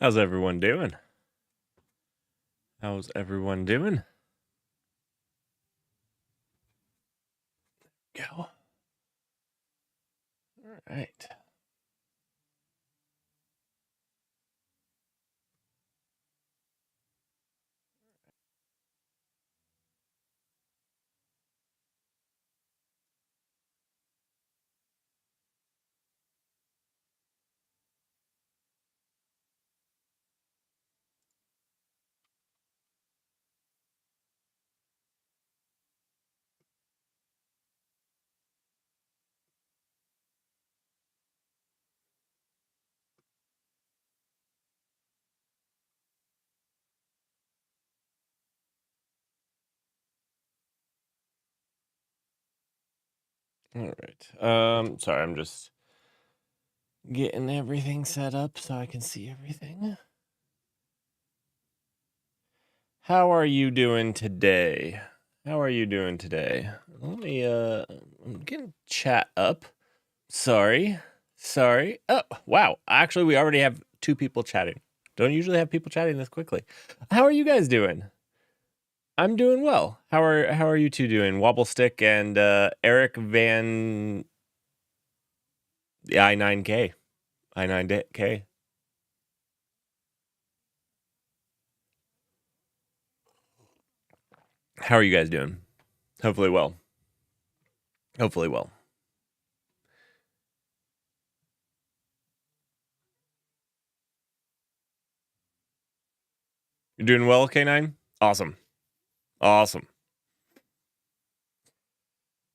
How's everyone doing? How's everyone doing? Go. All right. All right. Sorry, I'm just getting everything set up so I can see everything. How are you doing today? How are you doing today? Let me I'm getting chat up. Sorry. Oh, wow. Actually, we already have 2 people chatting. Don't usually have people chatting this quickly. How are you guys doing? I'm doing well. How are you two doing? Wobblestick and Eric Van the I9K. I9K. How are you guys doing? Hopefully well. Hopefully well. You're doing well, K9? Awesome. Awesome.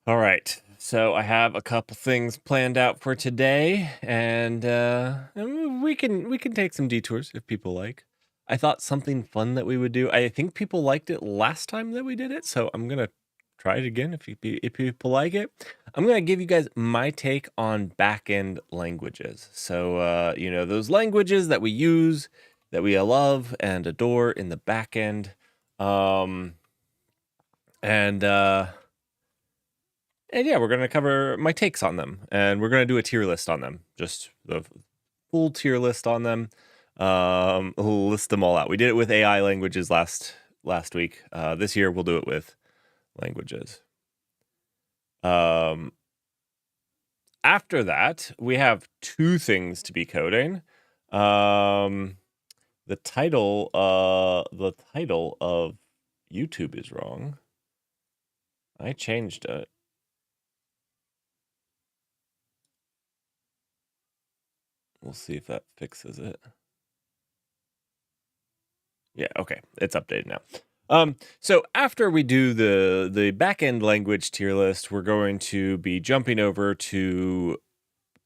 All right. So I have a couple things planned out for today, and we can take some detours if people like. I thought something fun that we would do. I think people liked it last time that we did it, so I'm gonna try it again if people like it. I'm gonna give you guys my take on back-end languages. So those languages that we use, that we love and adore in the back end. And yeah, we're going to cover my takes on them, and we're going to do a tier list on them, just the full tier list on them. We'll list them all out. We did it with AI languages last week. This year we'll do it with languages. After that, we have 2 things to be coding. The title of YouTube is wrong. I changed it. We'll see if that fixes it. Yeah, okay. It's updated now. So after we do the backend language tier list, we're going to be jumping over to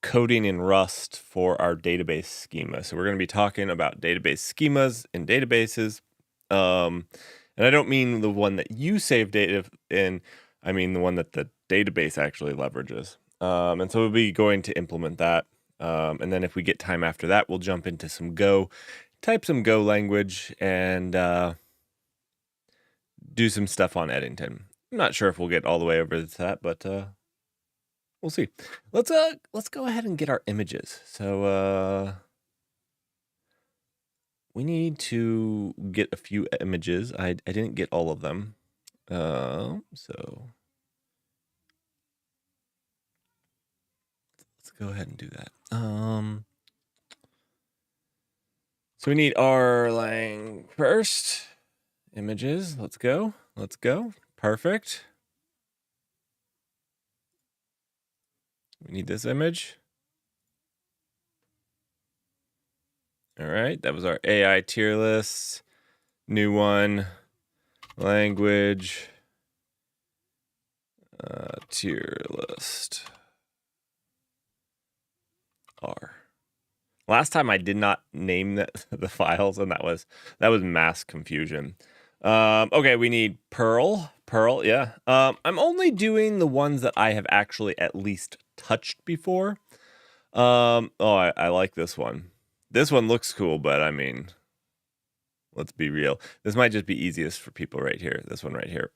coding in Rust for our database schema. So we're going to be talking about database schemas in databases. And I don't mean the one that you save data in, I mean the one that the database actually leverages. And so we'll be going to implement that. And then if we get time after that, we'll jump into some Go, type some Go language, and do some stuff on Eddington. I'm not sure if we'll get all the way over to that, but we'll see. Let's go ahead and get our images. So we need to get a few images. I didn't get all of them. So let's go ahead and do that. So we need our first images. Let's go. Perfect. We need this image. All right, that was our AI tier list. New one, language, tier list. R. Last time I did not name the files, and that was mass confusion. Okay, we need Perl, yeah. I'm only doing the ones that I have actually at least touched before. I like this one. This one looks cool, but I mean, let's be real. This might just be easiest for people right here. This one right here.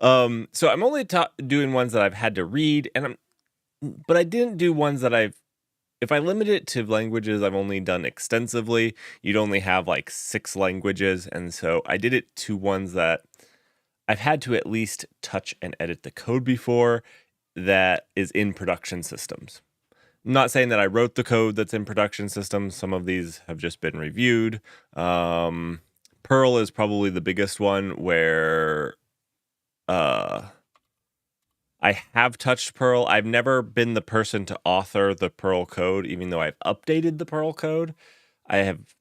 So I'm only doing ones that I've had to read, but I didn't do ones that if if I limit it to languages I've only done extensively, you'd only have like 6 languages. And so I did it to ones that I've had to at least touch and edit the code before that is in production systems. I'm not saying that I wrote the code that's in production systems. Some of these have just been reviewed. Perl is probably the biggest one where I have touched Perl. I've never been the person to author the Perl code, even though I've updated the Perl code. I have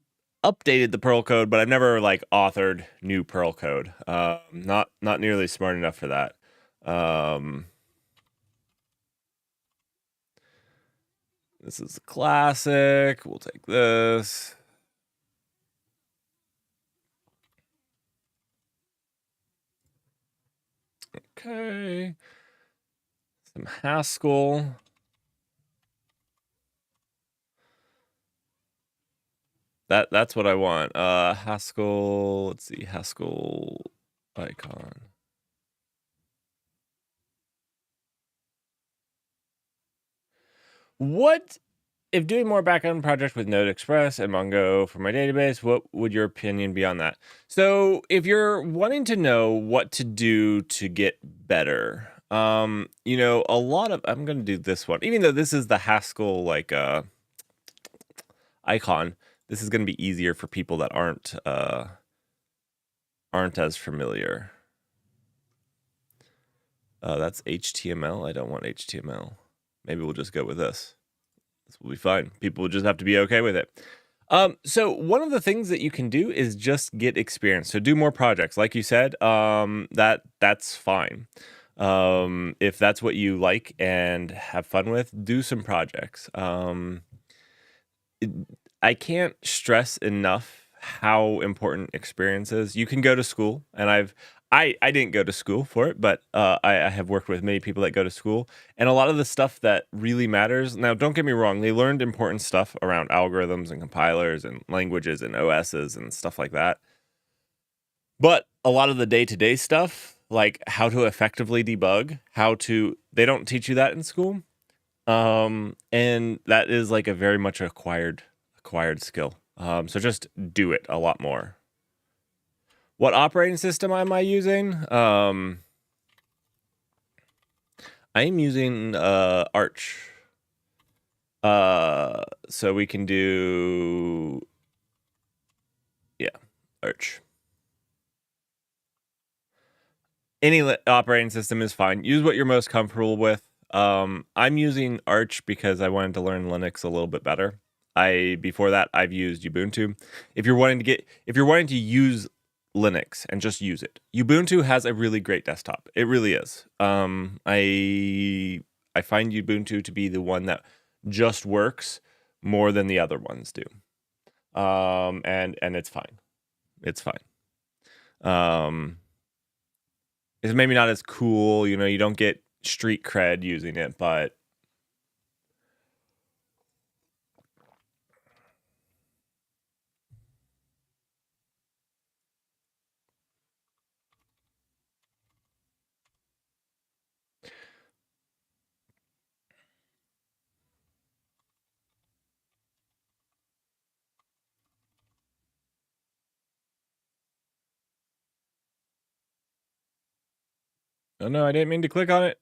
updated the Perl code, but I've never like authored new Perl code. Not nearly smart enough for that. This is a classic. We'll take this. Okay. Some Haskell. That's what I want. Haskell, let's see, Haskell icon. What if doing more backend projects with Node Express and Mongo for my database, what would your opinion be on that? So if you're wanting to know what to do to get better, you know, a lot of, I'm going to do this one, even though this is the Haskell like icon, this is going to be easier for people that aren't as familiar. That's HTML. I don't want HTML. Maybe we'll just go with this. This will be fine. People will just have to be okay with it. So one of the things that you can do is just get experience. So do more projects. Like you said, that's fine. If that's what you like and have fun with, do some projects. I can't stress enough how important experience is. You can go to school, and I didn't go to school for it, but I have worked with many people that go to school, and a lot of the stuff that really matters. Now, don't get me wrong; they learned important stuff around algorithms and compilers and languages and OSs and stuff like that. But a lot of the day-to-day stuff, like how to effectively debug, they don't teach you that in school, and that is like a very much acquired skill. So just do it a lot more. What operating system am I using? I am using Arch. So we can do, yeah, Arch. Any operating system is fine. Use what you're most comfortable with. I'm using Arch because I wanted to learn Linux a little bit better. Before that I've used Ubuntu. If you're wanting to use Linux and just use it, Ubuntu has a really great desktop. It really is. I find Ubuntu to be the one that just works more than the other ones do. And it's fine. It's fine. It's maybe not as cool, you know, you don't get street cred using it, but oh no, I didn't mean to click on it.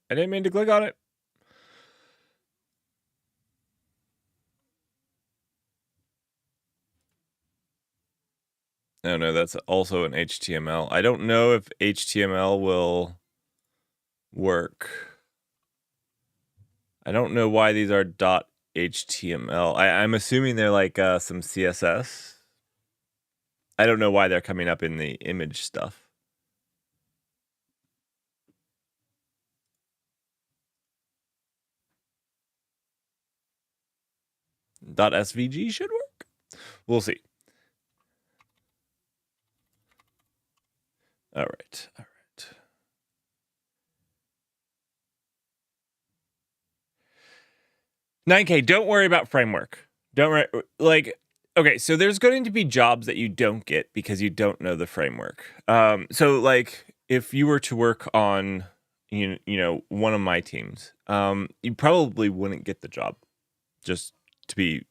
Oh no, that's also an HTML. I don't know if HTML will work. I don't know why these are .html. I'm assuming they're like some CSS. I don't know why they're coming up in the image stuff. .svg should work. We'll see. All right. 9K, don't worry about framework. Don't worry. Like, okay, so there's going to be jobs that you don't get because you don't know the framework. So like if you were to work on, you know, one of my teams, you probably wouldn't get the job. Just to be.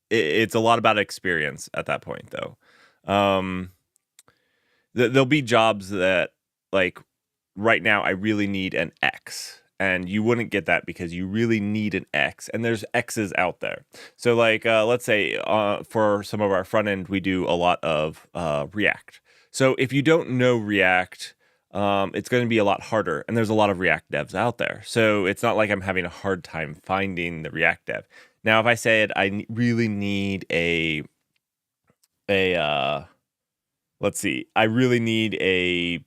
It's a lot about experience at that point, though. Um, there'll be jobs that, like, right now I really need an X, and you wouldn't get that because you really need an X, and there's X's out there. So, like, let's say for some of our front end, we do a lot of React. So if you don't know React, it's going to be a lot harder, and there's a lot of React devs out there. So it's not like I'm having a hard time finding the React dev. Now, if I said I really need a let's see, I really need a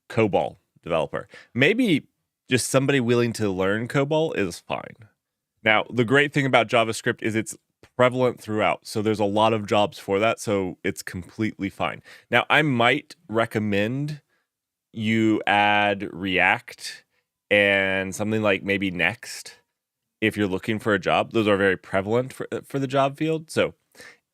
COBOL developer. Maybe just somebody willing to learn COBOL is fine. Now, the great thing about JavaScript is it's prevalent throughout. So there's a lot of jobs for that. So it's completely fine. Now, I might recommend you add React and something like maybe Next if you're looking for a job. Those are very prevalent for the job field. So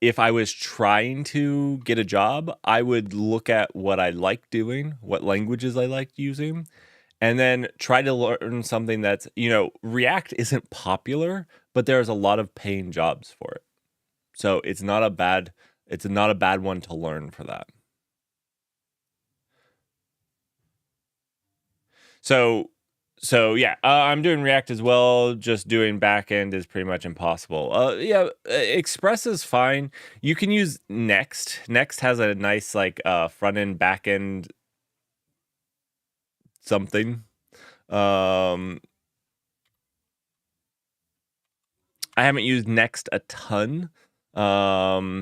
if I was trying to get a job, I would look at what I like doing, what languages I like using, and then try to learn something that's, React isn't popular, but there's a lot of paying jobs for it. So it's not a bad one to learn for that. So yeah, I'm doing React as well. Just doing backend is pretty much impossible. Yeah, Express is fine. You can use Next. Next has a nice like front end, back end something. I haven't used Next a ton, but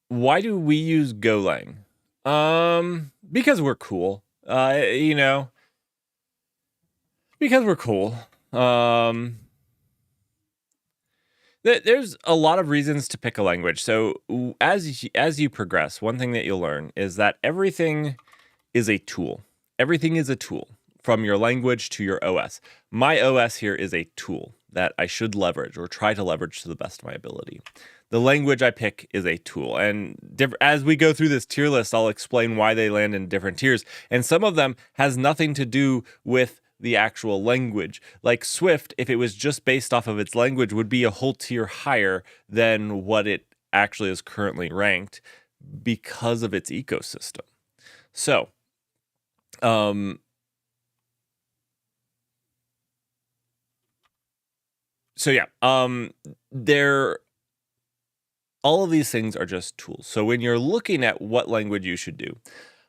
why do we use Golang? Because we're cool. Because we're cool. There's a lot of reasons to pick a language. So as you progress, one thing that you'll learn is that everything is a tool. Everything is a tool, from your language to your OS. My OS here is a tool that I should leverage or try to leverage to the best of my ability. The language I pick is a tool. And as we go through this tier list, I'll explain why they land in different tiers. And some of them has nothing to do with the actual language. Like Swift, if it was just based off of its language, would be a whole tier higher than what it actually is currently ranked because of its ecosystem. So, um, yeah, they're all of these things are just tools. So when you're looking at what language you should do,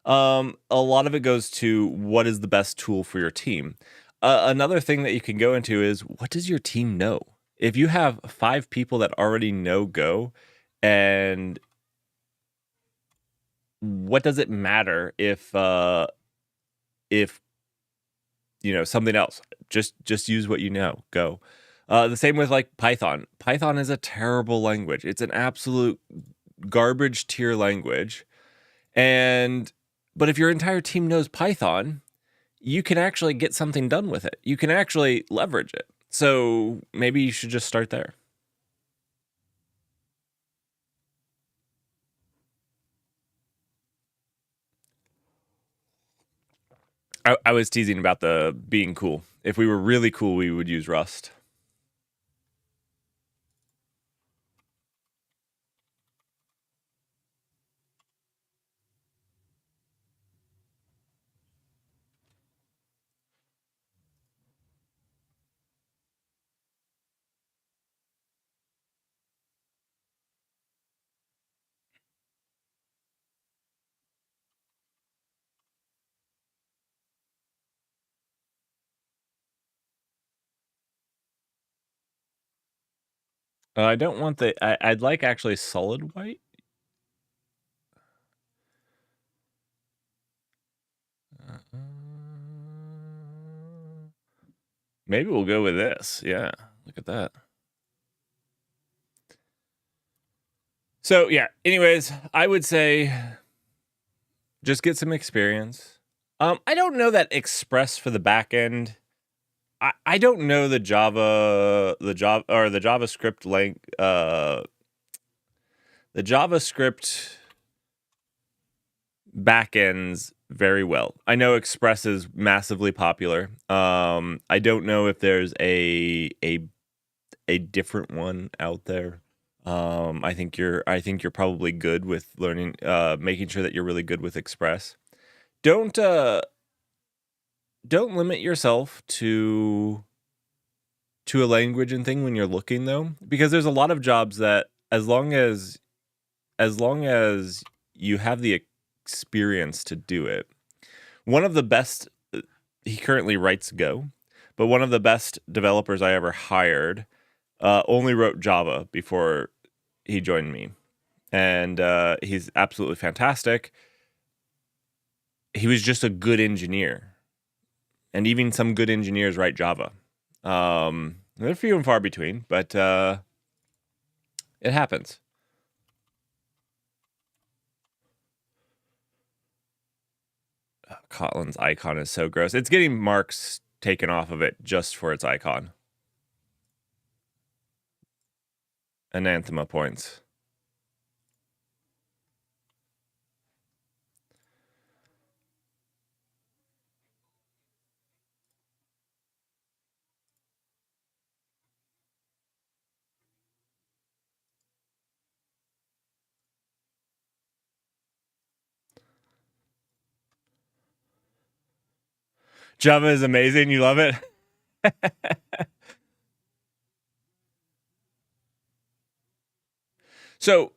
a lot of it goes to what is the best tool for your team. Another thing that you can go into is what does your team know? If you have 5 people that already know Go, and what does it matter if something else? Just use what you know. Go. The same with like Python. Python is a terrible language. It's an absolute garbage tier language. But if your entire team knows Python, you can actually get something done with it. You can actually leverage it. So maybe you should just start there. I was teasing about the being cool. If we were really cool, we would use Rust. I don't want I'd like actually solid white. Maybe we'll go with this. Yeah, look at that. So yeah, anyways, I would say just get some experience. I don't know that Express for the back end. I don't know the JavaScript the JavaScript backends very well. I know Express is massively popular. I don't know if there's a different one out there. I think you're probably good with learning, making sure that you're really good with Express. Don't don't limit yourself to a language and thing when you're looking though, because there's a lot of jobs that as long as you have the experience to do it. One of the best, he currently writes Go, but one of the best developers I ever hired only wrote Java before he joined me. And he's absolutely fantastic. He was just a good engineer. And even some good engineers write Java. They're few and far between, but it happens. Kotlin's icon is so gross. It's getting marks taken off of it just for its icon. Anathema points. Java is amazing. You love it? So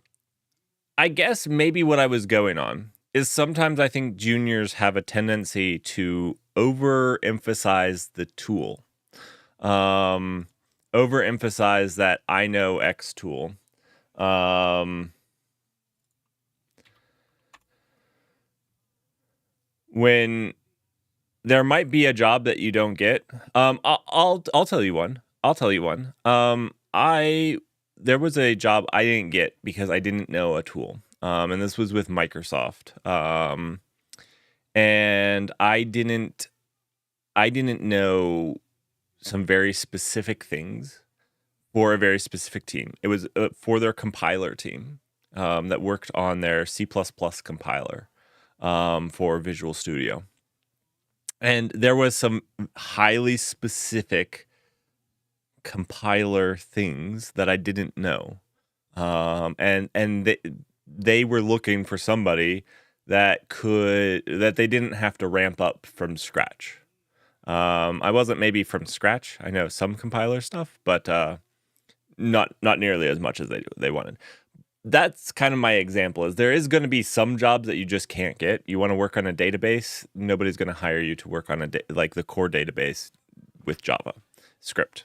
I guess maybe what I was going on is sometimes I think juniors have a tendency to overemphasize the tool. Um, Overemphasize that I know X tool. When there might be a job that you don't get. I'll tell you one. I'll tell you one. I There was a job I didn't get because I didn't know a tool. And this was with Microsoft. And I didn't know some very specific things for a very specific team. It was for their compiler team that worked on their C++ compiler for Visual Studio. And there was some highly specific compiler things that I didn't know. And they were looking for somebody that they didn't have to ramp up from scratch. I wasn't maybe from scratch. I know some compiler stuff, but not nearly as much as they wanted. That's kind of my example. Is there is going to be some jobs that you just can't get. You want to work on a database, nobody's going to hire you to work on like the core database with JavaScript.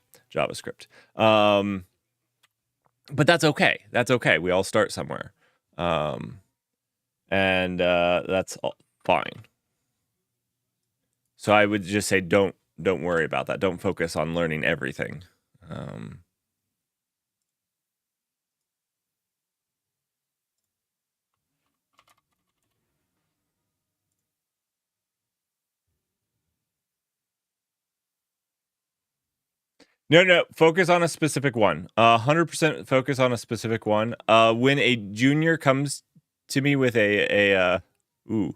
But that's okay. That's okay. We all start somewhere, and that's all fine. So I would just say don't worry about that. Don't focus on learning everything. No, focus on a specific one. 100% focus on a specific one. When a junior comes to me with ooh,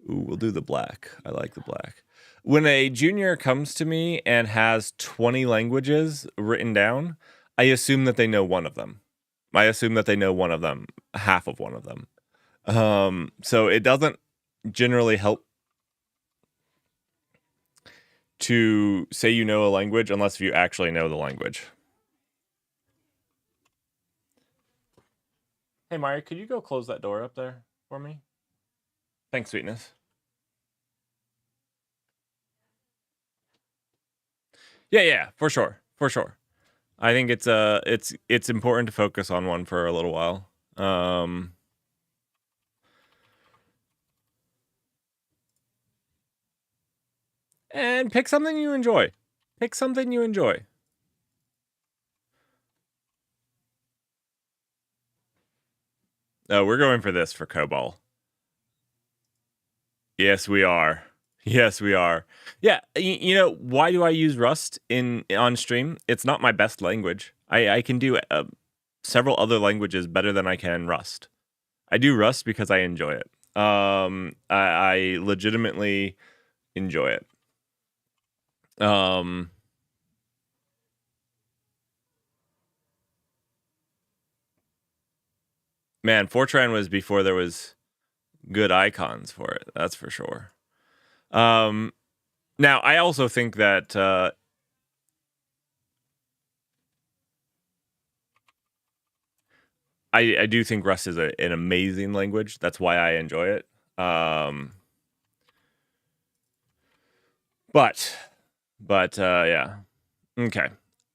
we'll do the black. I like the black. When a junior comes to me and has 20 languages written down, I assume that they know one of them. I assume that they know one of them, half of one of them. So it doesn't generally help to say you know a language unless you actually know the language. Hey, Mario, could you go close that door up there for me? Thanks, sweetness. Yeah, for sure. For sure. I think it's important to focus on one for a little while. And pick something you enjoy. Pick something you enjoy. Oh, we're going for this for COBOL. Yes, we are. Yes, we are. Yeah, you know, why do I use Rust on stream? It's not my best language. I can do several other languages better than I can Rust. I do Rust because I enjoy it. I legitimately enjoy it. Man, Fortran was before there was good icons for it. That's for sure. Now I also think that I do think Rust is an amazing language. That's why I enjoy it. But yeah. Okay.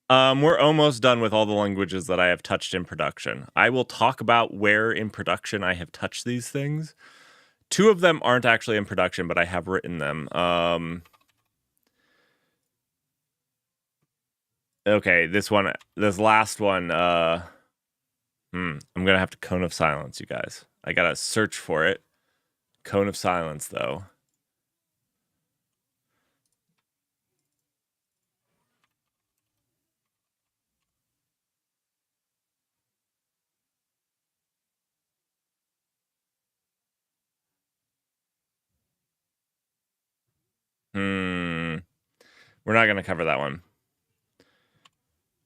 We're almost done with all the languages that I have touched in production. I will talk about where in production I have touched these things. 2 of them aren't actually in production, but I have written them. Okay, this last one, I'm gonna have to Cone of Silence, you guys. I gotta search for it. Cone of Silence, though. We're not gonna cover that one.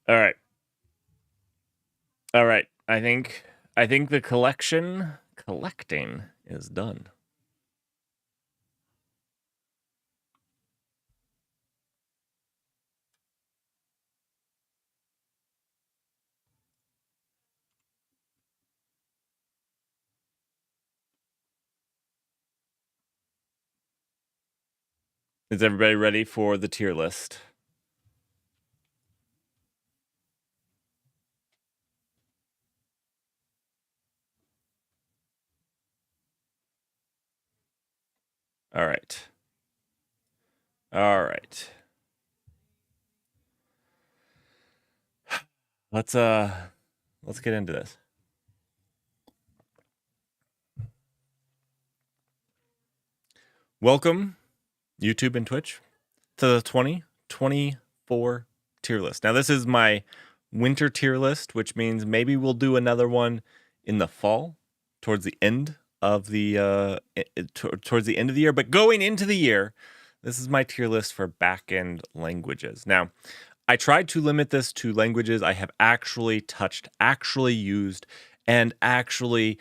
All right. I think the collecting is done. Is everybody ready for the tier list? All right. Let's get into this. Welcome, YouTube and Twitch, to the 2024 tier list. Now, this is my winter tier list, which means maybe we'll do another one in the fall, towards the end of the towards the end of the year. But going into the year, this is my tier list for back-end languages. Now, I tried to limit this to languages I have actually touched, actually used, and actually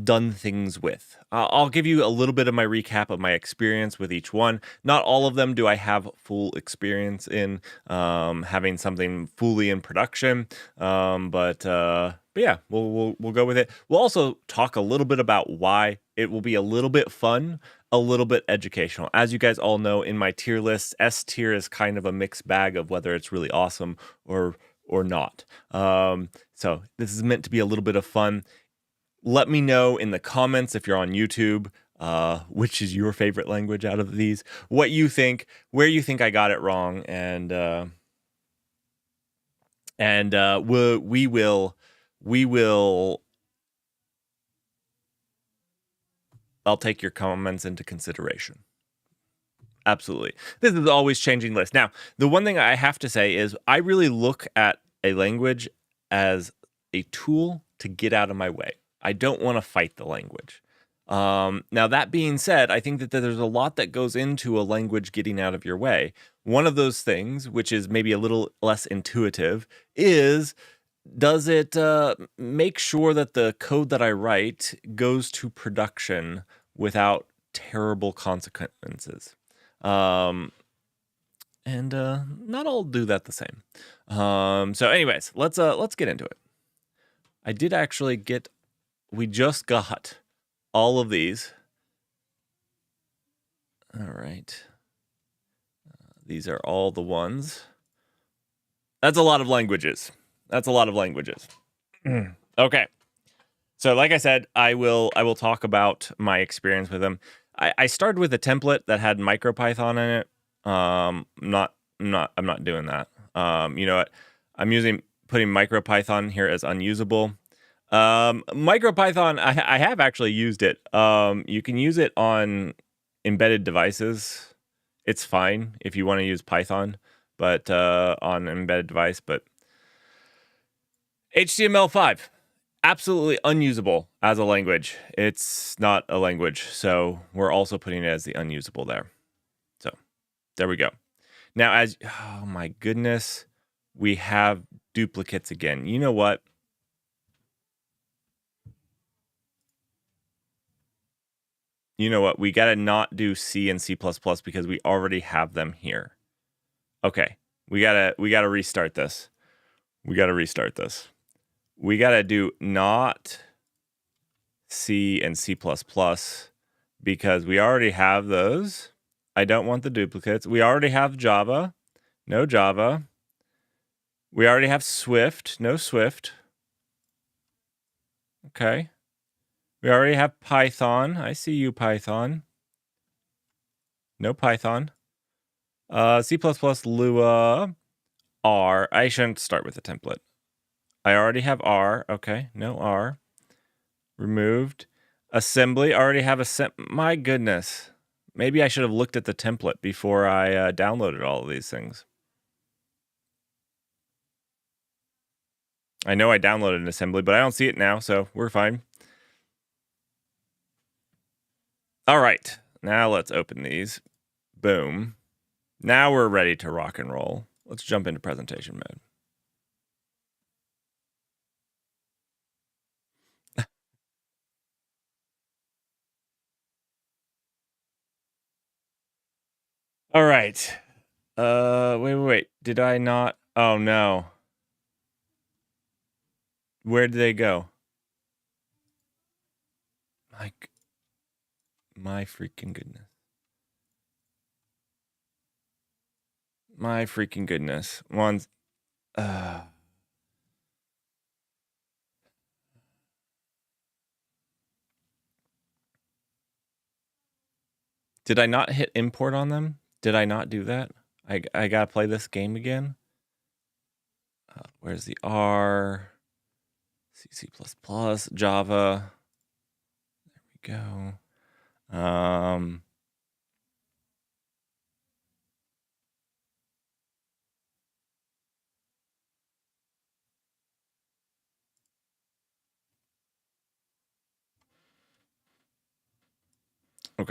done things with. I'll give you a little bit of my recap of my experience with each one. Not all of them do I have full experience in, having something fully in production. But yeah, we'll go with it. We'll also talk a little bit about why it will be a little bit fun, a little bit educational. As you guys all know, in my tier list, S tier is kind of a mixed bag of whether it's really awesome or not. So this is meant to be a little bit of fun. Let me know in the comments if you're on YouTube, which is your favorite language out of these, what you think, where you think I got it wrong, and we will. I'll take your comments into consideration. Absolutely. This is always changing list. Now, the one thing I have to say is I really look at a language as a tool to get out of my way. I don't want to fight the language. Now, that being said, I think that there's a lot that goes into a language getting out of your way. One of those things, which is maybe a little less intuitive, is does it make sure that the code that I write goes to production without terrible consequences? And not all do that the same. So anyways, let's get into it. I did actually we just got all of these. All right. These are all the ones. That's a lot of languages. Okay. So like I said, I will talk about my experience with them. I started with a template that had MicroPython in it. I'm not doing that. You know what? I'm putting MicroPython here as unusable. MicroPython, I have actually used it. You can use it on embedded devices. It's fine if you want to use Python, but on an embedded device. But HTML5, absolutely unusable as a language. It's not a language, so we're also putting it as the unusable there. So there we go. Now, oh my goodness, we have duplicates again. You know what? We got to not do C and C++ because we already have them here. Okay. We got to restart this. We got to do not C and C++ because we already have those. I don't want the duplicates. We already have Java. No Java. We already have Swift. No Swift. Okay. We already have Python. I see you, Python. No Python. C++, Lua, R. I shouldn't start with a template. I already have R. Okay, no R. Removed. Assembly. Already have my goodness. Maybe I should have looked at the template before I downloaded all of these things. I know I downloaded an assembly, but I don't see it now, so we're fine. All right, now let's open these. Boom. Now we're ready to rock and roll. Let's jump into presentation mode. All right. Wait. Did I not? Oh, no. Where did they go? My freaking goodness. My freaking goodness. Did I not hit import on them? Did I not do that? I gotta play this game again. Where's the R? C++, Java. There we go. Okay,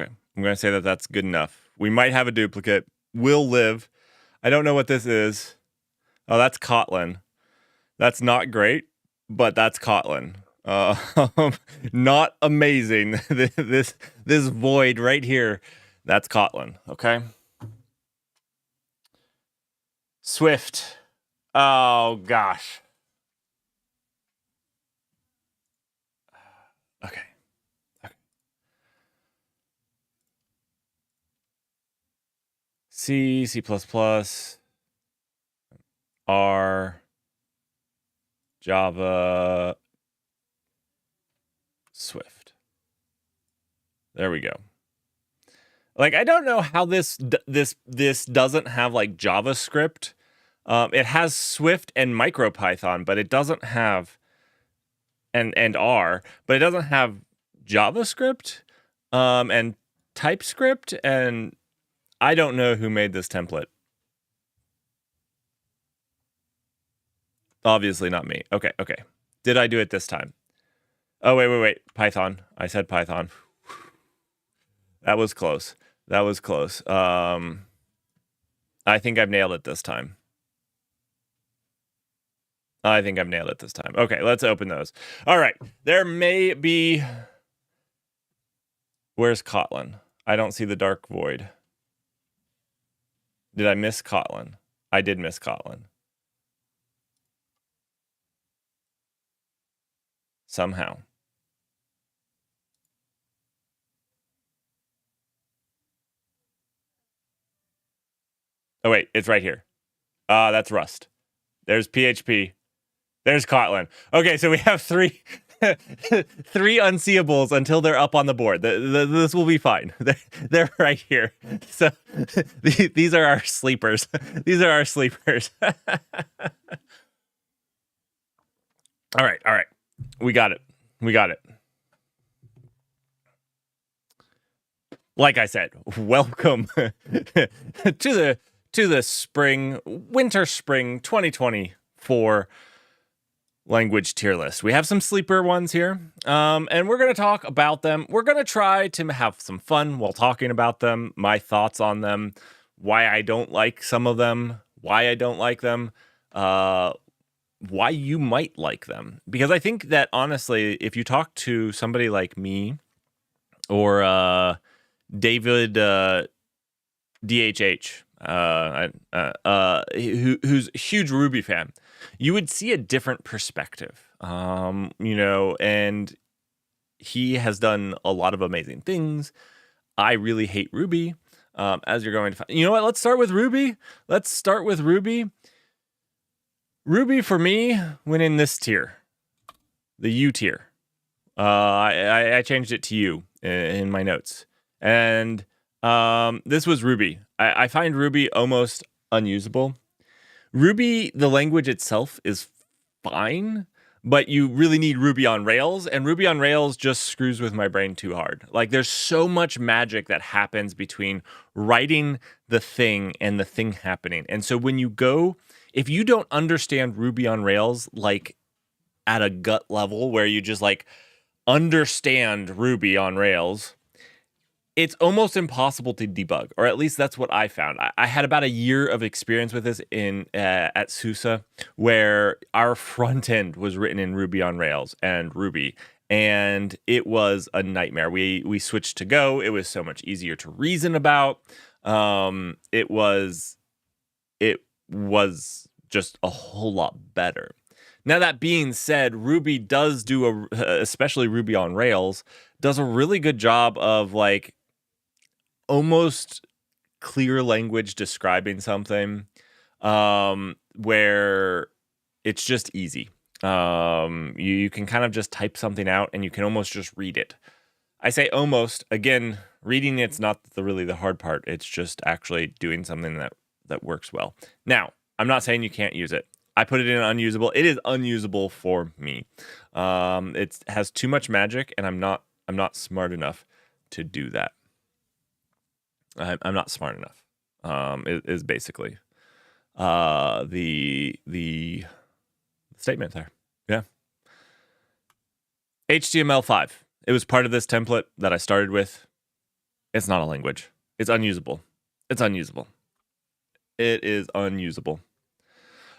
I'm going to say that that's good enough. We might have a duplicate. Will live. I don't know what this is. Oh, that's Kotlin. That's not great, but that's Kotlin. Not amazing. this void right here, that's Kotlin. Okay. Swift. Oh gosh. Okay. C, C++, R, Java, Swift. There we go. Like, I don't know how this doesn't have like JavaScript. It has Swift and MicroPython, but it doesn't have and R, but it doesn't have JavaScript and TypeScript, and I don't know who made this template. Obviously not me. Okay. Did I do it this time? Oh, wait. Python. I said Python. That was close. I think I've nailed it this time. Okay, let's open those. All right. There may be... Where's Kotlin? I don't see the dark void. Did I miss Kotlin? I did miss Kotlin. Somehow. Oh, wait, it's right here. That's Rust. There's PHP. There's Kotlin. Okay, so we have three unseeables until they're up on the board. This will be fine. They're right here. So these are our sleepers. All right. We got it. Like I said, welcome to the winter spring 2024 language tier list. We have some sleeper ones here, and we're going to talk about them. We're going to try to have some fun while talking about them, my thoughts on them, why I don't like some of them, why I don't like them, why you might like them. Because I think that, honestly, if you talk to somebody like me or David DHH, who's a huge Ruby fan, you would see a different perspective. And he has done a lot of amazing things. I really hate Ruby. As you're going to find, you know what? Let's start with Ruby. Ruby for me went in this tier, the U tier. I changed it to U in my notes, and this was Ruby. I find Ruby almost unusable. Ruby, the language itself, is fine, but you really need Ruby on Rails, and Ruby on Rails just screws with my brain too hard. Like, there's so much magic that happens between writing the thing and the thing happening. And so when you go, if you don't understand Ruby on Rails, like at a gut level where you just like understand Ruby on Rails, it's almost impossible to debug, or at least that's what I found. I had about a year of experience with this at SUSE, where our front end was written in Ruby on Rails and Ruby, and it was a nightmare. We switched to Go. It was so much easier to reason about. It was just a whole lot better. Now, that being said, Ruby does do especially Ruby on Rails, does a really good job of like almost clear language describing something, where it's just easy. You can kind of just type something out and you can almost just read it. I say almost, again, reading it's not really the hard part. It's just actually doing something that works well. Now, I'm not saying you can't use it. I put it in unusable. It is unusable for me. It has too much magic, and I'm not smart enough to do that. I'm not smart enough. Is basically the statement there. Yeah. HTML5. It was part of this template that I started with. It's not a language. It's unusable. It is unusable.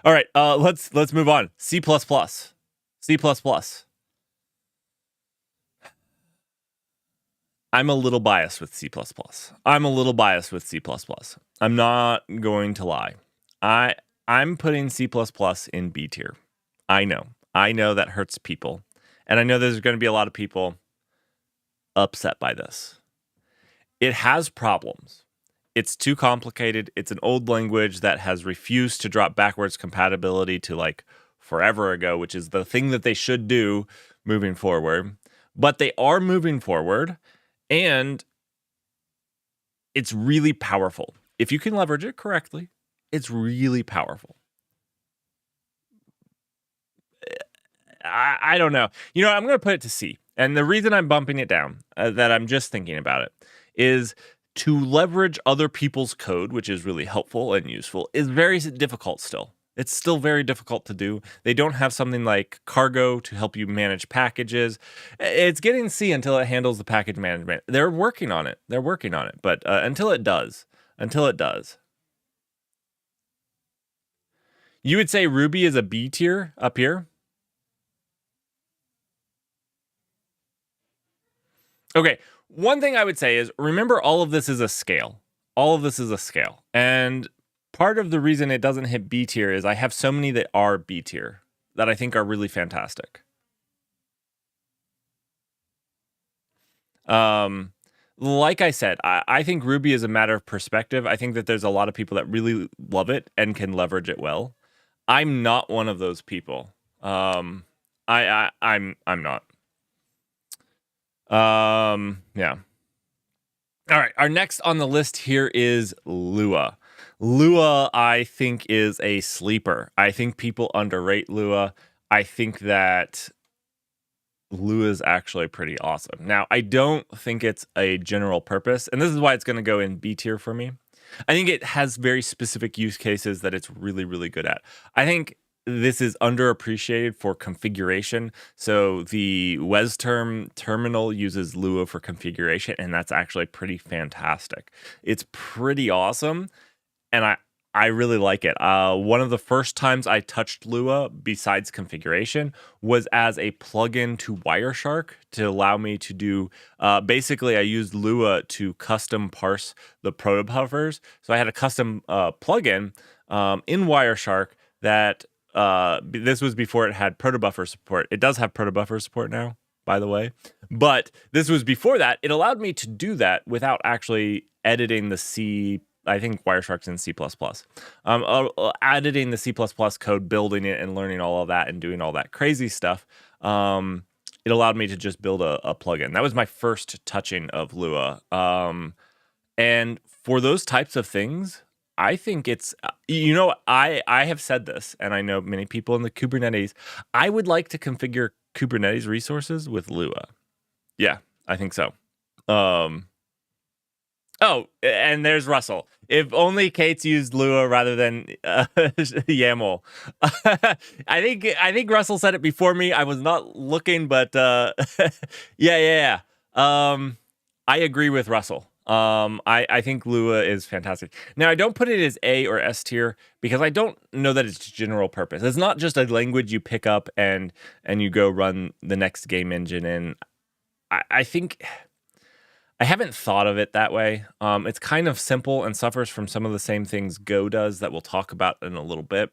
All right, let's move on. C++. I'm a little biased with C++. I'm not going to lie. I'm putting C++ in B tier. I know that hurts people. And I know there's going to be a lot of people upset by this. It has problems. It's too complicated. It's an old language that has refused to drop backwards compatibility to like forever ago, which is the thing that they should do moving forward. But they are moving forward, and it's really powerful. If you can leverage it correctly, it's really powerful. I don't know. I'm going to put it to C. And the reason I'm bumping it down, that I'm just thinking about it, is to leverage other people's code, which is really helpful and useful, is very difficult still. It's still very difficult to do. They don't have something like Cargo to help you manage packages. It's getting C until it handles the package management. They're working on it. But until it does. You would say Ruby is a B tier up here? Okay. One thing I would say is, remember, all of this is a scale. And part of the reason it doesn't hit B tier is I have so many that are B tier that I think are really fantastic. Like I said, I think Ruby is a matter of perspective. I think that there's a lot of people that really love it and can leverage it well. I'm not one of those people. I'm not. Yeah. All right. Our next on the list here is Lua. Lua, I think, is a sleeper. I think people underrate Lua. I think that Lua is actually pretty awesome. Now, I don't think it's a general purpose, and this is why it's going to go in B tier for me. I think it has very specific use cases that it's really, really good at. I think this is underappreciated for configuration. So the WesTerm terminal uses Lua for configuration, and that's actually pretty fantastic. It's pretty awesome, and I really like it. One of the first times I touched Lua, besides configuration, was as a plugin to Wireshark to allow me to do. Basically, I used Lua to custom parse the protobuffers. So I had a custom plugin in Wireshark that. This was before it had protobuffer support. It does have protobuffer support now, by the way. But this was before that. It allowed me to do that without actually editing the C. I think Wireshark's in C++. Editing the C++ code, building it, and learning all of that, and doing all that crazy stuff. It allowed me to just build a plugin. That was my first touching of Lua. And for those types of things, I think it's, I have said this, and I know many people in the Kubernetes, I would like to configure Kubernetes resources with Lua. Yeah, I think so. Oh, and there's Russell. If only Kate's used Lua rather than YAML. I think Russell said it before me. I was not looking, but yeah. I agree with Russell. I think Lua is fantastic. Now, I don't put it as A or S tier because I don't know that it's general purpose. It's not just a language you pick up and you go run the next game engine in. I think I haven't thought of it that way. It's kind of simple and suffers from some of the same things Go does that we'll talk about in a little bit.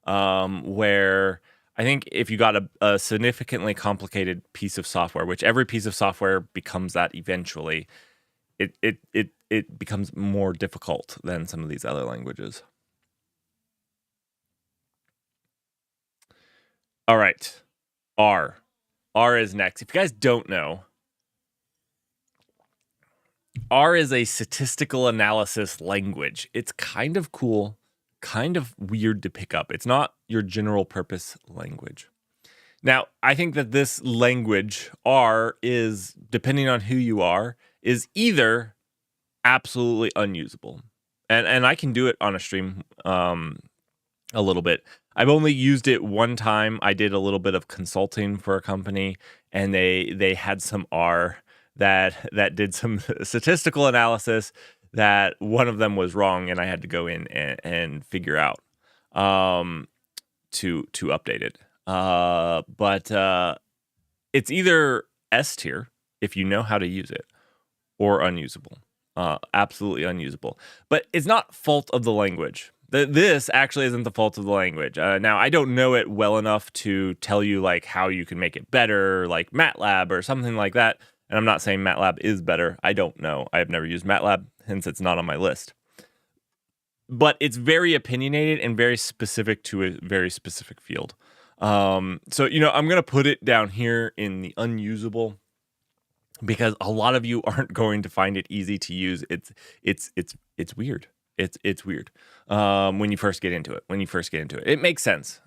Where I think if you got a significantly complicated piece of software, which every piece of software becomes that eventually, it becomes more difficult than some of these other languages. All right, R. R is next. If you guys don't know, R is a statistical analysis language. It's kind of cool, kind of weird to pick up. It's not your general purpose language. Now, I think that this language, R, is, depending on who you are, is either absolutely unusable. And I can do it on a stream a little bit. I've only used it one time. I did a little bit of consulting for a company, and they had some R that did some statistical analysis that one of them was wrong, and I had to go in and figure out to update it. But it's either S tier if you know how to use it, or unusable. Absolutely unusable. But it's not fault of the language. This actually isn't the fault of the language. Now, I don't know it well enough to tell you like how you can make it better, like MATLAB or something like that. And I'm not saying MATLAB is better. I don't know. I have never used MATLAB, hence it's not on my list. But it's very opinionated and very specific to a very specific field. So, I'm going to put it down here in the unusable because a lot of you aren't going to find it easy to use. It's weird. It's weird when you first get into it. It makes sense.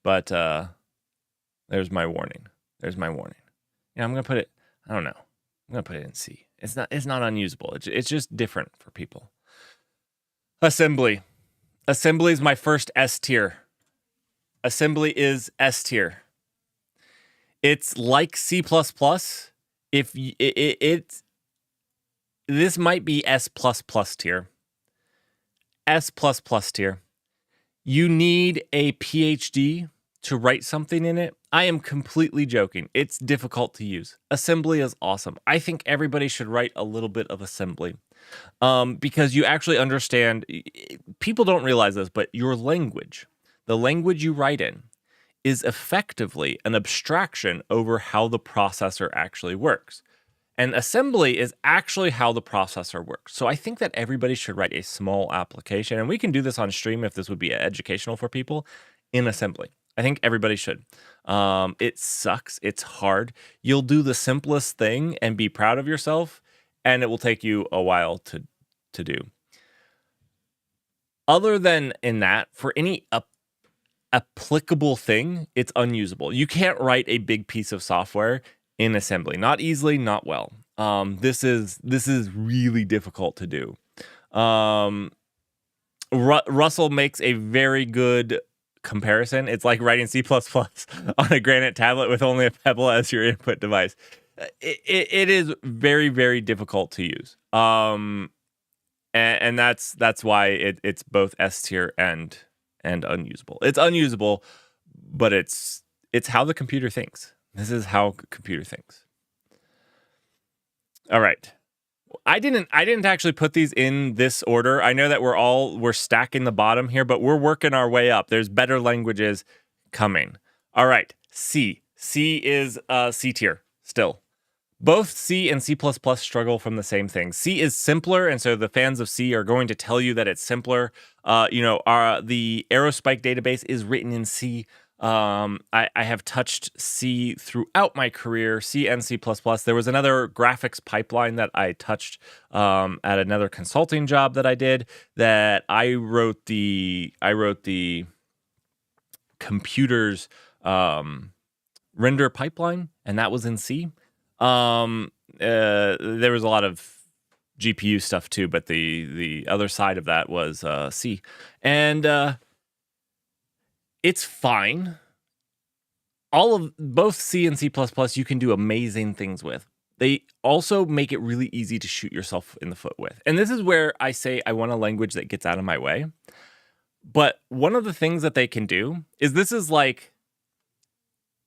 But there's my warning. Yeah, I'm gonna put it. I don't know. I'm gonna put it in C. It's not unusable. It's just different for people. Assembly is my first S tier. Assembly is S tier. It's like C++. If it's this might be S++ tier. S++ tier. You need a PhD to write something in it. I am completely joking. It's difficult to use. Assembly is awesome. I think everybody should write a little bit of assembly because you actually understand. People don't realize this, but your language, the language you write in, is effectively an abstraction over how the processor actually works. And assembly is actually how the processor works. So I think that everybody should write a small application, and we can do this on stream if this would be educational for people, in assembly. I think everybody should. It sucks. It's hard. You'll do the simplest thing and be proud of yourself, and it will take you a while to do. Other than in that, for any applicable thing, it's unusable. You can't write a big piece of software in assembly. Not easily, not well. This is really difficult to do. Russell makes a very good comparison. It's like writing C++ on a granite tablet with only a pebble as your input device. It is very, very difficult to use. And that's why it's both S tier and unusable. It's unusable, but it's how the computer thinks. This is how computer thinks. All right. I didn't actually put these in this order. I know that we're stacking the bottom here, but we're working our way up. There's better languages coming. All right. C is C tier still. Both C and C++ struggle from the same thing. C is simpler, and so the fans of C are going to tell you that it's simpler. The Aerospike database is written in C. I have touched C throughout my career, C and C++. There was another graphics pipeline that I touched at another consulting job that I did that I wrote the computer's render pipeline, and that was in C. There was a lot of GPU stuff too, but the other side of that was C. And it's fine. Both C and C++ you can do amazing things with. They also make it really easy to shoot yourself in the foot with. And this is where I say I want a language that gets out of my way. But one of the things that they can do is this is like,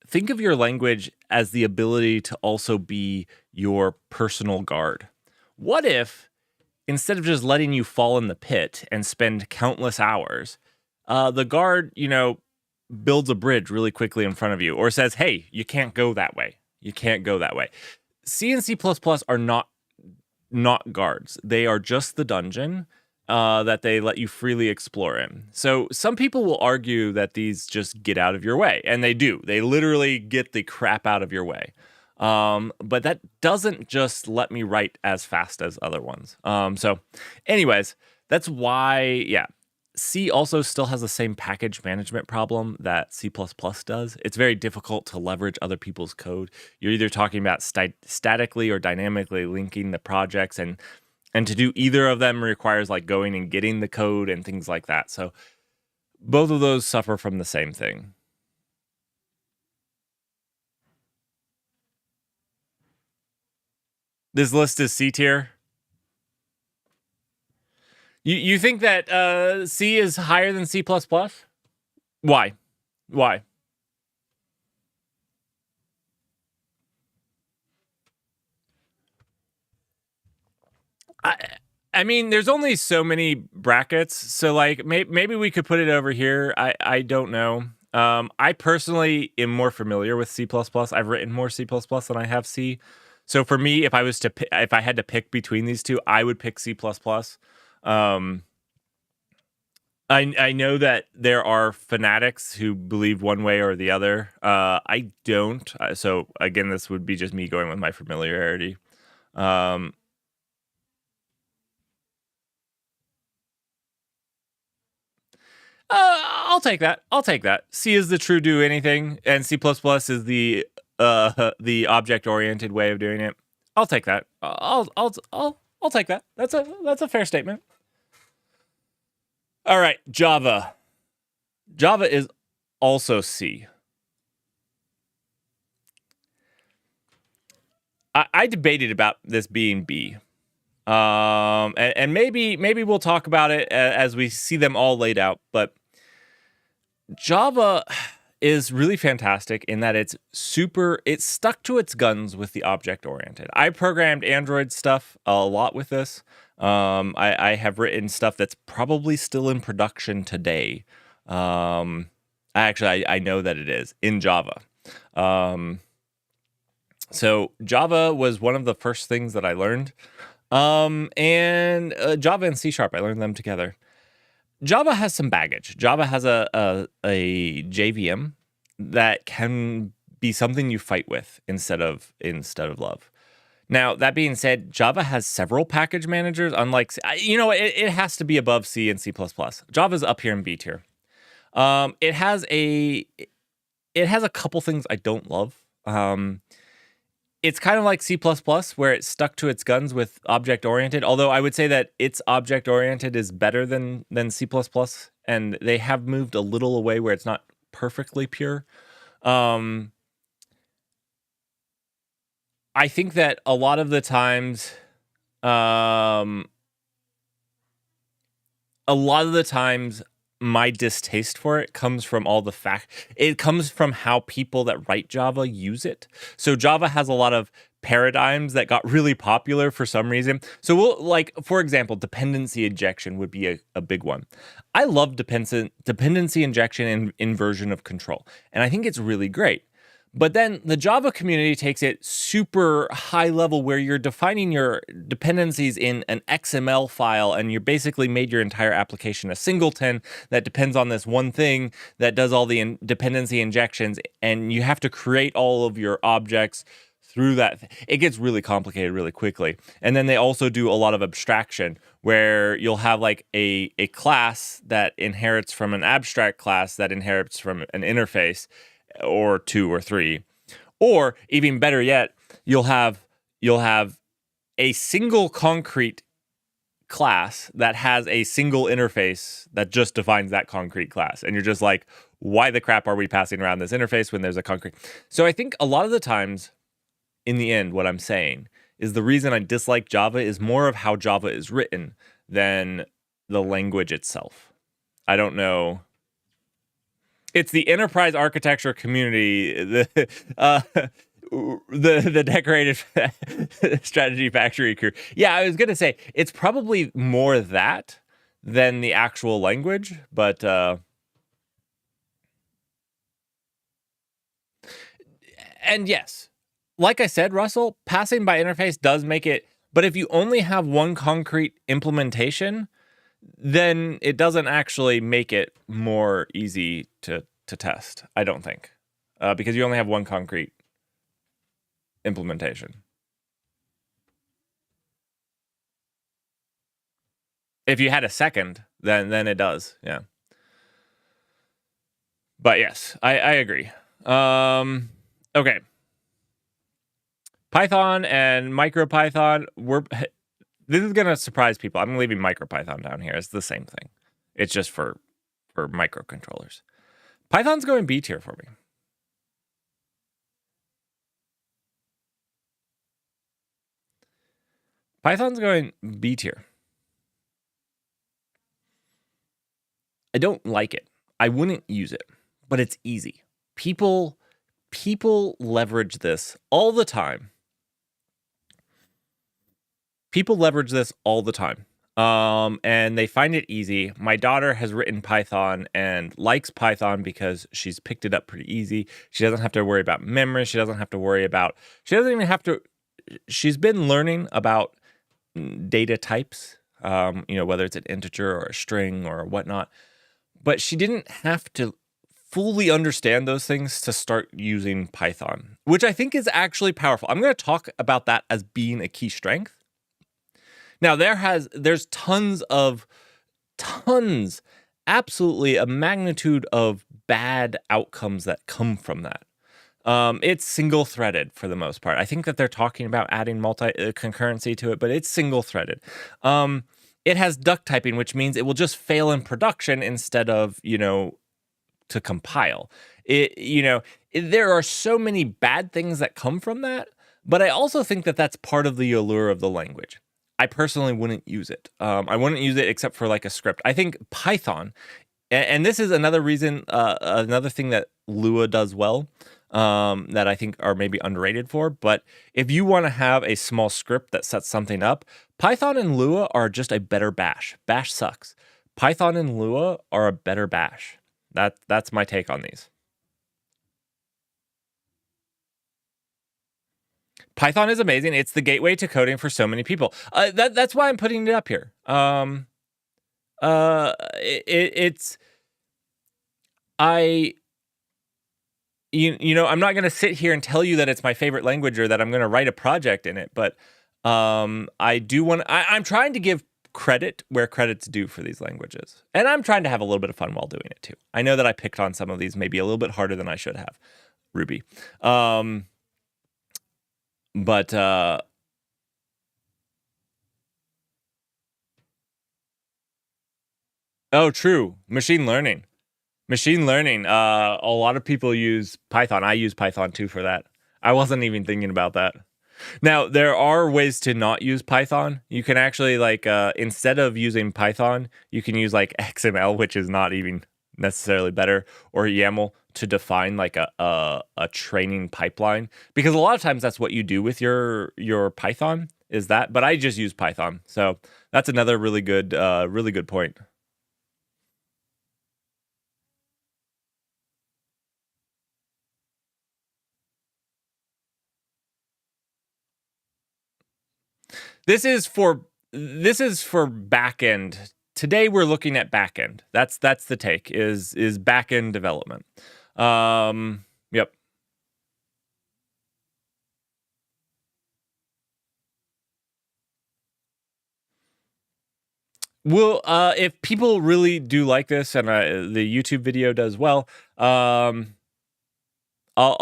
think of your language as the ability to also be your personal guard. What if, instead of just letting you fall in the pit and spend countless hours, the guard, builds a bridge really quickly in front of you, or says, hey, you can't go that way. You can't go that way. C and C++ are not guards. They are just the dungeon that they let you freely explore in. So some people will argue that these just get out of your way, and they do. They literally get the crap out of your way. But that doesn't just let me write as fast as other ones. So anyways, that's why, C also still has the same package management problem that C++ does. It's very difficult to leverage other people's code. You're either talking about statically or dynamically linking the projects, and to do either of them requires like going and getting the code and things like that. So both of those suffer from the same thing. This list is C tier. You think that C is higher than C++? Why? I mean, there's only so many brackets, so like maybe we could put it over here. I don't know. I personally am more familiar with C++. I've written more C++ than I have C. So for me, if I had to pick between these two, I would pick C++. I know that there are fanatics who believe one way or the other. I don't. So again, this would be just me going with my familiarity. I'll take that. C is the true do anything, and C++ is the object-oriented way of doing it. I'll take that. I'll take that. That's a fair statement. All right, Java. Java is also C. I debated about this being B. And maybe we'll talk about it as we see them all laid out, but Java is really fantastic in that it's stuck to its guns with the object oriented. I programmed Android stuff a lot with this. I have written stuff that's probably still in production today. I know that it is in Java. So Java was one of the first things that I learned. And Java and C# I learned them together. Java has some baggage. Java has a JVM that can be something you fight with instead of love. Now, that being said, Java has several package managers, unlike, it has to be above C and C++. Java's up here in B tier. It has a couple things I don't love. it's kind of like C++, where it stuck to its guns with object-oriented, although I would say that its object-oriented is better than C++, and they have moved a little away where it's not perfectly pure. I think that a lot of the times, my distaste for it comes from it comes from how people that write Java use it. So Java has a lot of paradigms that got really popular for some reason. So for example, dependency injection would be a big one. I love dependency injection in inversion of control, and I think it's really great. But then the Java community takes it super high level where you're defining your dependencies in an XML file, and you're basically made your entire application a singleton that depends on this one thing that does all the dependency injections, and you have to create all of your objects through that. It gets really complicated really quickly. And then they also do a lot of abstraction where you'll have like a class that inherits from an abstract class that inherits from an interface, or two or three, or even better yet, you'll have a single concrete class that has a single interface that just defines that concrete class, and you're just like, why the crap are we passing around this interface when there's a concrete? So I think a lot of the times, in the end, what I'm saying is the reason I dislike Java is more of how Java is written than the language itself. I don't know. It's the enterprise architecture community, the decorated strategy factory crew. Yeah, I was gonna say it's probably more that than the actual language, but and yes, like I said, Russell, passing by interface does make it. But if you only have one concrete implementation, then it doesn't actually make it more easy to test, I don't think, because you only have one concrete implementation. If you had a second, then it does, yeah. But yes, I agree. Okay. Python and MicroPython, this is going to surprise people. I'm leaving MicroPython down here. It's the same thing. It's just for microcontrollers. Python's going B tier for me. Python's going B tier. I don't like it. I wouldn't use it, but it's easy. People leverage this all the time. And they find it easy. My daughter has written Python and likes Python because she's picked it up pretty easy. She doesn't have to worry about memory. She's been learning about data types, whether it's an integer or a string or whatnot, but she didn't have to fully understand those things to start using Python, which I think is actually powerful. I'm going to talk about that as being a key strength. Now, there's absolutely a magnitude of bad outcomes that come from that. It's single-threaded for the most part. I think that they're talking about adding concurrency to it, but it's single-threaded. It has duck typing, which means it will just fail in production instead of, to compile. There are so many bad things that come from that, but I also think that that's part of the allure of the language. I personally wouldn't use it. I wouldn't use it except for like a script. I think Python, and this is another reason, another thing that Lua does well, that I think are maybe underrated for. But if you want to have a small script that sets something up, Python and Lua are just a better bash. Bash sucks. Python and Lua are a better bash. That's my take on these. Python is amazing. It's the gateway to coding for so many people. That's why I'm putting it up here. I'm not going to sit here and tell you that it's my favorite language or that I'm going to write a project in it, but I'm trying to give credit where credit's due for these languages. And I'm trying to have a little bit of fun while doing it too. I know that I picked on some of these maybe a little bit harder than I should have. Ruby. But oh, true. Machine learning. Machine learning. A lot of people use Python. I use Python too for that. I wasn't even thinking about that. Now, there are ways to not use Python. You can actually like instead of using Python, you can use like XML, which is not even necessarily better, or YAML to define like a training pipeline. Because a lot of times that's what you do with your Python is that. But I just use Python, so that's another really good point. This is for this is for backend. Today we're looking at backend. That's the take is backend development. Yep. Well, if people really do like this and the YouTube video does well, I'll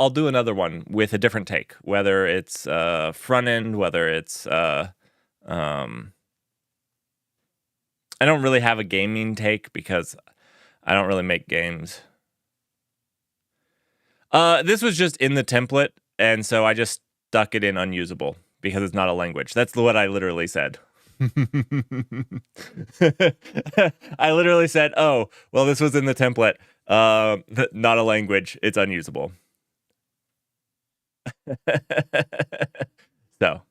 do another one with a different take, whether it's front end, whether it's um, I don't really have a gaming take because I don't really make games. This was just in the template, and so I just stuck it in unusable because it's not a language. That's what I literally said. I literally said, "Oh, well, this was in the template. Not a language. It's unusable." So,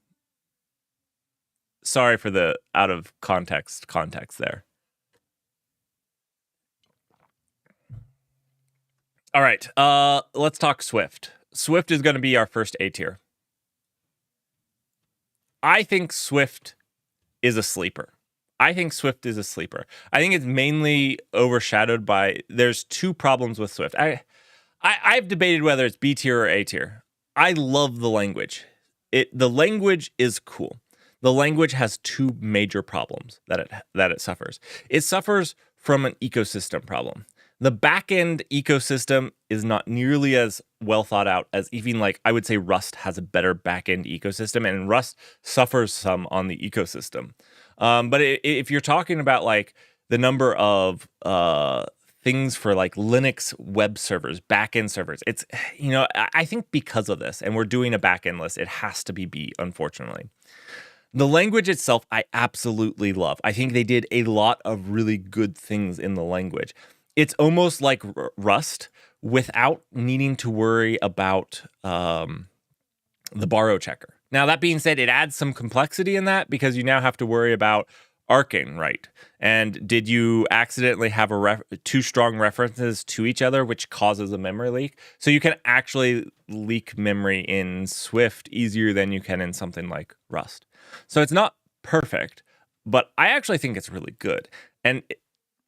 sorry for the out of context there. All right. Let's talk Swift. Swift is going to be our first A tier. I think Swift is a sleeper. I think Swift is a sleeper. I think it's mainly overshadowed by there's two problems with Swift. I've debated whether it's B tier or A tier. I love the language. The language is cool. The language has two major problems that it suffers. It suffers from an ecosystem problem. The backend ecosystem is not nearly as well thought out as even like I would say Rust has a better backend ecosystem, and Rust suffers some on the ecosystem. But if you're talking about like the number of things for like Linux web servers, backend servers, it's I think because of this, and we're doing a backend list, it has to be B, unfortunately. The language itself, I absolutely love. I think they did a lot of really good things in the language. It's almost like Rust without needing to worry about the borrow checker. Now, that being said, it adds some complexity in that because you now have to worry about arcing, right? And did you accidentally have two strong references to each other, which causes a memory leak? So you can actually leak memory in Swift easier than you can in something like Rust. So it's not perfect, but I actually think it's really good. And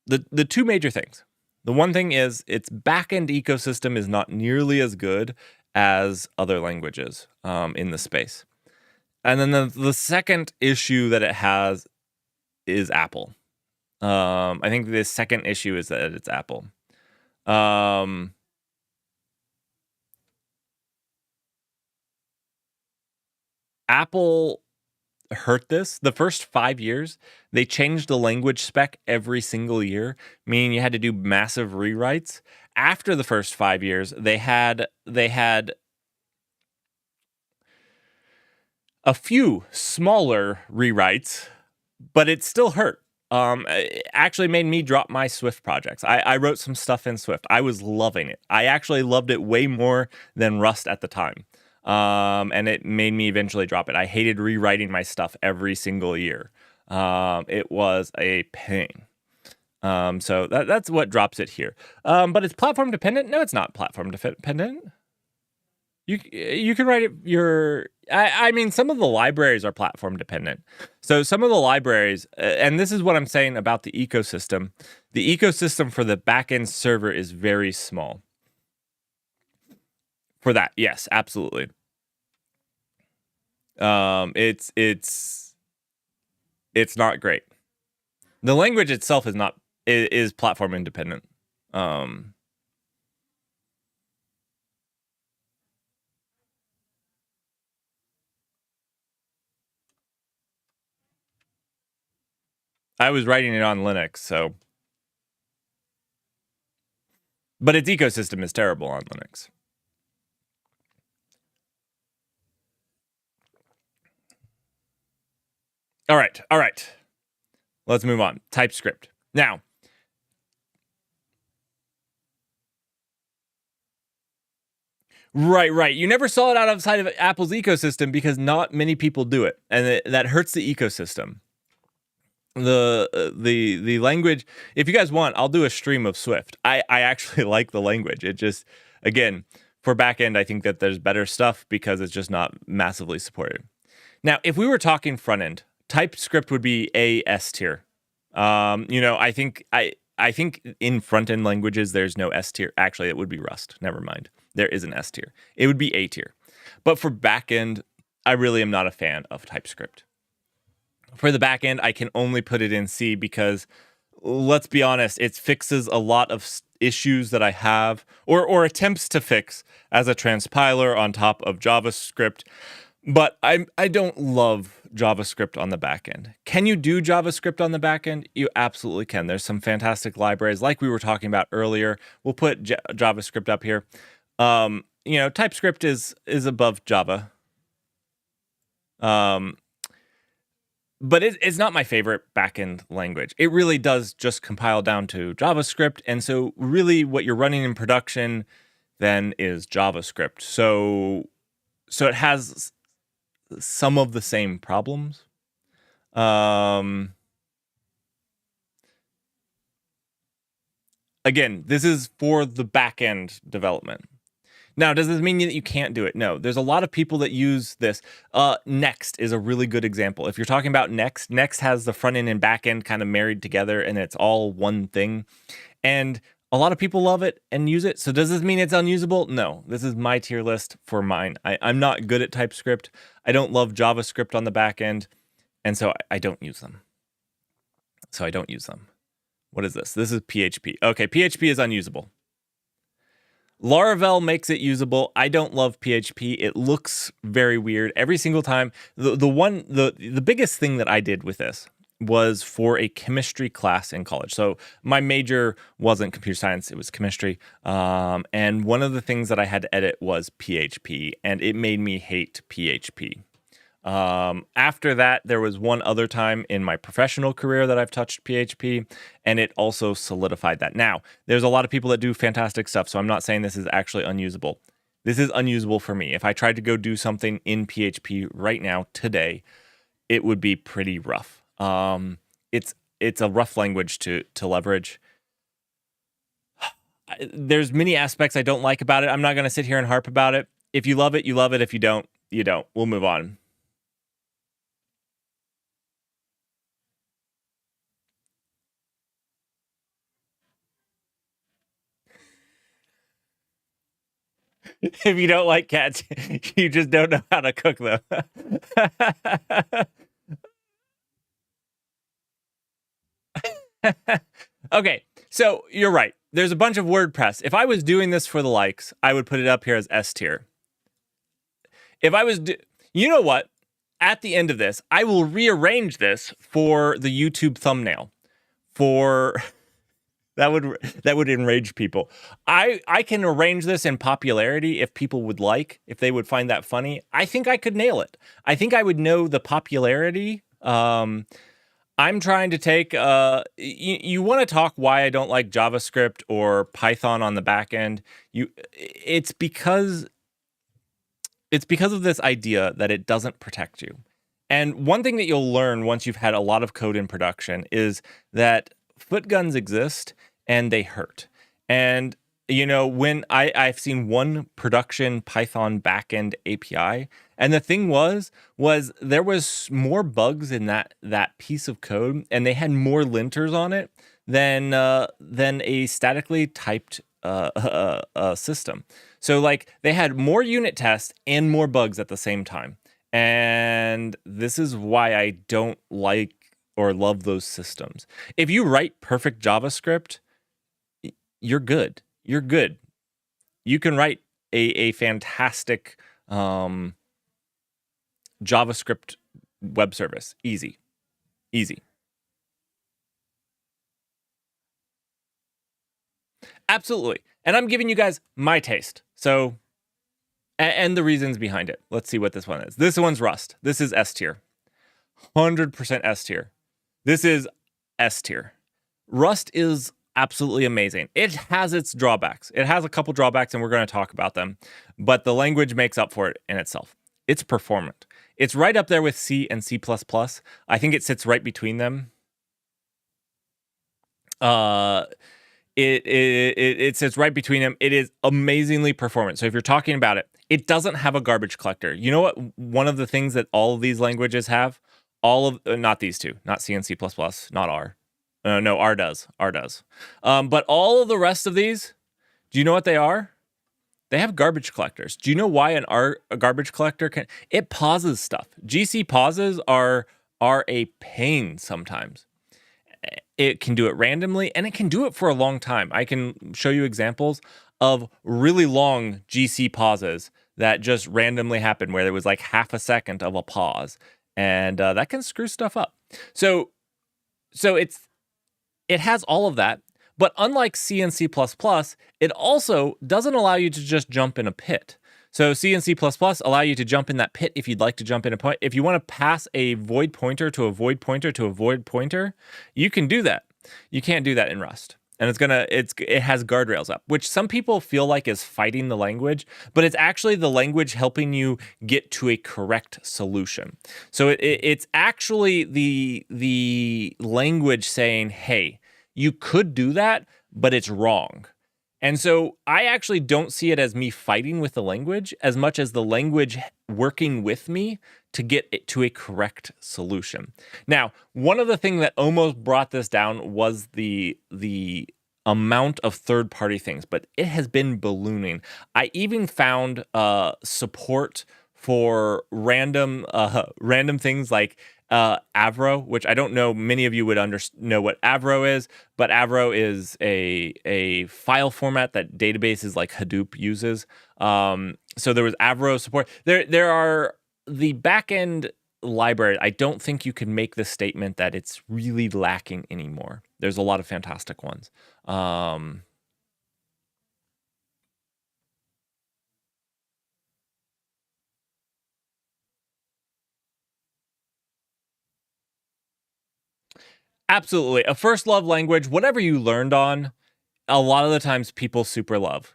the two major things. The one thing is its backend ecosystem is not nearly as good as other languages in the space. And then the second issue that it has is Apple. I think the second issue is that it's Apple. Apple hurt this. The first 5 years, they changed the language spec every single year, meaning you had to do massive rewrites. After the first 5 years, they had a few smaller rewrites, but it still hurt. It actually made me drop my Swift projects. I wrote some stuff in Swift. I was loving it. I actually loved it way more than Rust at the time. And it made me eventually drop it. I hated rewriting my stuff every single year. It was a pain. So that's what drops it here. But it's platform dependent. No, it's not platform dependent. You can write it I mean some of the libraries are platform dependent. So some of the libraries and this is what I'm saying about the ecosystem. The ecosystem for the backend server is very small. For that, yes, absolutely. It's not great. The language itself is platform independent. Um I was writing it on Linux, so. But its ecosystem is terrible on Linux. All right. Let's move on. TypeScript. Now, right. You never saw it outside of Apple's ecosystem because not many people do it, and that hurts the ecosystem. The language. If you guys want, I'll do a stream of Swift. I actually like the language. It just, again, for backend, I think that there's better stuff because it's just not massively supported. Now, if we were talking front end, TypeScript would be a S tier. I think in front end languages there's no S tier. Actually, it would be Rust. Never mind. There is an S tier. It would be A tier. But for backend, I really am not a fan of TypeScript. For the backend, I can only put it in C because, let's be honest, it fixes a lot of issues that I have or attempts to fix as a transpiler on top of JavaScript. But I don't love JavaScript on the back end. Can you do JavaScript on the back end? You absolutely can. There's some fantastic libraries like we were talking about earlier. We'll put JavaScript up here. TypeScript is above Java. But it's not my favorite backend language. It really does just compile down to JavaScript. And so really what you're running in production then is JavaScript. So it has some of the same problems. Again, this is for the back-end development. Now, does this mean that you can't do it? No, there's a lot of people that use this. Next is a really good example. If you're talking about Next has the front end and back end kind of married together and it's all one thing. And a lot of people love it and use it. So does this mean it's unusable? No, this is my tier list for mine. I'm not good at TypeScript. I don't love JavaScript on the back end. And so I don't use them. What is this? This is PHP. Okay, PHP is unusable. Laravel makes it usable. I don't love PHP. It looks very weird every single time. The biggest thing that I did with this was for a chemistry class in college. So my major wasn't computer science, it was chemistry. And one of the things that I had to edit was PHP, and it made me hate PHP. After that, there was one other time in my professional career that I've touched PHP, and it also solidified that. Now, there's a lot of people that do fantastic stuff, so I'm not saying this is actually unusable. This is unusable for me. If I tried to go do something in PHP right now, today, it would be pretty rough. It's a rough language to leverage. There's many aspects I don't like about it. I'm not going to sit here and harp about it. If you love it, you love it. If you don't, you don't. We'll move on. If you don't like cats, you just don't know how to cook them. Okay, so you're right. There's a bunch of WordPress. If I was doing this for the likes, I would put it up here as S tier. If I was, you know what? At the end of this, I will rearrange this for the YouTube thumbnail. For that would enrage people. I can arrange this in popularity if people would like, if they would find that funny. I think I could nail it. I think I would know the popularity. I'm trying to take, you want to talk why I don't like JavaScript or Python on the back end. It's because of this idea that it doesn't protect you. And one thing that you'll learn once you've had a lot of code in production is that foot guns exist and they hurt. And when I've seen one production Python backend API, and the thing was there was more bugs in that piece of code, and they had more linters on it than a statically typed system. So like they had more unit tests and more bugs at the same time. And this is why I don't like or love those systems. If you write perfect JavaScript, you're good. You're good. You can write a fantastic JavaScript web service. Easy. Absolutely. And I'm giving you guys my taste. So, and the reasons behind it. Let's see what this one is. This one's Rust. This is S tier. 100% S tier. This is S tier. Rust is absolutely amazing. It has its drawbacks. It has a couple drawbacks, and we're going to talk about them. But the language makes up for it in itself. It's performant. It's right up there with C and C++. I think it sits right between them. It sits right between them. It is amazingly performant. So if you're talking about it, it doesn't have a garbage collector. You know what? One of the things that all of these languages have, not these two, not C and C++, not R. No, R does. R does. But all of the rest of these, do you know what they are? They have garbage collectors. Do you know why a garbage collector can? It pauses stuff. GC pauses are a pain sometimes. It can do it randomly, and it can do it for a long time. I can show you examples of really long GC pauses that just randomly happen, where there was like half a second of a pause, and that can screw stuff up. So it has all of that, but unlike C and C++, it also doesn't allow you to just jump in a pit. So C and C++ allow you to jump in that pit if you'd like to jump in a point. If you want to pass a void pointer to a void pointer to a void pointer, you can do that. You can't do that in Rust. And it has guardrails up, which some people feel like is fighting the language, but it's actually the language helping you get to a correct solution. So it's actually the language saying, hey, you could do that, but it's wrong. And so I actually don't see it as me fighting with the language as much as the language working with me to get it to a correct solution. Now, one of the things that almost brought this down was the amount of third-party things, but it has been ballooning. I even found support for random things like Avro, which I don't know, many of you would know what Avro is, but Avro is a file format that databases like Hadoop uses. So there was Avro support. There are the backend library. I don't think you can make the statement that it's really lacking anymore. There's a lot of fantastic ones. Absolutely. A first love language, whatever you learned on, a lot of the times people super love.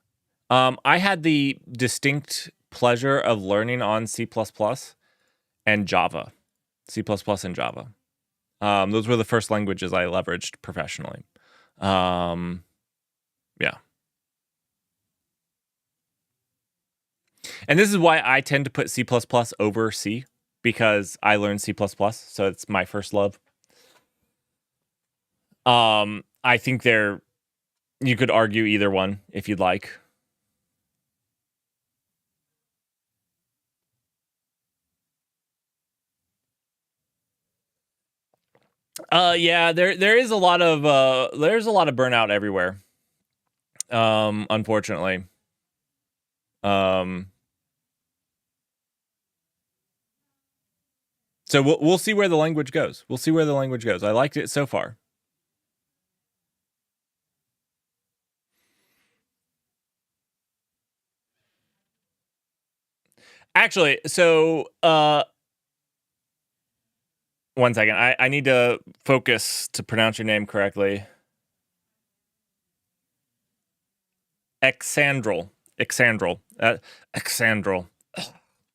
I had the distinct pleasure of learning on C++ and Java. C++ and Java. Those were the first languages I leveraged professionally. Yeah. And this is why I tend to put C++ over C, because I learned C++, so it's my first love. I think you could argue either one if you'd like. Yeah, there is a lot of there's a lot of burnout everywhere. Unfortunately. So we'll see where the language goes. We'll see where the language goes. I liked it so far. Actually, so one second. I need to focus to pronounce your name correctly. Exandrel. Exandrel. Exandrel.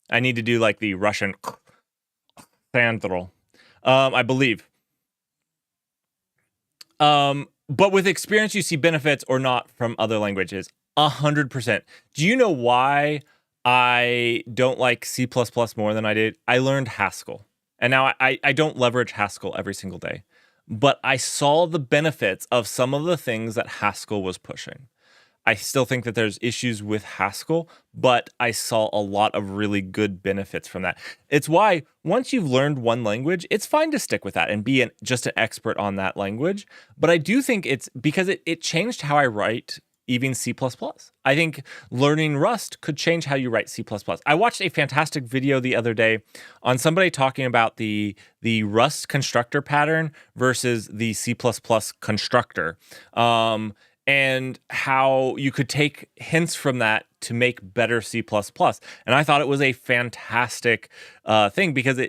I need to do like the Russian Exandrel. I believe. But with experience, you see benefits or not from other languages. 100%. Do you know why I don't like C++ more than I did? I learned Haskell. And now I don't leverage Haskell every single day. But I saw the benefits of some of the things that Haskell was pushing. I still think that there's issues with Haskell, but I saw a lot of really good benefits from that. It's why once you've learned one language, it's fine to stick with that and be just an expert on that language. But I do think it's because it changed how I write even C++. I think learning Rust could change how you write C++. I watched a fantastic video the other day on somebody talking about the Rust constructor pattern versus the C++ constructor. and how you could take hints from that to make better C++. And I thought it was a fantastic thing because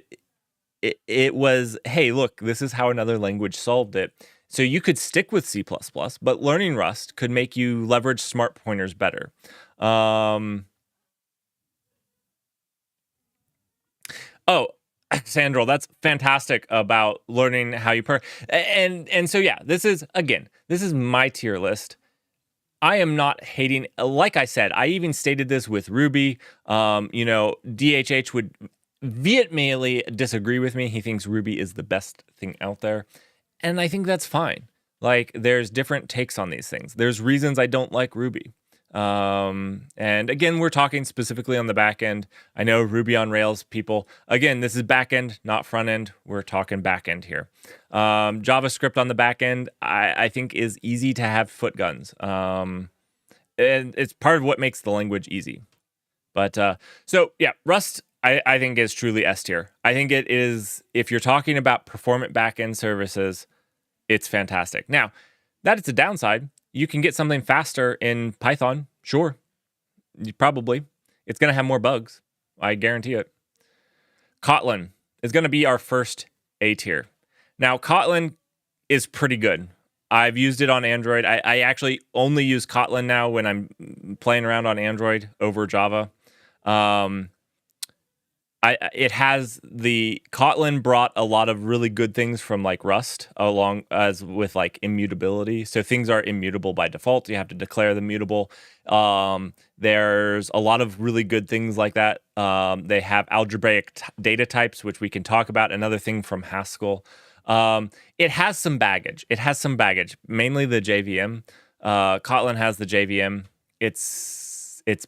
it was, hey, look, this is how another language solved it. So you could stick with C++, but learning Rust could make you leverage smart pointers better. Oh, Sandro, that's fantastic about learning how you and so yeah, this is my tier list. I am not hating, like I said, I even stated this with Ruby. DHH would vehemently disagree with me. He thinks Ruby is the best thing out there. And I think that's fine. Like, there's different takes on these things. There's reasons I don't like Ruby. And again, we're talking specifically on the back end. I know Ruby on Rails people, again, this is back end, not front end. We're talking back end here. JavaScript on the back end, I think is easy to have foot guns. And it's part of what makes the language easy. But so yeah, Rust, I think is truly S tier. I think it is, if you're talking about performant backend services, it's fantastic. Now, that is a downside. You can get something faster in Python, sure. Probably. It's going to have more bugs. I guarantee it. Kotlin is going to be our first A tier. Now, Kotlin is pretty good. I've used it on Android. I actually only use Kotlin now when I'm playing around on Android over Java. It has the Kotlin brought a lot of really good things from like Rust, along as with like immutability. So things are immutable by default. You have to declare them mutable. There's a lot of really good things like that. They have algebraic data types, which we can talk about. Another thing from Haskell. It has some baggage. Mainly the JVM. Kotlin has the JVM. It's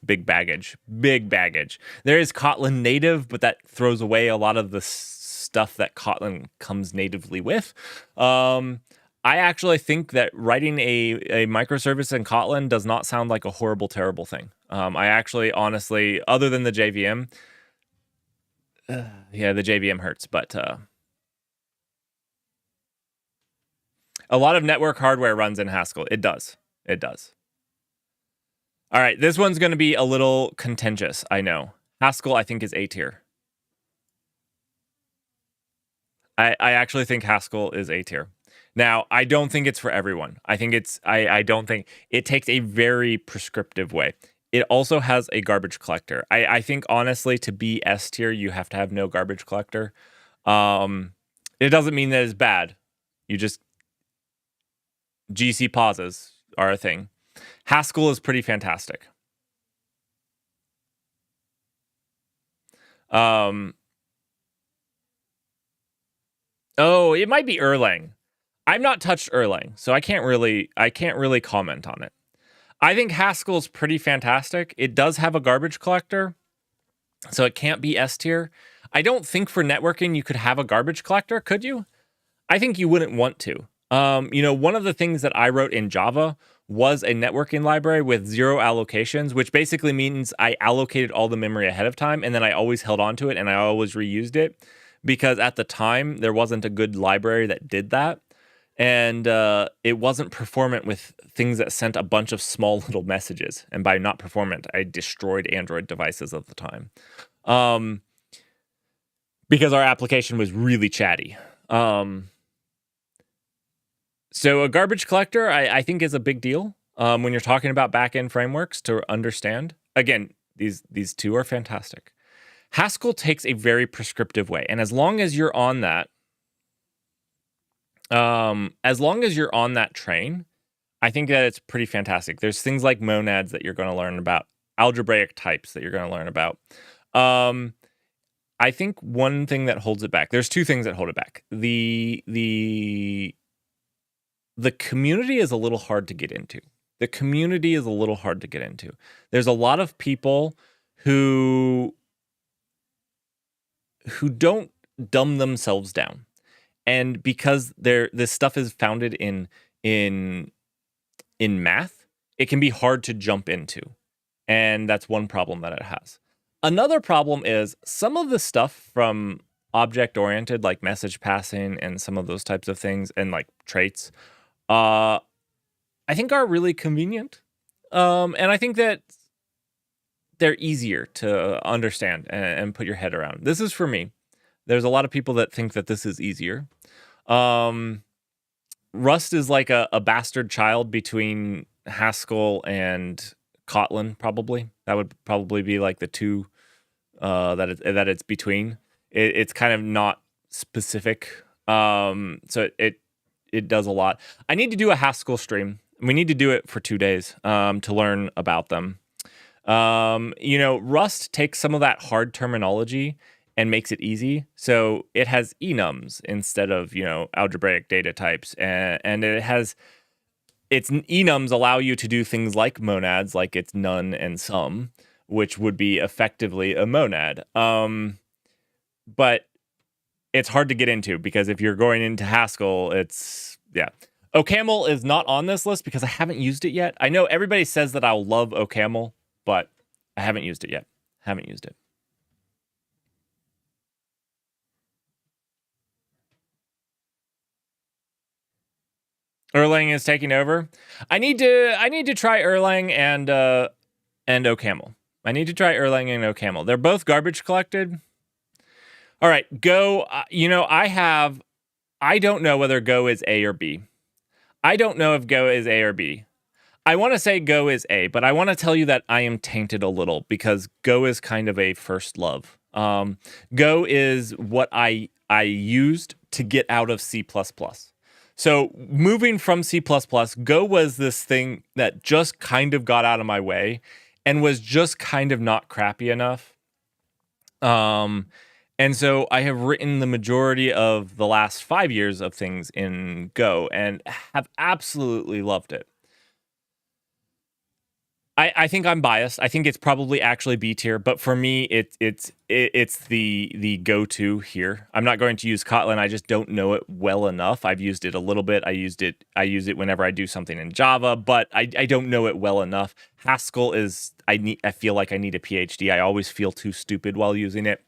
big baggage. There is Kotlin native, but that throws away a lot of the stuff that Kotlin comes natively with. I actually think that writing a microservice in Kotlin does not sound like a horrible, terrible thing. I actually, honestly, other than the JVM, the JVM hurts, but a lot of network hardware runs in Haskell. It does. All right, this one's going to be a little contentious, I know. Haskell, I think, is A tier. I actually think Haskell is A tier. Now, I don't think it's for everyone. I don't think it takes a very prescriptive way. It also has a garbage collector. I think, honestly, to be S tier, you have to have no garbage collector. It doesn't mean that it's bad. You just... GC pauses are a thing. Haskell is pretty fantastic. Oh, it might be Erlang. I've not touched Erlang, so I can't really comment on it. I think Haskell's pretty fantastic. It does have a garbage collector, so it can't be S tier. I don't think for networking you could have a garbage collector, could you? I think you wouldn't want to. One of the things that I wrote in Java was a networking library with 0 allocations, which basically means I allocated all the memory ahead of time, and then I always held on to it, and I always reused it, because at the time, there wasn't a good library that did that, and it wasn't performant with things that sent a bunch of small little messages, and by not performant, I destroyed Android devices at the time, because our application was really chatty. So a garbage collector, I think, is a big deal when you're talking about backend frameworks to understand. Again, these two are fantastic. Haskell takes a very prescriptive way, and as long as you're on that, train, I think that it's pretty fantastic. There's things like monads that you're going to learn about, algebraic types that you're going to learn about. I think one thing that holds it back. There's two things that hold it back. The community is a little hard to get into. There's a lot of people who don't dumb themselves down. And because this stuff is founded in math, it can be hard to jump into. And that's one problem that it has. Another problem is some of the stuff from object-oriented, like message passing and some of those types of things, and like traits, I think are really convenient. And I think that they're easier to understand and put your head around. This is for me. There's a lot of people that think that this is easier. Um, Rust is like a bastard child between Haskell and Kotlin, probably. That would probably be like the two that it's between. It's kind of not specific. So it does a lot. I need to do a Haskell stream. We need to do it for 2 days to learn about them. Rust takes some of that hard terminology and makes it easy. So it has enums instead of, algebraic data types. And its enums allow you to do things like monads, like it's none and some, which would be effectively a monad. But it's hard to get into because if you're going into Haskell, yeah. OCaml is not on this list because I haven't used it yet. I know everybody says that I'll love OCaml, but I haven't used it yet. Haven't used it. Erlang is taking over. I need to try Erlang and OCaml. I need to try Erlang and OCaml. They're both garbage collected. All right, Go. I don't know whether Go is A or B. I don't know if Go is A or B. I want to say Go is A, but I want to tell you that I am tainted a little because Go is kind of a first love. Go is what I used to get out of C++. So moving from C++, Go was this thing that just kind of got out of my way and was just kind of not crappy enough. And so I have written the majority of the last 5 years of things in Go and have absolutely loved it. I think I'm biased. I think it's probably actually B tier, but for me, it's the go-to here. I'm not going to use Kotlin. I just don't know it well enough. I've used it a little bit. I use it whenever I do something in Java, but I don't know it well enough. Haskell is I feel like I need a PhD. I always feel too stupid while using it.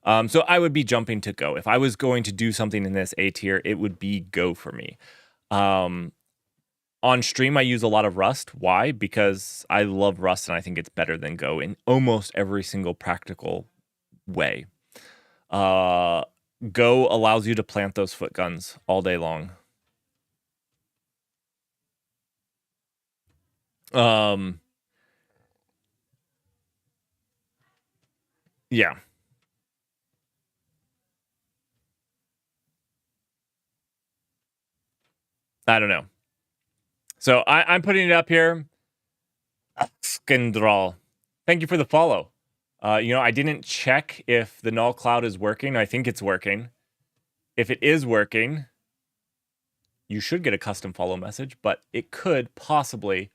So I would be jumping to Go. If I was going to do something in this A tier, it would be Go for me. On stream, I use a lot of Rust. Why? Because I love Rust and I think it's better than Go in almost every single practical way. Go allows you to plant those foot guns all day long. Yeah. I don't know. So I'm putting it up here. Skindral. Thank you for the follow. I didn't check if the null cloud is working. I think it's working. If it is working, you should get a custom follow message, but it could possibly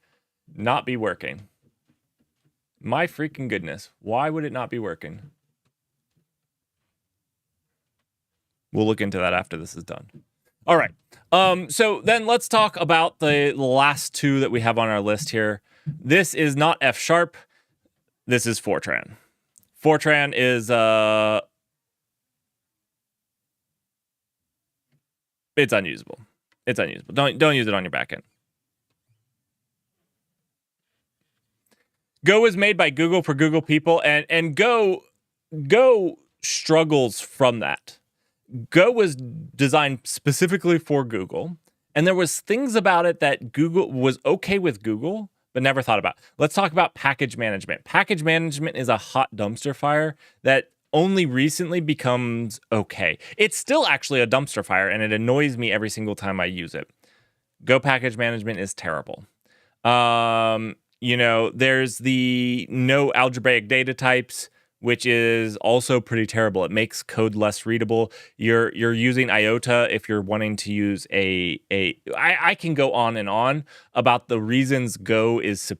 not be working. My freaking goodness. Why would it not be working? We'll look into that after this is done. All right. So then let's talk about the last two that we have on our list here. This is not F#. This is Fortran. Fortran is it's unusable. It's unusable. Don't use it on your backend. Go was made by Google for Google people, and Go struggles from that. Go was designed specifically for Google, and there was things about it that Google was okay with Google, but never thought about. Let's talk about package management. Package management is a hot dumpster fire that only recently becomes okay. It's still actually a dumpster fire, and it annoys me every single time I use it. Go package management is terrible. There's the no algebraic data types, which is also pretty terrible. It makes code less readable. You're using IOTA if you're wanting to use I can go on and on about the reasons Go is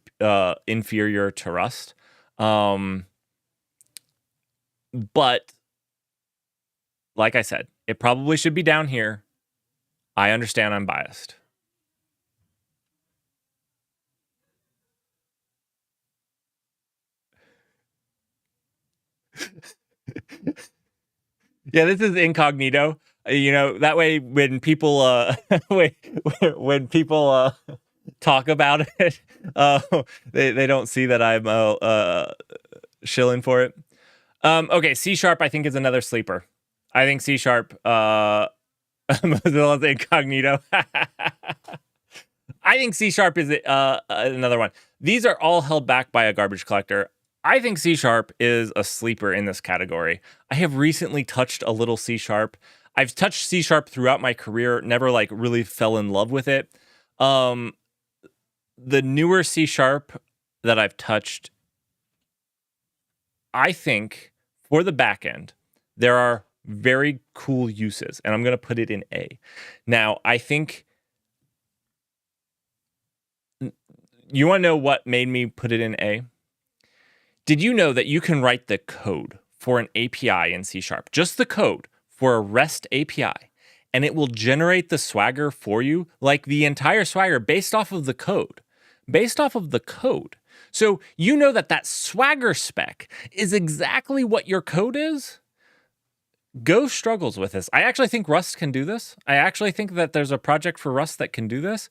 inferior to Rust. But like I said, it probably should be down here. I understand I'm biased. Yeah, this is incognito. That way when people when people talk about it. Uh, they don't see that I'm shilling for it. Okay, C sharp I think is another sleeper. I think C sharp Mozilla's incognito. I think C sharp is another one. These are all held back by a garbage collector. I think C sharp is a sleeper in this category. I have recently touched a little C sharp. I've touched C sharp throughout my career, never like really fell in love with it. The newer C sharp that I've touched, I think for the back end, there are very cool uses, and I'm going to put it in A. Now, I think you want to know what made me put it in A? Did you know that you can write the code for an API in C sharp, just the code for a REST API, and it will generate the Swagger for you, like the entire Swagger based off of the code. So you know that Swagger spec is exactly what your code is? Go struggles with this. I actually think Rust can do this. I actually think that there's a project for Rust that can do this.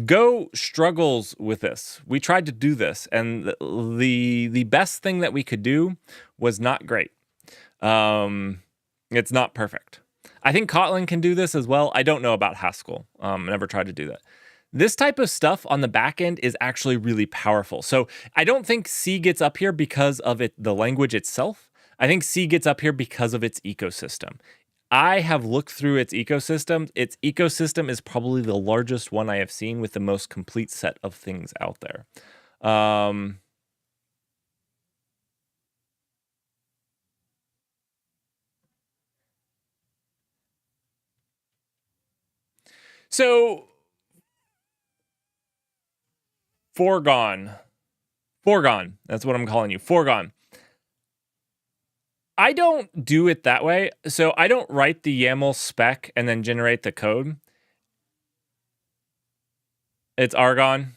Go struggles with this. We tried to do this, and the best thing that we could do was not great. It's not perfect. I think Kotlin can do this as well. I don't know about Haskell. Never tried to do that. This type of stuff on the back end is actually really powerful. So I don't think C gets up here because of the language itself. I think C gets up here because of its ecosystem. I have looked through its ecosystem. Its ecosystem is probably the largest one I have seen with the most complete set of things out there. So, foregone. That's what I'm calling you. Foregone. I don't do it that way. So I don't write the YAML spec and then generate the code. It's Argon.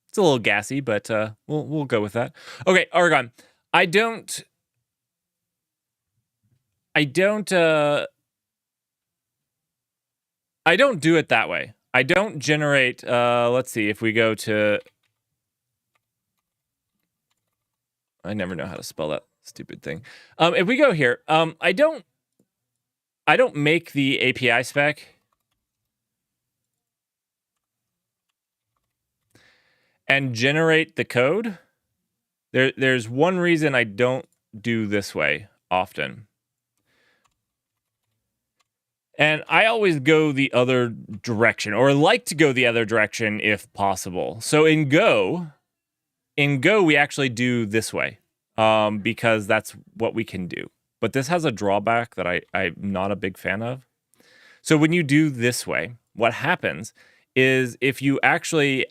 It's a little gassy, but we'll go with that. Okay, Argon. I don't do it that way. I don't generate let's see if we go to I never know how to spell that stupid thing. If we go here, I don't make the API spec and generate the code. There's one reason I don't do this way often. And I always go the other direction, or like to go the other direction if possible. So in Go, we actually do this way because that's what we can do. But this has a drawback that I'm not a big fan of. So when you do this way, what happens is if you actually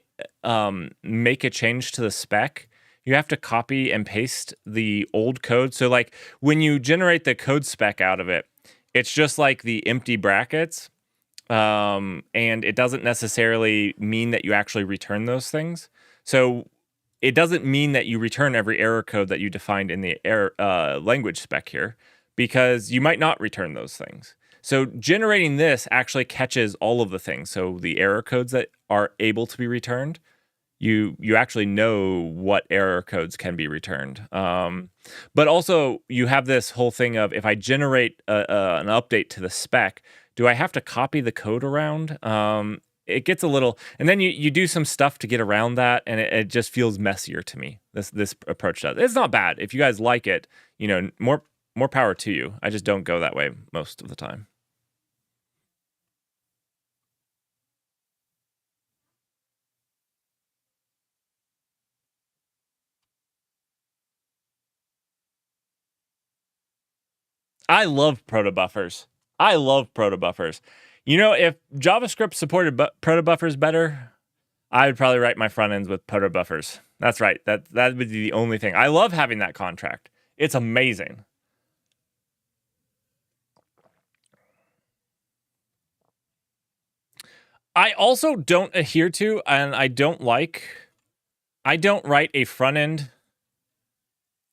make a change to the spec, you have to copy and paste the old code. So like when you generate the code spec out of it, it's just like the empty brackets. And it doesn't necessarily mean that you actually return those things. So it doesn't mean that you return every error code that you defined in the language spec here, because you might not return those things. So generating this actually catches all of the things. So the error codes that are able to be returned, you actually know what error codes can be returned. But also you have this whole thing of, if I generate an update to the spec, do I have to copy the code around? It gets a little, and then you do some stuff to get around that, and it just feels messier to me. This approach does. It's not bad. If you guys like it, more power to you. I just don't go that way most of the time. I love protobufers. If JavaScript supported protobufers better, I would probably write my front ends with protobufers. That's right. That would be the only thing. I love having that contract. It's amazing. I also don't adhere to, and I don't write a front end.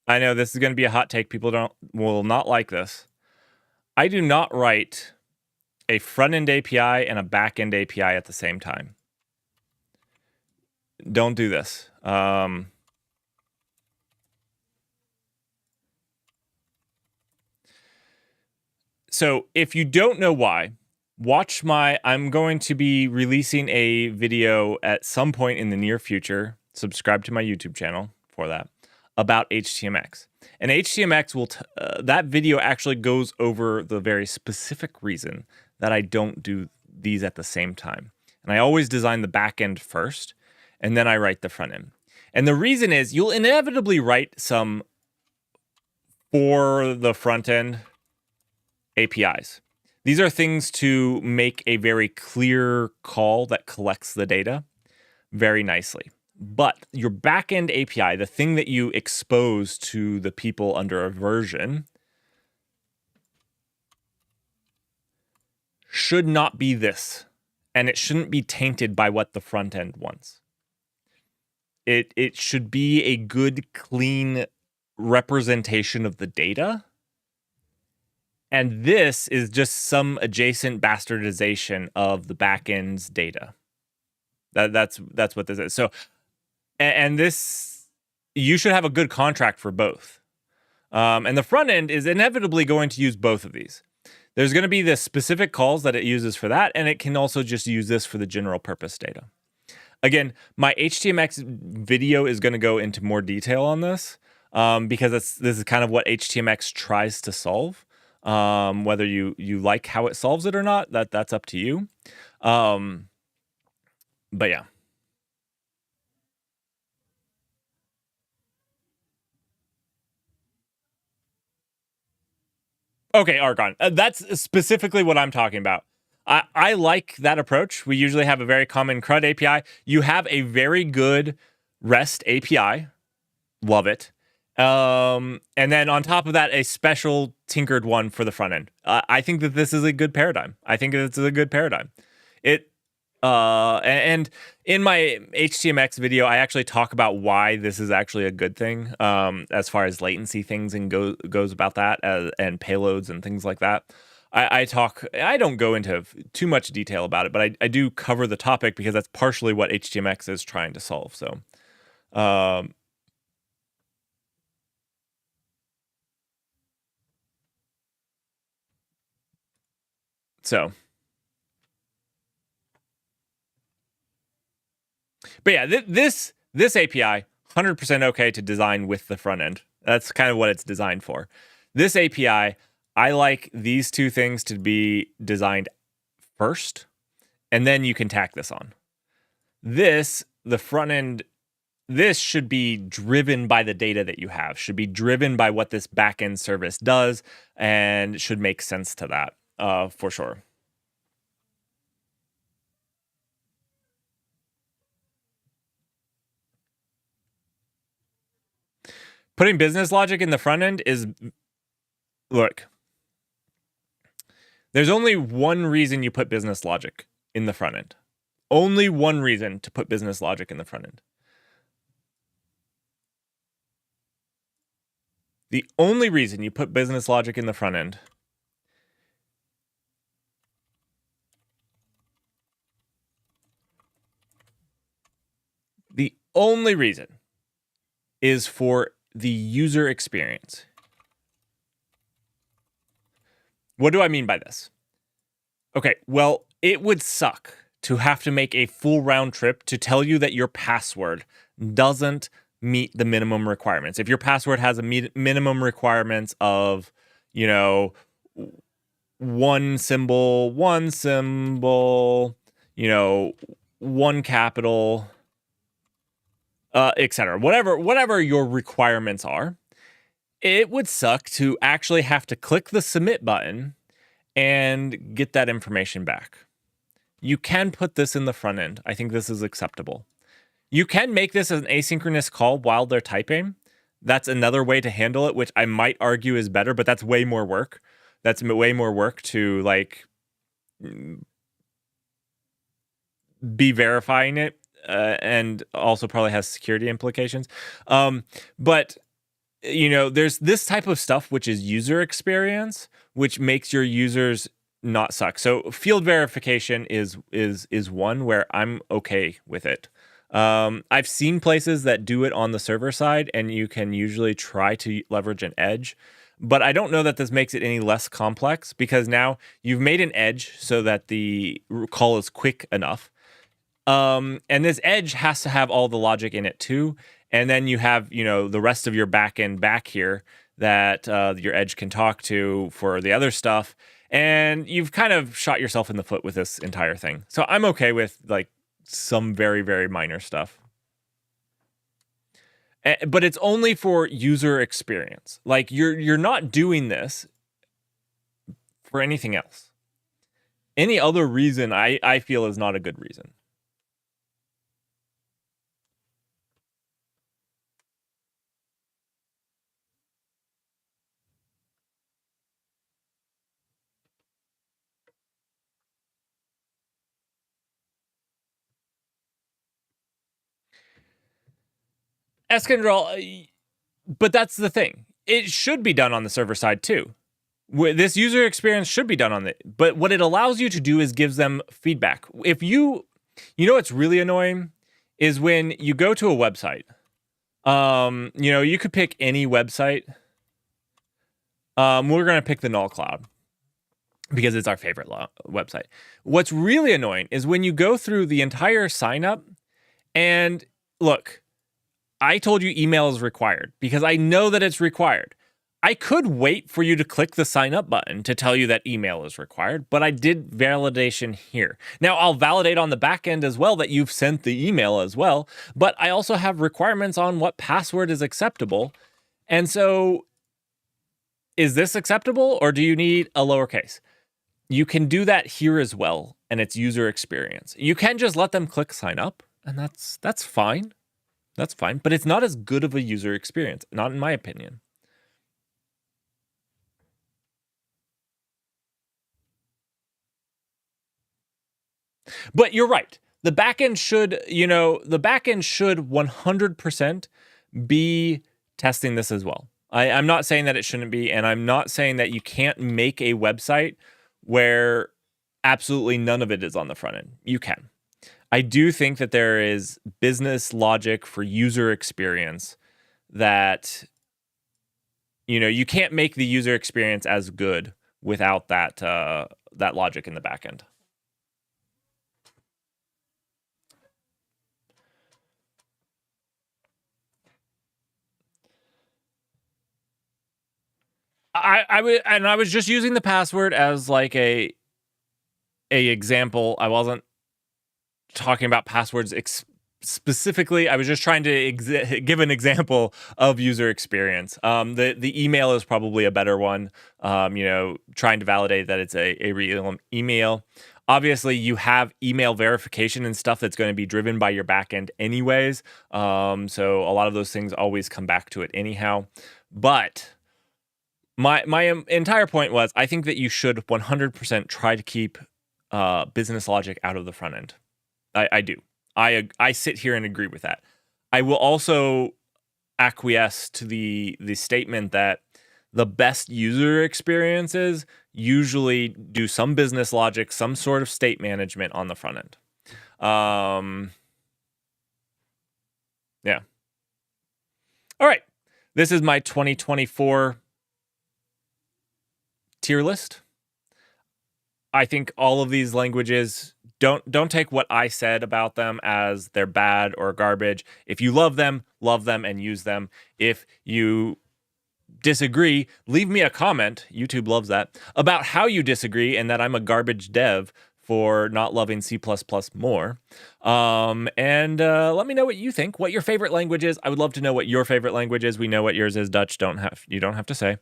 I know this is going to be a hot take. People will not like this. I do not write a front-end API and a back-end API at the same time. Don't do this. So if you don't know why, watch I'm going to be releasing a video at some point in the near future. Subscribe to my YouTube channel for that, about HTMX. And HTMX will, that video actually goes over the very specific reason that I don't do these at the same time. And I always design the back end first, and then I write the front end. And the reason is you'll inevitably write some for the front end APIs. These are things to make a very clear call that collects the data very nicely. But your backend API, the thing that you expose to the people under a version, should not be this. And it shouldn't be tainted by what the front end wants. It should be a good, clean representation of the data. And this is just some adjacent bastardization of the backend's data. That's what this is. So, and this, you should have a good contract for both. And the front end is inevitably going to use both of these. There's going to be the specific calls that it uses for that, and it can also just use this for the general purpose data. Again, my HTMX video is going to go into more detail on this because this is kind of what HTMX tries to solve. Whether you like how it solves it or not, that's up to you. But yeah. Okay, Argon. That's specifically what I'm talking about. I like that approach. We usually have a very common CRUD API. You have a very good REST API. Love it. And then on top of that, a special tinkered one for the front end. I think that this is a good paradigm. And in my HTMX video, I actually talk about why this is actually a good thing, as far as latency things and goes about that, and payloads and things like that. I don't go into too much detail about it, but I do cover the topic because that's partially what HTMX is trying to solve. So, but yeah, this API, 100% okay to design with the front end. That's kind of what it's designed for. This API, I like these two things to be designed first, and then you can tack this on. The front end, this should be driven by the data that you have, should be driven by what this backend service does, and should make sense to that, for sure. Putting business logic in the front end is, look, there's only one reason you put business logic in the front end. Only one reason to put business logic in the front end. The only reason you put business logic in the front end is for the user experience. What do I mean by this? Okay, well, it would suck to have to make a full round trip to tell you that your password doesn't meet the minimum requirements. If your password has a minimum requirements of, one symbol, one capital, etc. Whatever your requirements are, it would suck to actually have to click the submit button and get that information back. You can put this in the front end. I think this is acceptable. You can make this as an asynchronous call while they're typing. That's another way to handle it, which I might argue is better, but that's way more work. That's way more work to be verifying it. And also probably has security implications. But, there's this type of stuff, which is user experience, which makes your users not suck. So field verification is one where I'm okay with it. I've seen places that do it on the server side, and you can usually try to leverage an edge. But I don't know that this makes it any less complex, because now you've made an edge so that the call is quick enough. And this edge has to have all the logic in it too. And then you have, the rest of your backend back here that your edge can talk to for the other stuff. And you've kind of shot yourself in the foot with this entire thing. So I'm okay with like some very, very minor stuff. But it's only for user experience. Like you're not doing this for anything else. Any other reason I feel is not a good reason. Eskandrel, but that's the thing. It should be done on the server side too. This user experience should be done on it. But what it allows you to do is gives them feedback. If you what's really annoying is when you go to a website. You could pick any website. We're going to pick the Null Cloud because it's our favorite website. What's really annoying is when you go through the entire sign up and look, I told you email is required because I know that it's required. I could wait for you to click the sign up button to tell you that email is required, but I did validation here. Now I'll validate on the back end as well that you've sent the email as well, but I also have requirements on what password is acceptable. And so is this acceptable or do you need a lowercase? You can do that here as well, and it's user experience. You can just let them click sign up, and that's fine. That's fine, but it's not as good of a user experience, not in my opinion. But you're right. The backend should 100% be testing this as well. I'm not saying that it shouldn't be, and I'm not saying that you can't make a website where absolutely none of it is on the front end. You can. I do think that there is business logic for user experience that, you can't make the user experience as good without that logic in the back end. I was just using the password as like a example. I wasn't talking about passwords specifically. I was just trying to give an example of user experience. The email is probably a better one. Trying to validate that it's a real email. Obviously, you have email verification and stuff that's going to be driven by your backend anyways. So a lot of those things always come back to it anyhow. But my entire point was, I think that you should 100% try to keep business logic out of the front end. I do. I sit here and agree with that. I will also acquiesce to the statement that the best user experiences usually do some business logic, some sort of state management on the front end. Yeah. All right. This is my 2024 tier list. I think all of these languages, don't take what I said about them as they're bad or garbage. If you love them and use them. If you disagree, leave me a comment. YouTube loves that, about how you disagree and that I'm a garbage dev for not loving C++ more. And let me know what you think, what your favorite language is. I would love to know what your favorite language is. We know what yours is. Dutch, you don't have to say.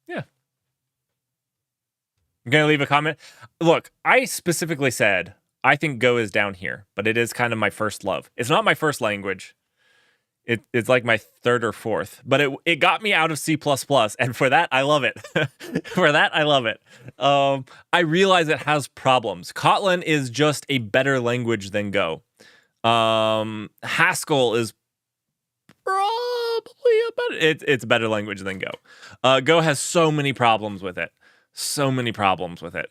Yeah. I'm going to leave a comment. Look, I specifically said, I think Go is down here, but it is kind of my first love. It's not my first language. It's like my third or fourth, but it got me out of C++, and for that, I love it. For that, I love it. I realize it has problems. Kotlin is just a better language than Go. Haskell is probably a better. It's a better language than Go. Go has so many problems with it. So many problems with it.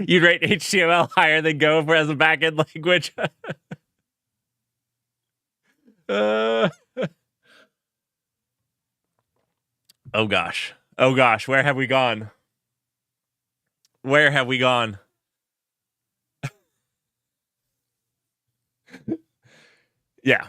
You'd rate HTML higher than Go for as a backend language. Oh gosh. Oh gosh. Where have we gone? Where have we gone? Yeah.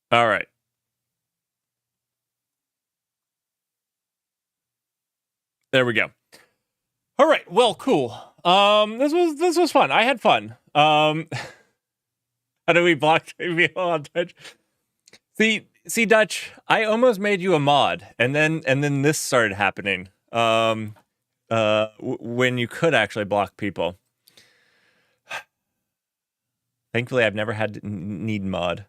All right. There we go. All right. Well, cool. This was fun. I had fun. How do we block people on Twitch? See, Dutch, I almost made you a mod, and then this started happening. When you could actually block people. Thankfully, I've never had to need mod.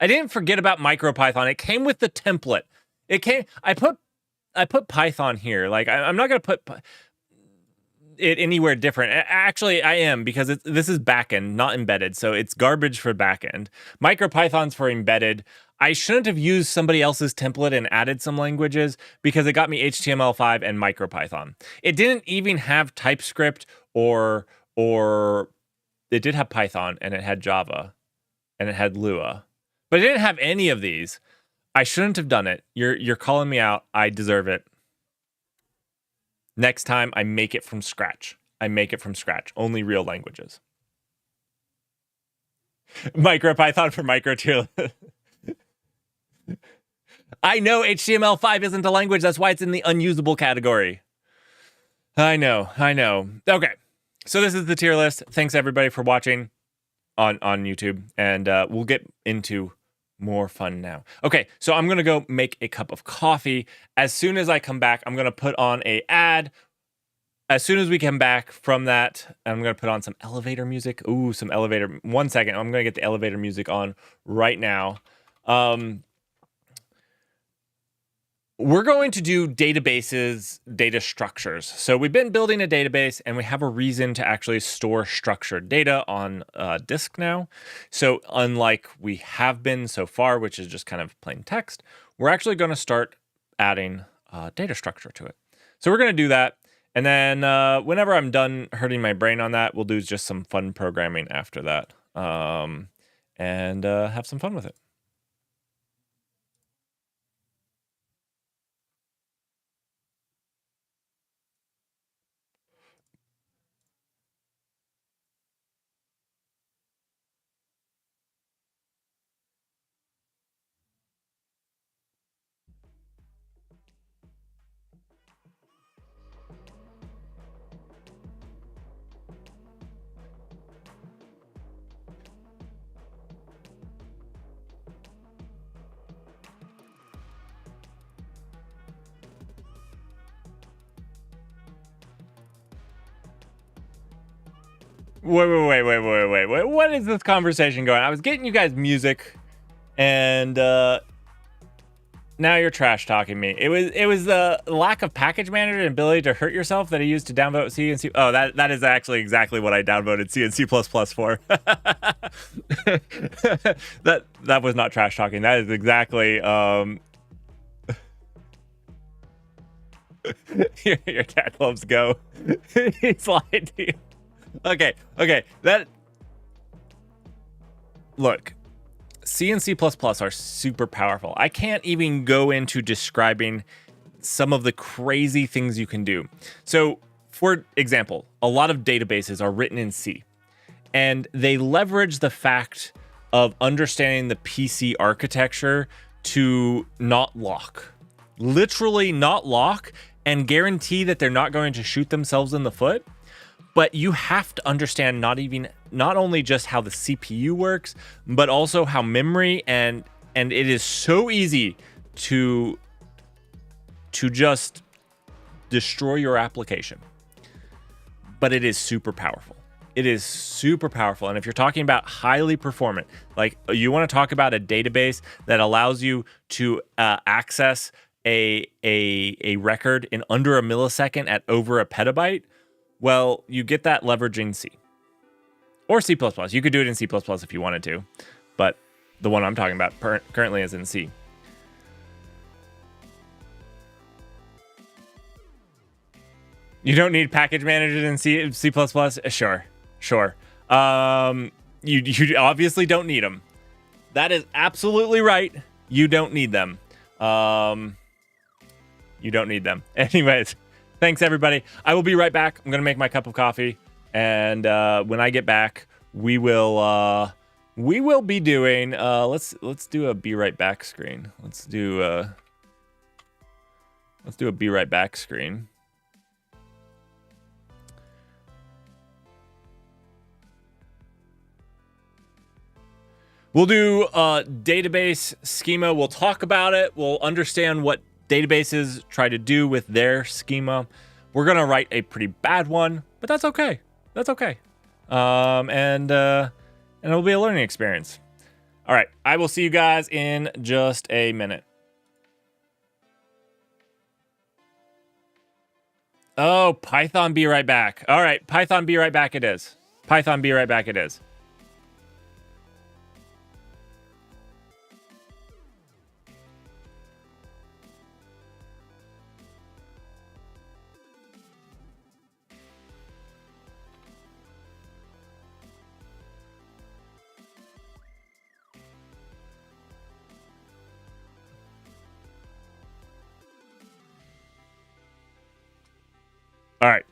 I didn't forget about MicroPython. It came with the template. It came. I put Python here. Like I'm not gonna put it anywhere different. Actually, I am, because this is backend, not embedded. So it's garbage for backend. MicroPython's for embedded. I shouldn't have used somebody else's template and added some languages, because it got me HTML5 and MicroPython. It didn't even have TypeScript or it did have Python, and it had Java, and it had Lua, but it didn't have any of these. I shouldn't have done it. You're calling me out. I deserve it. Next time, I make it from scratch. Only real languages. MicroPython for micro tier. I know HTML5 isn't a language. That's why it's in the unusable category. I know. Okay. So this is the tier list. Thanks everybody for watching on YouTube. And we'll get into more fun now. Okay, so I'm gonna go make a cup of coffee. As soon as I come back, I'm gonna put on a ad. As soon as we come back from that, I'm gonna put on some elevator music. Ooh, some elevator. 1 second, I'm gonna get the elevator music on right now. We're going to do databases, data structures. So we've been building a database, and we have a reason to actually store structured data on disk now. So unlike we have been so far, which is just kind of plain text, we're actually going to start adding data structure to it. So we're going to do that. And then whenever I'm done hurting my brain on that, we'll do just some fun programming after that, and have some fun with it. Wait. What is this conversation going? I was getting you guys music, and now you're trash talking me. It was the lack of package manager and ability to hurt yourself that I used to downvote C and C. Oh, that is actually exactly what I downvoted C and C++ for. that was not trash talking. That is exactly your dad loves Go. He's lying to you. Okay. Look, C and C++ are super powerful. I can't even go into describing some of the crazy things you can do. So, for example, a lot of databases are written in C, and they leverage the fact of understanding the PC architecture to not lock. Literally not lock, and guarantee that they're not going to shoot themselves in the foot. But you have to understand not only just how the CPU works, but also how memory and it is so easy to to just destroy your application. But it is super powerful. It is super powerful. And if you're talking about highly performant, like you want to talk about a database that allows you to access a record in under a millisecond at over a petabyte, well, you get that leveraging C or C++. You could do it in C++ if you wanted to, but the one I'm talking about currently is in C. You don't need package managers in C++? Sure. You obviously don't need them. That is absolutely right. You don't need them. You don't need them. Anyways, thanks everybody. I will be right back. I'm gonna make my cup of coffee, and when I get back, we will be doing. Let's do a be right back screen. Let's do a be right back screen. We'll do database schema. We'll talk about it. We'll understand what databases try to do with their schema. We're gonna write a pretty bad one, but that's okay. That's okay. And it'll be a learning experience. All right, I will see you guys in just a minute. Oh, Python be right back. All right, Python be right back it is. Python be right back it is. All right.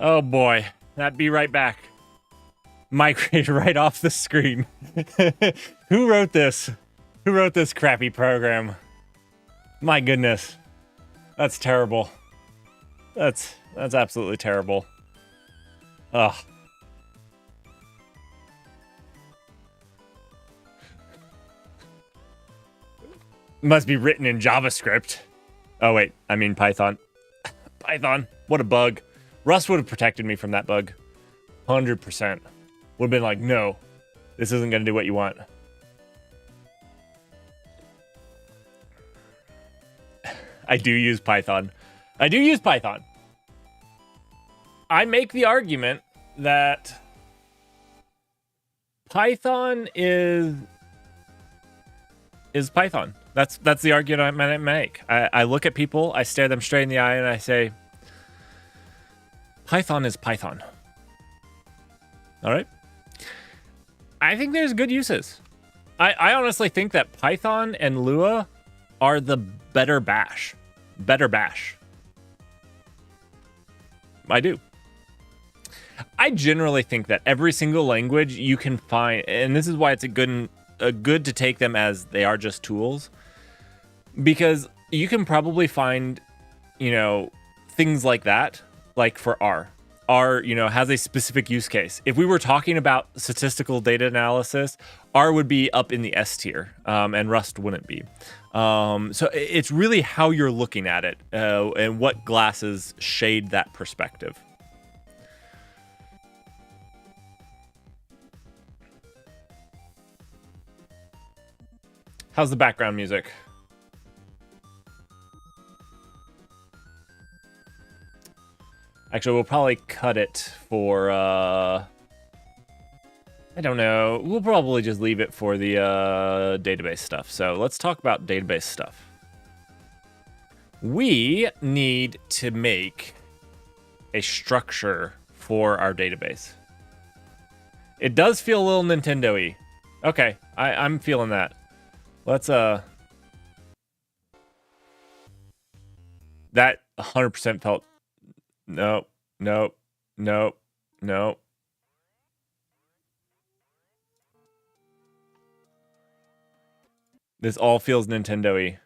Oh boy, that be right back. Migrate right off the screen. Who wrote this? Who wrote this crappy program? My goodness. That's terrible. That's absolutely terrible. Ugh. Must be written in JavaScript. Oh wait, I mean Python. Python, what a bug. Rust would have protected me from that bug. 100%. Would have been like, no, this isn't going to do what you want. I do use Python. I do use Python. I make the argument that Python is Python. That's the argument I make. I look at people, I stare them straight in the eye, and I say, Python is Python. All right? I think there's good uses. I honestly think that Python and Lua are the better bash. Better bash. I do. I generally think that every single language you can find, and this is why it's a good to take them as they are just tools, because you can probably find, things like that, like for R. R, has a specific use case. If we were talking about statistical data analysis, R would be up in the S tier, and Rust wouldn't be. So it's really how you're looking at it, and what glasses shade that perspective. How's the background music? Actually, we'll probably cut it for, I don't know. We'll probably just leave it for the database stuff. So let's talk about database stuff. We need to make a structure for our database. It does feel a little Nintendo-y. Okay, I'm feeling that. Let's, that 100% felt... Nope. This all feels Nintendo-y.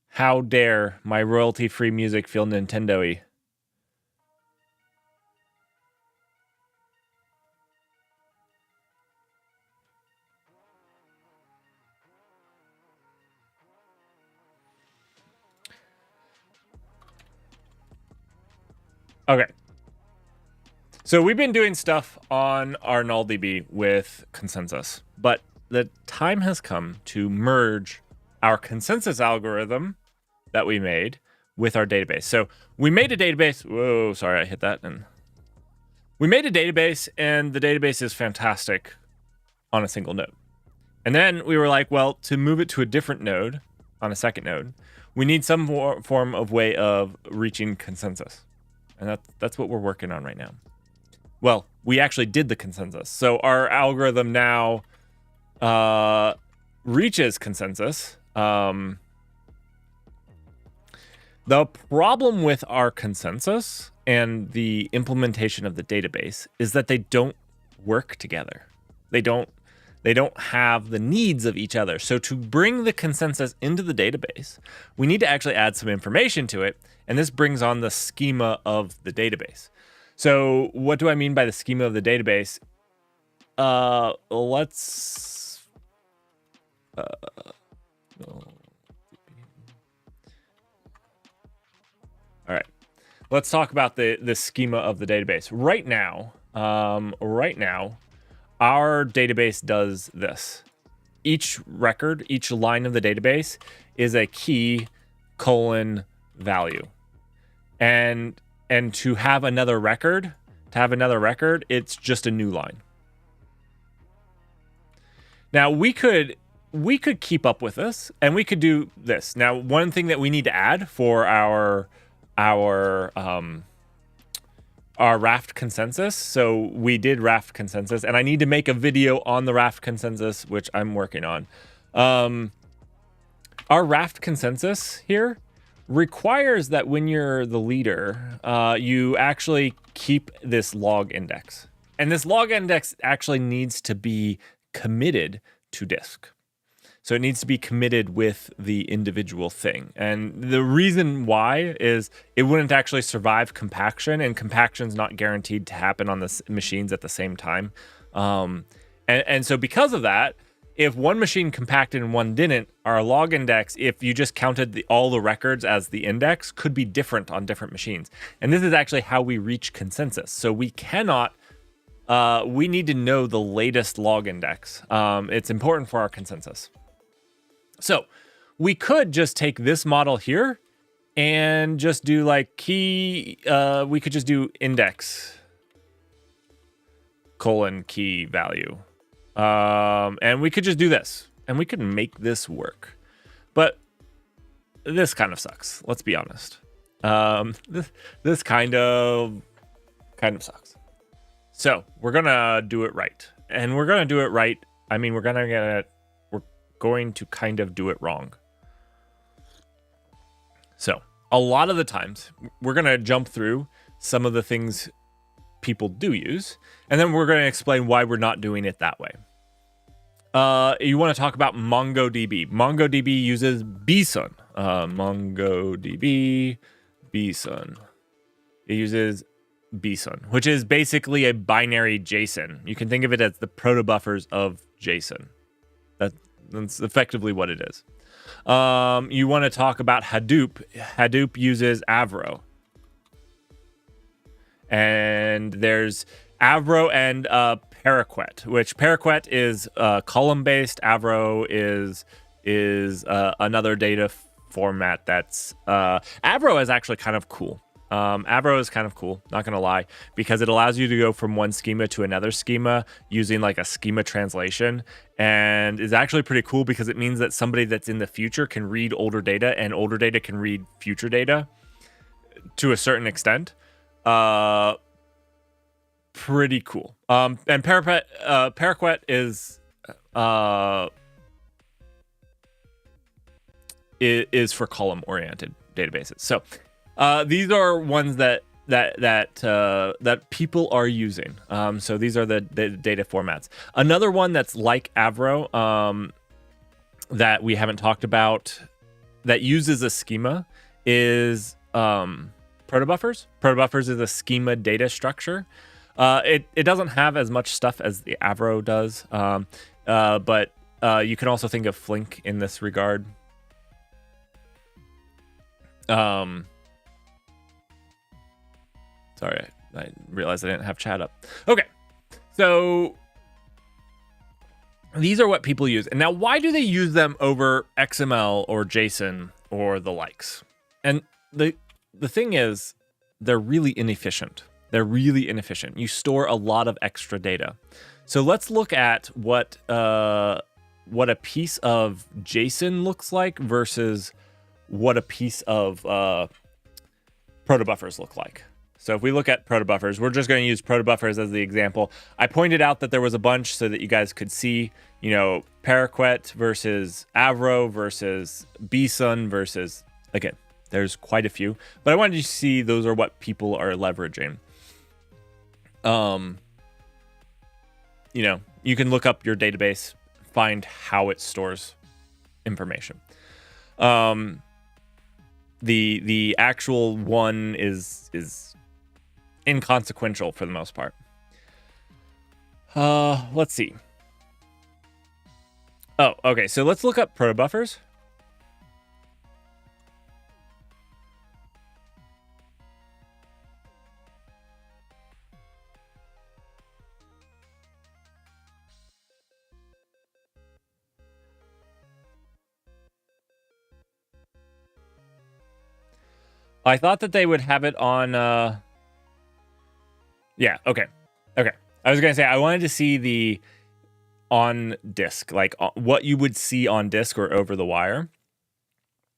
How dare my royalty-free music feel Nintendo-y? Okay. So we've been doing stuff on our NullDB with consensus, but the time has come to merge our consensus algorithm that we made with our database. So we made a database. Whoa, sorry, I hit that. And we made a database, and the database is fantastic on a single node. And then we were like, well, to move it to a different node on a second node, we need some form of way of reaching consensus. And that's what we're working on right now. Well, we actually did the consensus. So our algorithm now reaches consensus. The problem with our consensus and the implementation of the database is that they don't work together. They don't have the needs of each other. So to bring the consensus into the database, we need to actually add some information to it. And this brings on the schema of the database. So what do I mean by the schema of the database? Let's... All right. Let's talk about the schema of the database. Right now, our database does this. Each record, each line of the database is a key : value. And to have another record, it's just a new line. Now we could keep up with this, and we could do this. Now, one thing that we need to add for our Raft consensus. So we did Raft consensus, and I need to make a video on the Raft consensus, which I'm working on. Our Raft consensus here, requires that when you're the leader, you actually keep this log index. And this log index actually needs to be committed to disk. So it needs to be committed with the individual thing. And the reason why is it wouldn't actually survive compaction, and compaction's not guaranteed to happen on the machines at the same time. And so because of that, if one machine compacted and one didn't, our log index, if you just counted all the records as the index, could be different on different machines. And this is actually how we reach consensus. So we cannot, we need to know the latest log index. It's important for our consensus. So we could just take this model here and just do like key, we could just do index colon key value. And we could just do this, and we could make this work. But this kind of sucks. Let's be honest. This kind of sucks. So we're gonna do it right, and we're gonna do it right. I mean, we're going to kind of do it wrong. So a lot of the times we're going to jump through some of the things people do use, and then we're going to explain why we're not doing it that way. You want to talk about MongoDB. MongoDB uses bson. MongoDB bson. It uses bson, which is basically a binary JSON. You can think of it as the protobuffers of JSON. That's effectively what it is. You want to talk about Hadoop. Hadoop uses Avro. And there's Avro and Paraquet, which Paraquet is column-based. Avro is another data format that's... Avro is actually kind of cool. Avro is kind of cool, not going to lie, because it allows you to go from one schema to another schema using like a schema translation, and is actually pretty cool because it means that somebody that's in the future can read older data, and older data can read future data to a certain extent. Pretty cool. And Paraquet is for column-oriented databases. So these are ones that people are using. So these are the data formats. Another one that's like Avro that we haven't talked about that uses a schema is protobuffers. Protobuffers is a schema data structure. It doesn't have as much stuff as the Avro does, but you can also think of Flink in this regard. Sorry, I realized I didn't have chat up. Okay, so these are what people use. And now, why do they use them over XML or JSON or the likes? And the thing is, they're really inefficient. They're really inefficient. You store a lot of extra data. So let's look at what a piece of JSON looks like versus what a piece of protobuffers look like. So if we look at protobuffers, we're just going to use protobuffers as the example. I pointed out that there was a bunch so that you guys could see, you know, Paraquet versus Avro versus bson versus, again, there's quite a few, but I wanted you to see those are what people are leveraging. You know, you can look up your database, find how it stores information. The actual one is inconsequential for the most part. Let's see. Oh, okay. So let's look up protobuffers. I thought that they would have it on, yeah, okay. I was going to say, I wanted to see the on disk, like what you would see on disk or over the wire.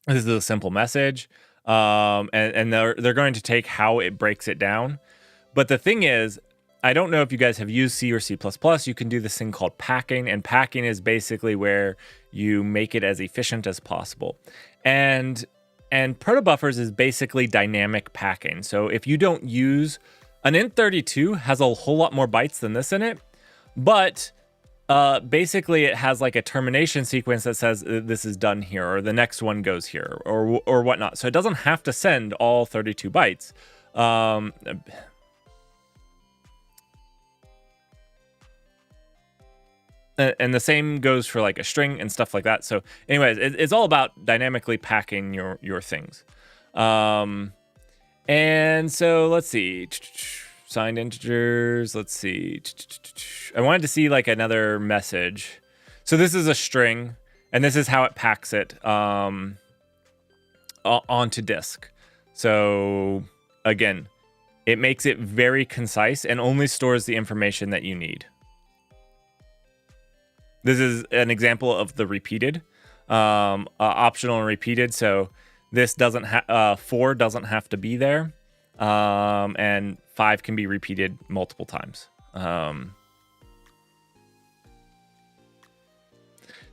This is a simple message. And they're going to take how it breaks it down. But the thing is, I don't know if you guys have used C or C++. You can do this thing called packing, and packing is basically where you make it as efficient as possible. And And protobufers is basically dynamic packing. So if you don't use an int32 has a whole lot more bytes than this in it, but basically it has like a termination sequence that says this is done here, or the next one goes here, or whatnot. So it doesn't have to send all 32 bytes. And the same goes for like a string and stuff like that. So anyways, it's all about dynamically packing your things. And so let's see. Signed integers. Let's see. I wanted to see like another message. So this is a string, and this is how it packs it onto disk. So again, it makes it very concise and only stores the information that you need. This is an example of the repeated, optional and repeated. So this doesn't 4 doesn't have to be there, and 5 can be repeated multiple times.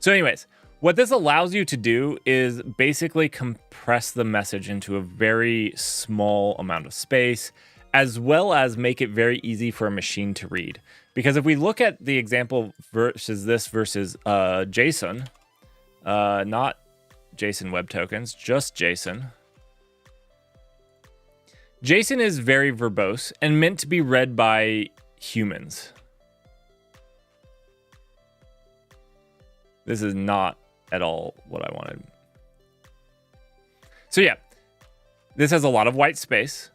So anyways, what this allows you to do is basically compress the message into a very small amount of space, as well as make it very easy for a machine to read. Because if we look at the example versus this versus JSON, not JSON Web Tokens, just JSON. JSON is very verbose and meant to be read by humans. This is not at all what I wanted. So yeah, this has a lot of white space.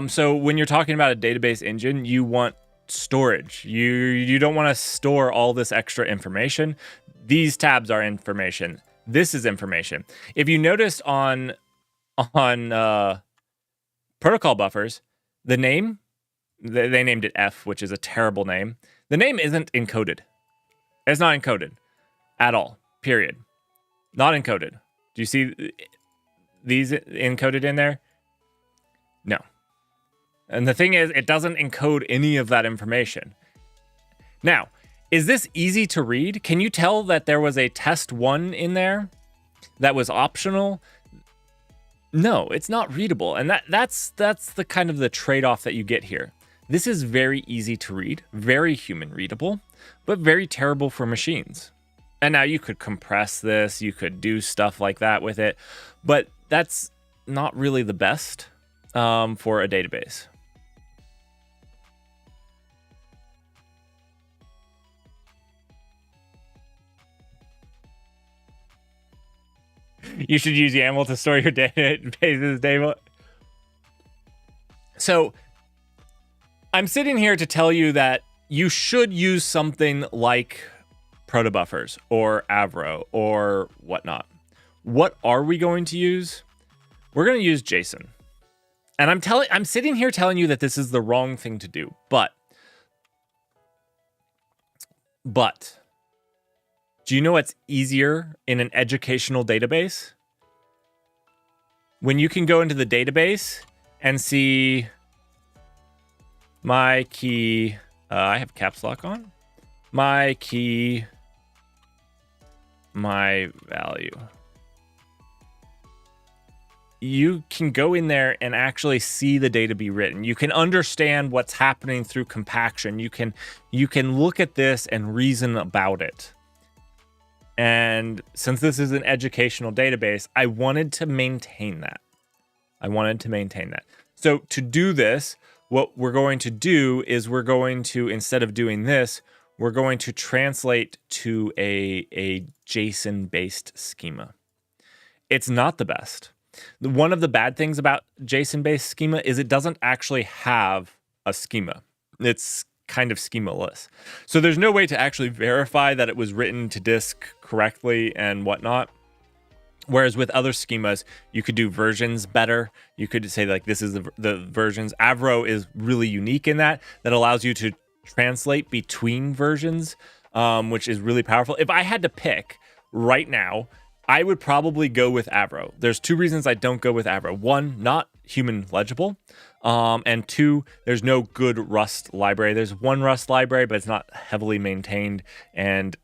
So when you're talking about a database engine, you want storage. You don't want to store all this extra information. These tabs are information. This is information. If you noticed on protocol buffers, the name, they named it F, which is a terrible name. The name isn't encoded. It's not encoded at all, period. Not encoded. Do you see these encoded in there? No. And the thing is, it doesn't encode any of that information. Now, is this easy to read? Can you tell that there was a test 1 in there that was optional? No, it's not readable. And that's the kind of the trade-off that you get here. This is very easy to read, very human readable, but very terrible for machines. And now you could compress this, you could do stuff like that with it, but that's not really the best for a database. You should use YAML to store your databases table. So I'm sitting here to tell you that you should use something like protobufers or Avro or whatnot. What are we going to use? We're going to use JSON. And I'm sitting here telling you that this is the wrong thing to do. But do you know what's easier in an educational database? When you can go into the database and see my key, I have caps lock on, my key, my value. You can go in there and actually see the data be written. You can understand what's happening through compaction. You can look at this and reason about it. And since this is an educational database, I wanted to maintain that. So to do this, what we're going to do is we're going to, instead of doing this, we're going to translate to a JSON-based schema. It's not the best. One of the bad things about JSON-based schema is it doesn't actually have a schema. It's kind of schemaless. So there's no way to actually verify that it was written to disk correctly and whatnot. Whereas with other schemas, you could do versions better. You could say like, this is the versions. Avro is really unique in that allows you to translate between versions, which is really powerful. If I had to pick right now, I would probably go with Avro. There's 2 reasons I don't go with Avro. 1, not human legible. And 2, there's no good Rust library. There's one Rust library, but it's not heavily maintained, and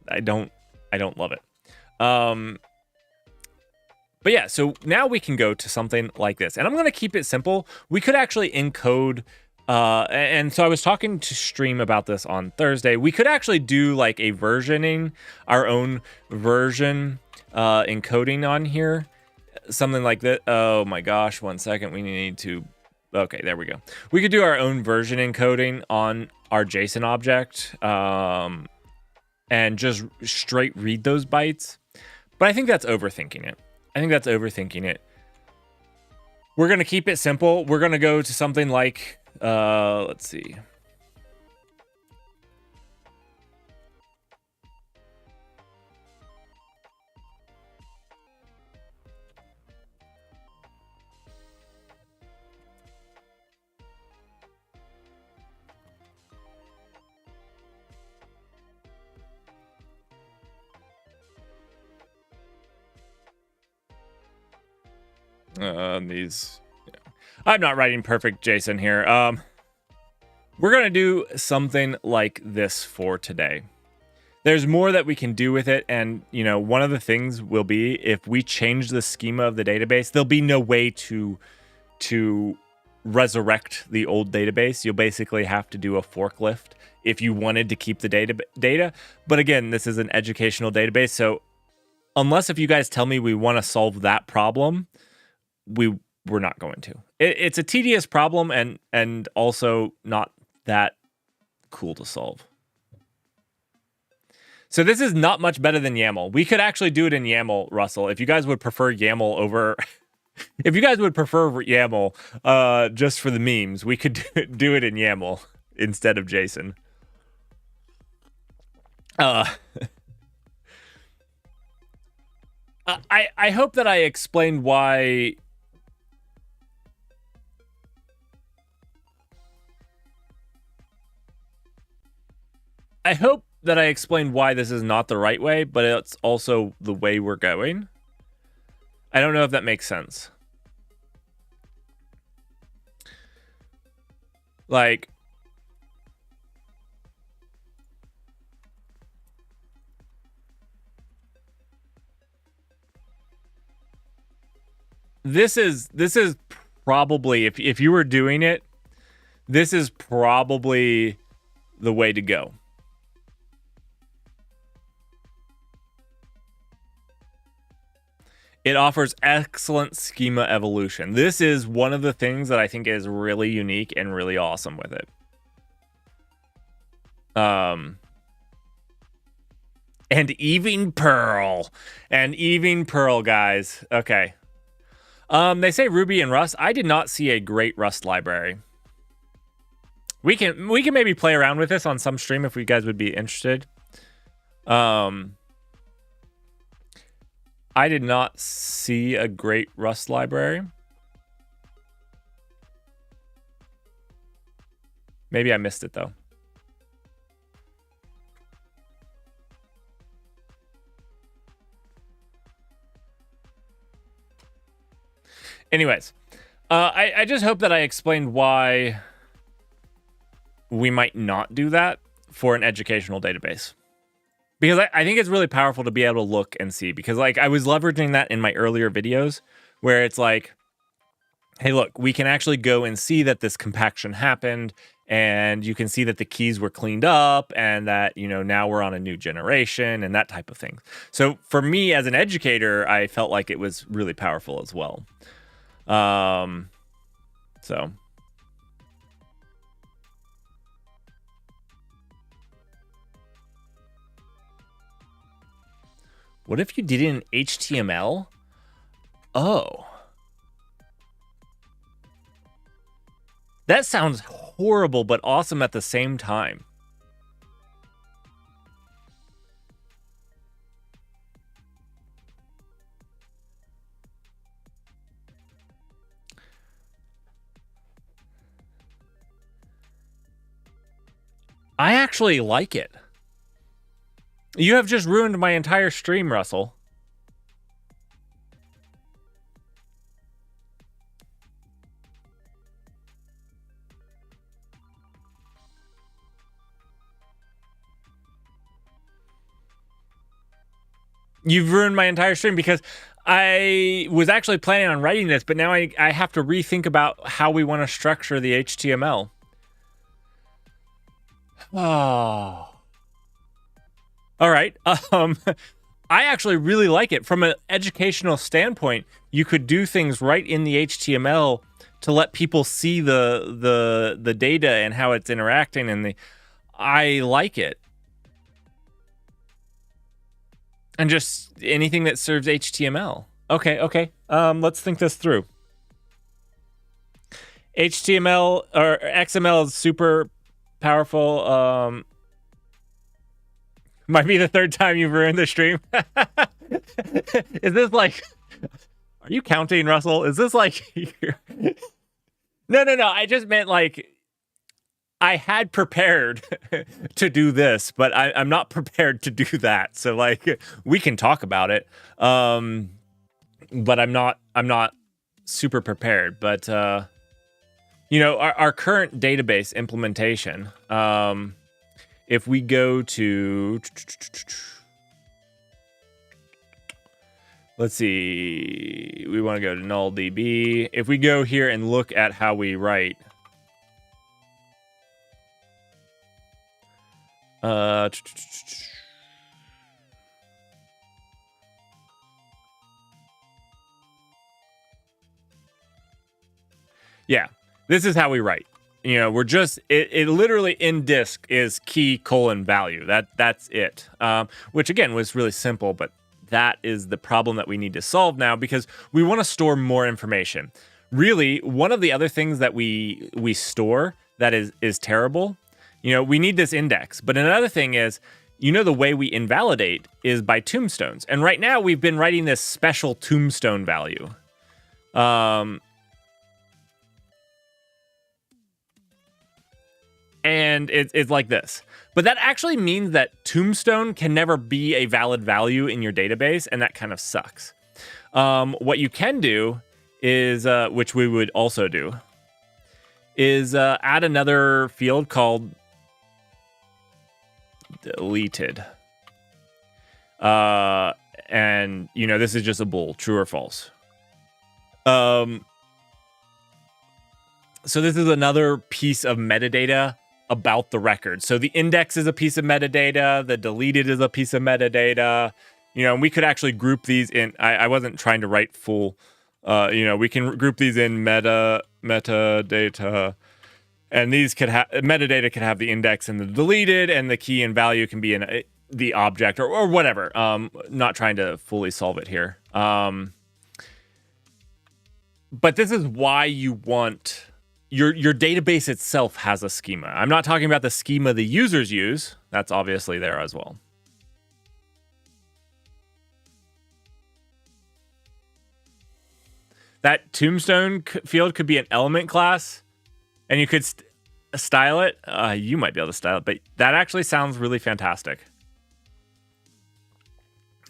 I don't love it. But But yeah, so now we can go to something like this. And I'm going to keep it simple. We could actually encode, and so I was talking to Stream about this on Thursday. We could actually do like a versioning, our own version encoding on here. Something like that. Oh my gosh, 1 second. We need to, okay, there we go. We could do our own version encoding on our JSON object and just straight read those bytes. But I think that's overthinking it. We're going to keep it simple. We're going to go to something like, let's see. I'm not writing perfect JSON here. We're going to do something like this for today. There's more that we can do with it. And, you know, one of the things will be if we change the schema of the database, there'll be no way to resurrect the old database. You'll basically have to do a forklift if you wanted to keep the data. But again, this is an educational database. So unless if you guys tell me we want to solve that problem, we're not going to. It's a tedious problem and also not that cool to solve. So this is not much better than YAML. We could actually do it in YAML, Russell. If you guys would prefer YAML over... if you guys would prefer YAML just for the memes, we could do it in YAML instead of JSON. I hope that I explained why... I hope that I explained why this is not the right way, but it's also the way we're going. I don't know if that makes sense. Like, this is probably, if you were doing it, this is probably the way to go. It offers excellent schema evolution. This is one of the things that I think is really unique and really awesome with it. And Evening Pearl. And Evening Pearl, guys. Okay. They say Ruby and Rust. I did not see a great Rust library. We can maybe play around with this on some stream if you guys would be interested. I did not see a great Rust library. Maybe I missed it, though. Anyways, I just hope that I explained why we might not do that for an educational database. Because I think it's really powerful to be able to look and see. Because like I was leveraging that in my earlier videos where it's like, hey, look, we can actually go and see that this compaction happened. And you can see that the keys were cleaned up and that, you know, now we're on a new generation and that type of thing. So for me as an educator, I felt like it was really powerful as well. So... What if you did it in HTML? Oh. That sounds horrible, but awesome at the same time. I actually like it. You have just ruined my entire stream, Russell. You've ruined my entire stream because I was actually planning on writing this, but now I have to rethink about how we want to structure the HTML. Oh. All right. I actually really like it. From an educational standpoint, you could do things right in the HTML to let people see the data and how it's interacting, and I like it. And just anything that serves HTML. Okay. Let's think this through. HTML or XML is super powerful. Might be the third time you've ruined the stream. Is this like... Are you counting, Russell? Is this like... No. I just meant like... I had prepared to do this, but I'm not prepared to do that. So like, we can talk about it. But I'm not super prepared. But, you know, our current database implementation... if we go to, let's see, we want to go to null.db. If we go here and look at how we write, yeah, this is how we write. You know, we're just, it literally in disk is key : value. That's it. Which again was really simple, but that is the problem that we need to solve now because we want to store more information. Really, one of the other things that we store that is terrible, you know, we need this index. But another thing is, you know, the way we invalidate is by tombstones. And right now we've been writing this special tombstone value. And it's like this. But that actually means that tombstone can never be a valid value in your database, and that kind of sucks. What you can do is, which we would also do, is add another field called deleted. And, you know, this is just a bool, true or false. So this is another piece of metadata about the record. So the index is a piece of metadata, the deleted is a piece of metadata, you know, and we could actually group these in, I wasn't trying to write full, you know, we can group these in metadata, and these could have, metadata could have the index and the deleted, and the key and value can be in the object or whatever. Not trying to fully solve it here. But this is why you want... Your database itself has a schema. I'm not talking about the schema the users use. That's obviously there as well. That tombstone field could be an element class, and you could style it. You might be able to style it, but that actually sounds really fantastic.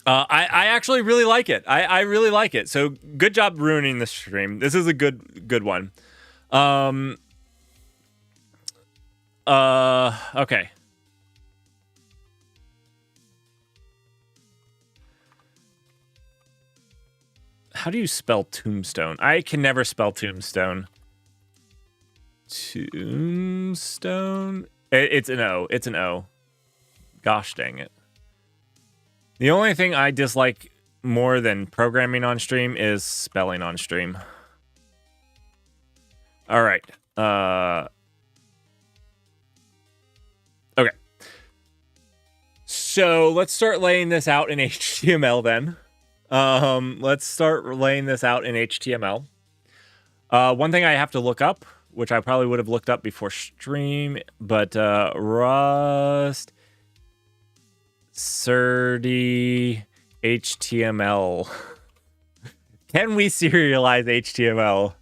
I actually really like it. I really like it. So good job ruining the stream. This is a good one. Okay. How do you spell tombstone? I can never spell tombstone. Tombstone? It's an O. It's an O. Gosh dang it. The only thing I dislike more than programming on stream is spelling on stream. All right. Okay. So let's start laying this out in HTML then. Let's start laying this out in HTML. One thing I have to look up, which I probably would have looked up before stream, but Rust Surdy HTML. Can we serialize HTML?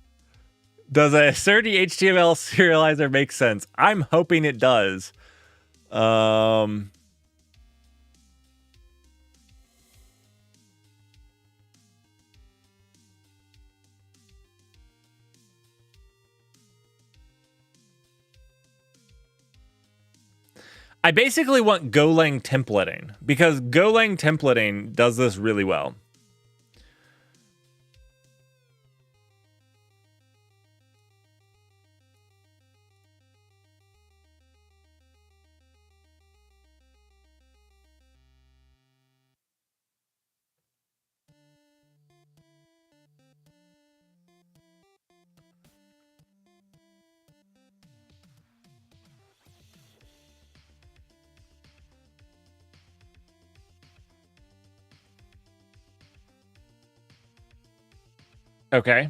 Does a Surdy HTML serializer make sense? I'm hoping it does. I basically want Golang templating because Golang templating does this really well. Okay.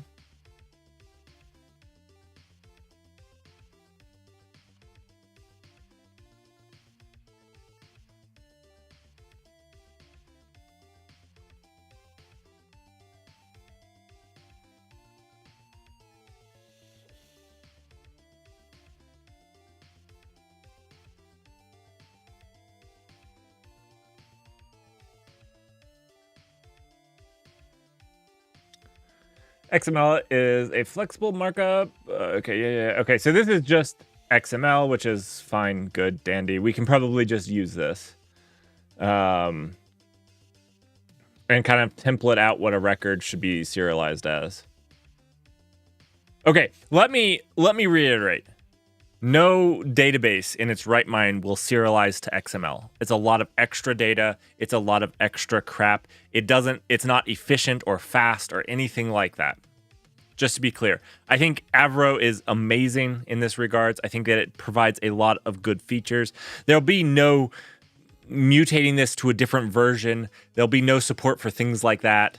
XML is a flexible markup. Okay, yeah. Okay, so this is just XML, which is fine, good, dandy. We can probably just use this. And kind of template out what a record should be serialized as. Okay, let me reiterate. No database in its right mind will serialize to XML. It's a lot of extra data. It's a lot of extra crap. It's not efficient or fast or anything like that. Just to be clear, I think Avro is amazing in this regards. I think that it provides a lot of good features. There'll be no mutating this to a different version. There'll be no support for things like that.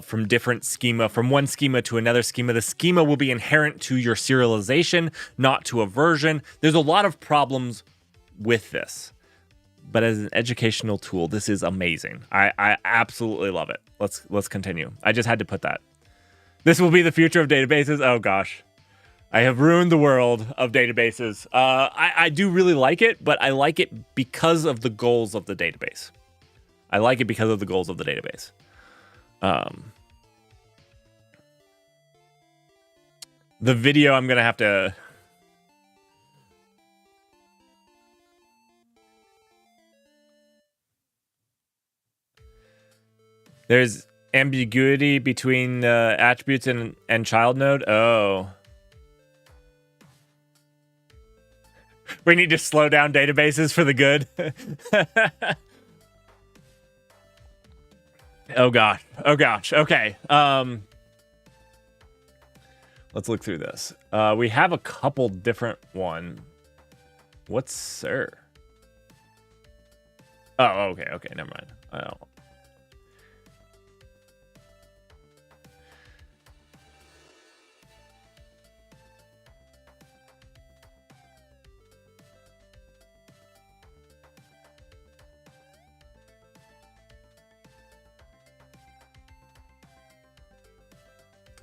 From different schema, from one schema to another schema. The schema will be inherent to your serialization, not to a version. There's a lot of problems with this, but as an educational tool, this is amazing. I absolutely love it. Let's continue. I just had to put that. This will be the future of databases. Oh gosh, I have ruined the world of databases. I do really like it, but I like it because of the goals of the database. The video I'm gonna have to. There's ambiguity between attributes and child node. Oh. We need to slow down databases for the good. Oh gosh. Okay. Let's look through this. We have a couple different one. What's sir? Oh, okay. Never mind. Oh.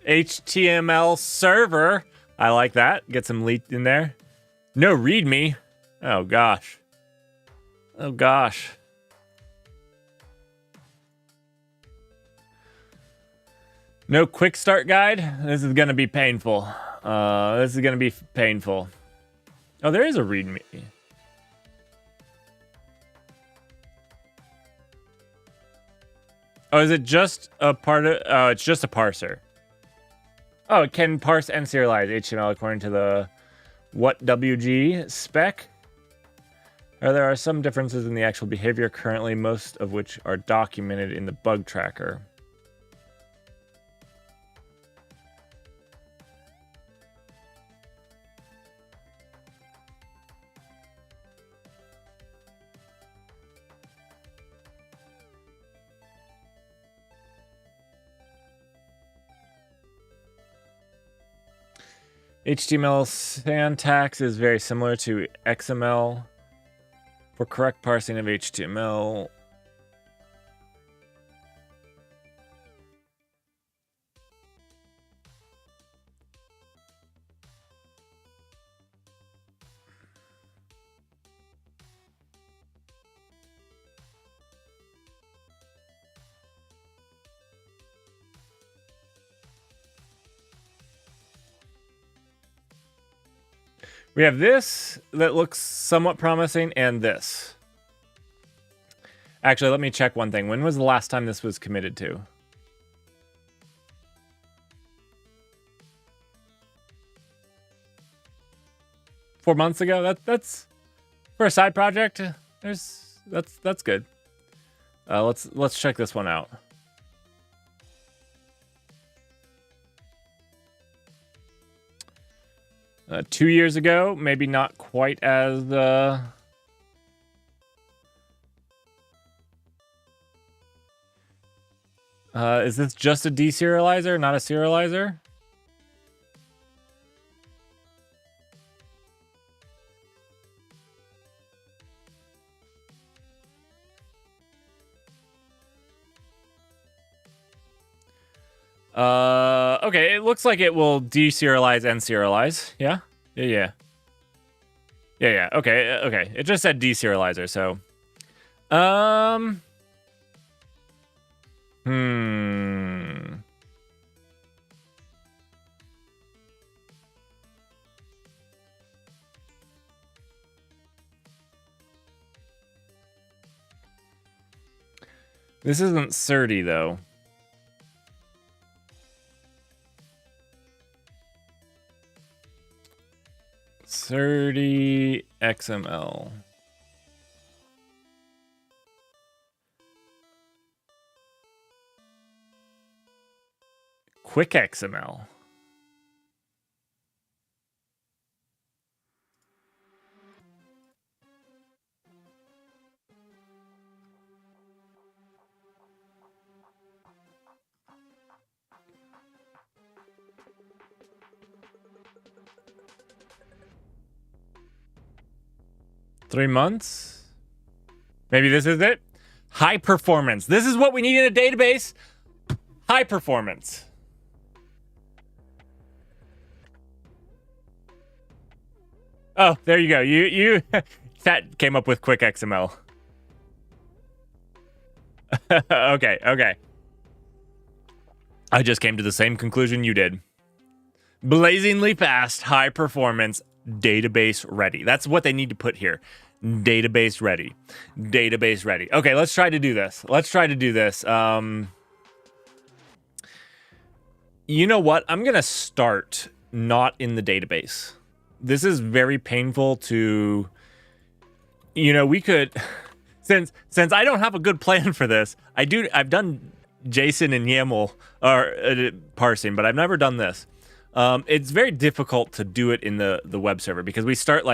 HTML server. I like that. Get some leak in there. No readme. Oh gosh. No quick start guide. This is gonna be painful. Oh, there is a readme. Oh, is it just a part of? Oh, it's just a parser. Oh, it can parse and serialize HTML according to the WG spec. There are some differences in the actual behavior currently, most of which are documented in the bug tracker. HTML syntax is very similar to XML. For correct parsing of HTML, we have this that looks somewhat promising and this. Actually, let me check one thing. When was the last time this was committed to? Four months ago? That's for a side project. That's good. Let's check this one out. 2 years ago, maybe not quite as Is this just a deserializer, not a serializer? Okay, it looks like it will deserialize and serialize. Yeah? Yeah. Okay. It just said deserializer, so. Hmm. This isn't SERDI, though. SERDI XML. Quick XML. $3 months? Maybe this is it? High performance. This is what we need in a database. High performance. Oh, there you go. You that came up with quick XML. Okay. I just came to the same conclusion you did. Blazingly fast, high performance, database ready. That's what they need to put here. Database ready. Database ready. Okay, let's try to do this. You know what? I'm going to start not in the database. This is very painful to... we could... Since I don't have a good plan for this, I've done JSON and YAML or parsing, but I've never done this. It's very difficult to do it in the web server because we start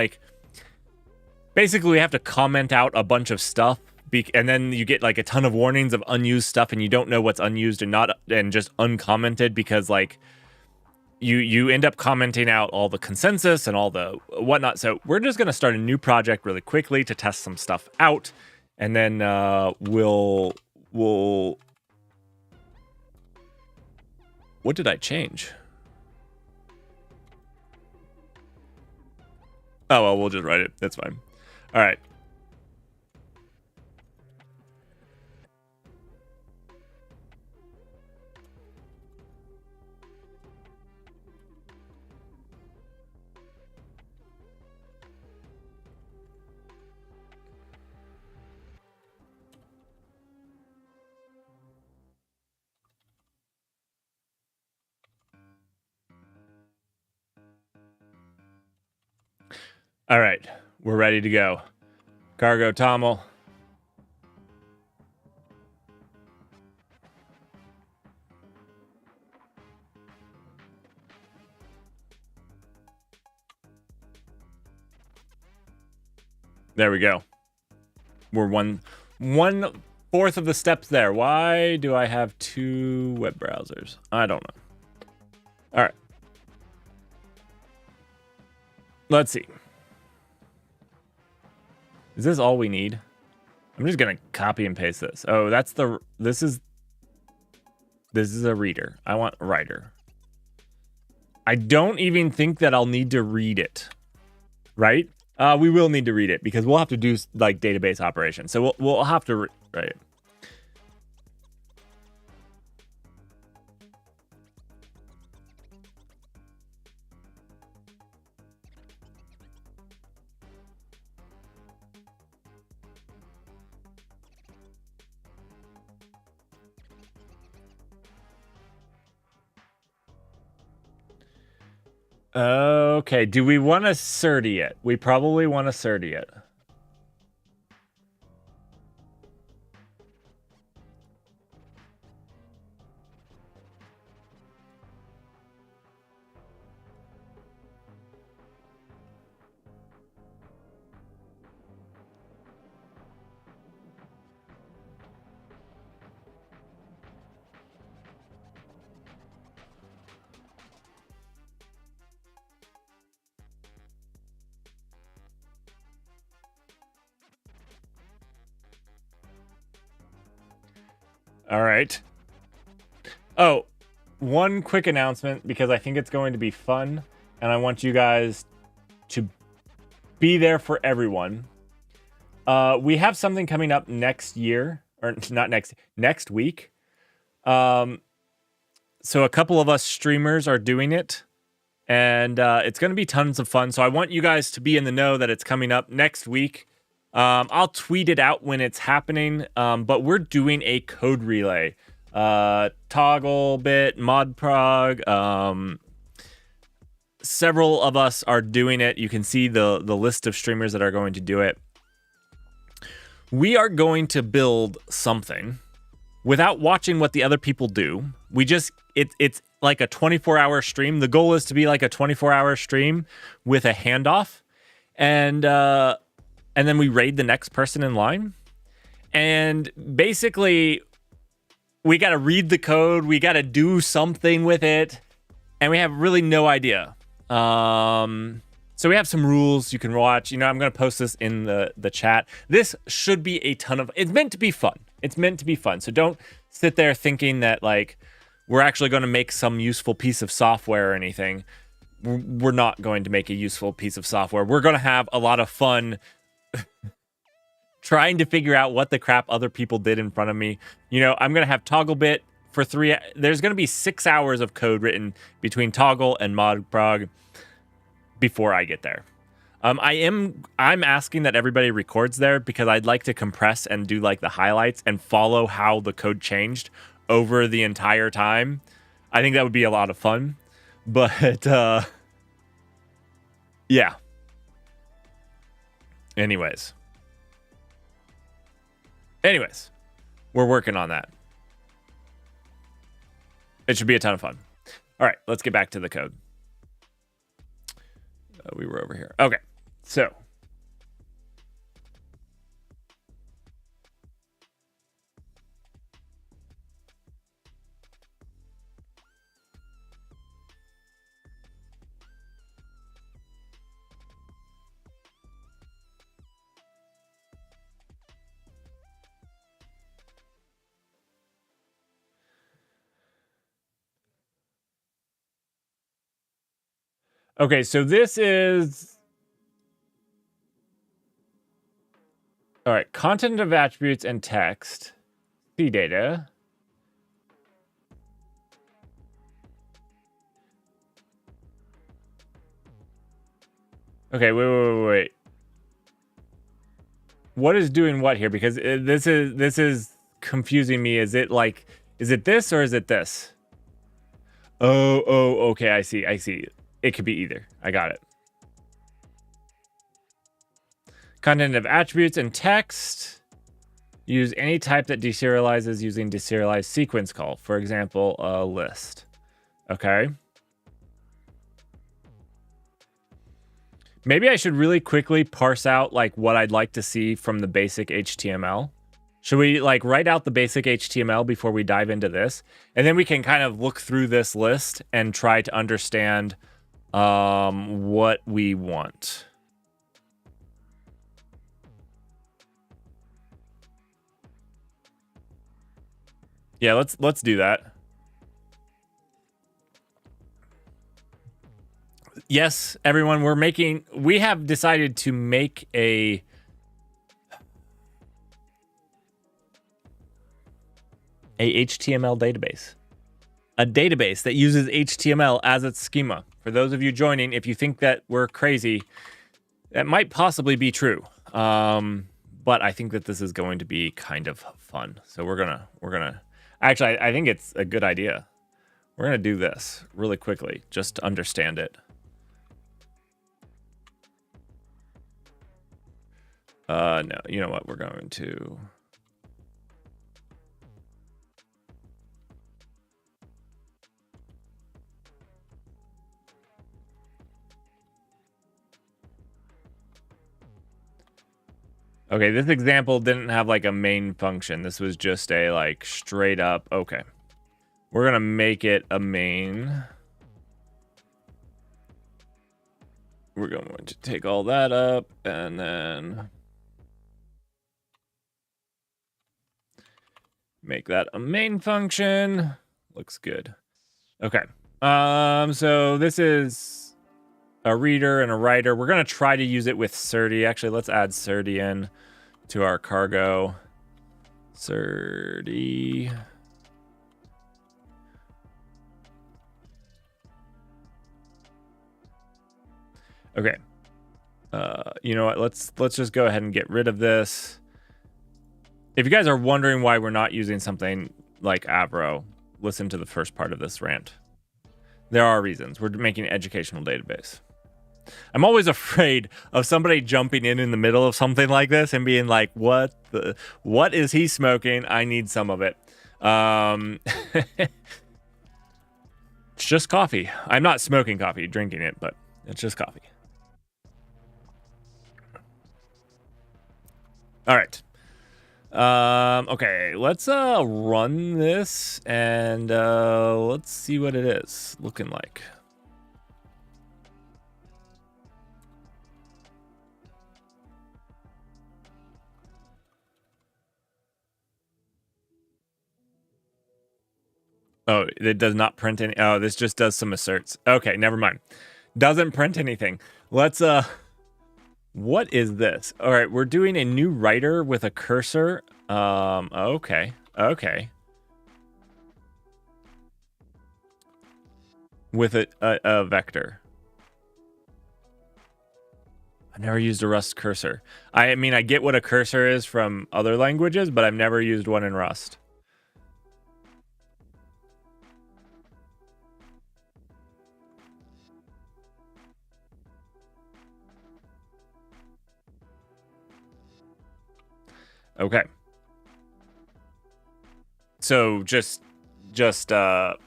basically we have to comment out a bunch of stuff, and then you get a ton of warnings of unused stuff, and you don't know what's unused and not, and just uncommented because you end up commenting out all the consensus and all the whatnot. So we're just gonna start a new project really quickly to test some stuff out, and then we'll. What did I change? Oh, well, we'll just write it. That's fine. All right. All right. We're ready to go. Cargo Tommel. There we go. We're one fourth of the steps there. Why do I have 2 web browsers? I don't know. All right. Let's see. Is this all we need? I'm just gonna copy and paste this. Oh, this is a reader. I want a writer. I don't even think that I'll need to read it, right? We will need to read it because we'll have to do database operations. So we'll have to write it. Okay, do we want to SERDI it? We probably want to SERDI it. All right. Oh, one quick announcement because I think it's going to be fun and I want you guys to be there for everyone. We have something coming up next year, or not next week. So a couple of us streamers are doing it, and it's going to be tons of fun. So I want you guys to be in the know that it's coming up next week. I'll tweet it out when it's happening, but we're doing a code relay. Togglebit, Modprog, several of us are doing it. You can see the list of streamers that are going to do it. We are going to build something without watching what the other people do. It's like a 24-hour stream. The goal is to be like a 24-hour stream with a handoff, and then we raid the next person in line. And basically, we got to read the code. We got to do something with it, and we have really no idea. So we have some rules you can watch. You know, I'm going to post this in the chat. This should be a ton of... It's meant to be fun. It's meant to be fun. So don't sit there thinking that, like, we're actually going to make some useful piece of software or anything. We're not going to make a useful piece of software. We're going to have a lot of fun trying to figure out what the crap other people did in front of me. You know, I'm going to have Togglebit for 3... There's going to be 6 hours of code written between Toggle and Modprog before I get there. I'm asking that everybody records there because I'd like to compress and do like the highlights and follow how the code changed over the entire time. I think that would be a lot of fun. But yeah. Anyways, we're working on that. It should be a ton of fun. All right, let's get back to the code. We were over here. Okay, so okay, so this is... All right, content of attributes and text. C data. Okay, wait. What is doing what here? Because this is confusing me. Is it this or is it this? Oh, okay, I see. It could be either. I got it. Content of attributes and text. Use any type that deserializes using deserialized sequence call. For example, a list. Okay. Maybe I should really quickly parse out like what I'd like to see from the basic HTML. Should we like write out the basic HTML before we dive into this? And then we can kind of look through this list and try to understand what we want. Yeah, let's do that. Yes, everyone, we have decided to make a HTML database. A database that uses HTML as its schema. For those of you joining, if you think that we're crazy, that might possibly be true. But I think that this is going to be kind of fun. So we're gonna actually, I think it's a good idea. We're gonna do this really quickly just to understand it. No, you know what? We're going to... Okay, this example didn't have like a main function. This was just a like straight up, okay. We're gonna make it a main. We're going to take all that up and then Make that a main function. Looks good. Okay. So this is a reader and a writer. We're going to try to use it with Surdy. Actually, let's add Surdy in to our cargo. Surdy. Okay. You know what? Let's just go ahead and get rid of this. If you guys are wondering why we're not using something like Avro, listen to the first part of this rant. There are reasons. We're making an educational database. I'm always afraid of somebody jumping in the middle of something like this and being like, what is he smoking? I need some of it. It's just coffee. I'm not smoking coffee, drinking it, but it's just coffee. All right. Okay, let's run this and let's see what it is looking like. Oh, it does not print any. Oh, this just does some asserts. Okay, never mind. Doesn't print anything. Let's what is this? All right, we're doing a new writer with a cursor. Okay. With a vector. I've never used a Rust cursor. I mean, I get what a cursor is from other languages, but I've never used one in Rust. Okay. So just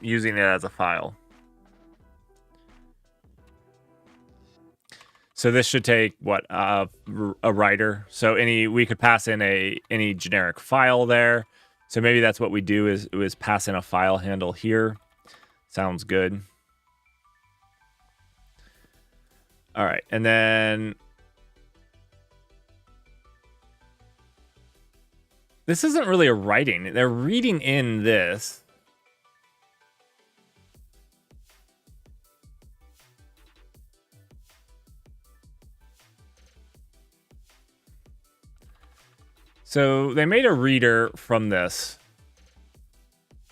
using it as a file. So this should take what a writer. So we could pass in any generic file there. So maybe that's what we do is pass in a file handle here. Sounds good. All right, and then this isn't really a writing. They're reading in this. So they made a reader from this.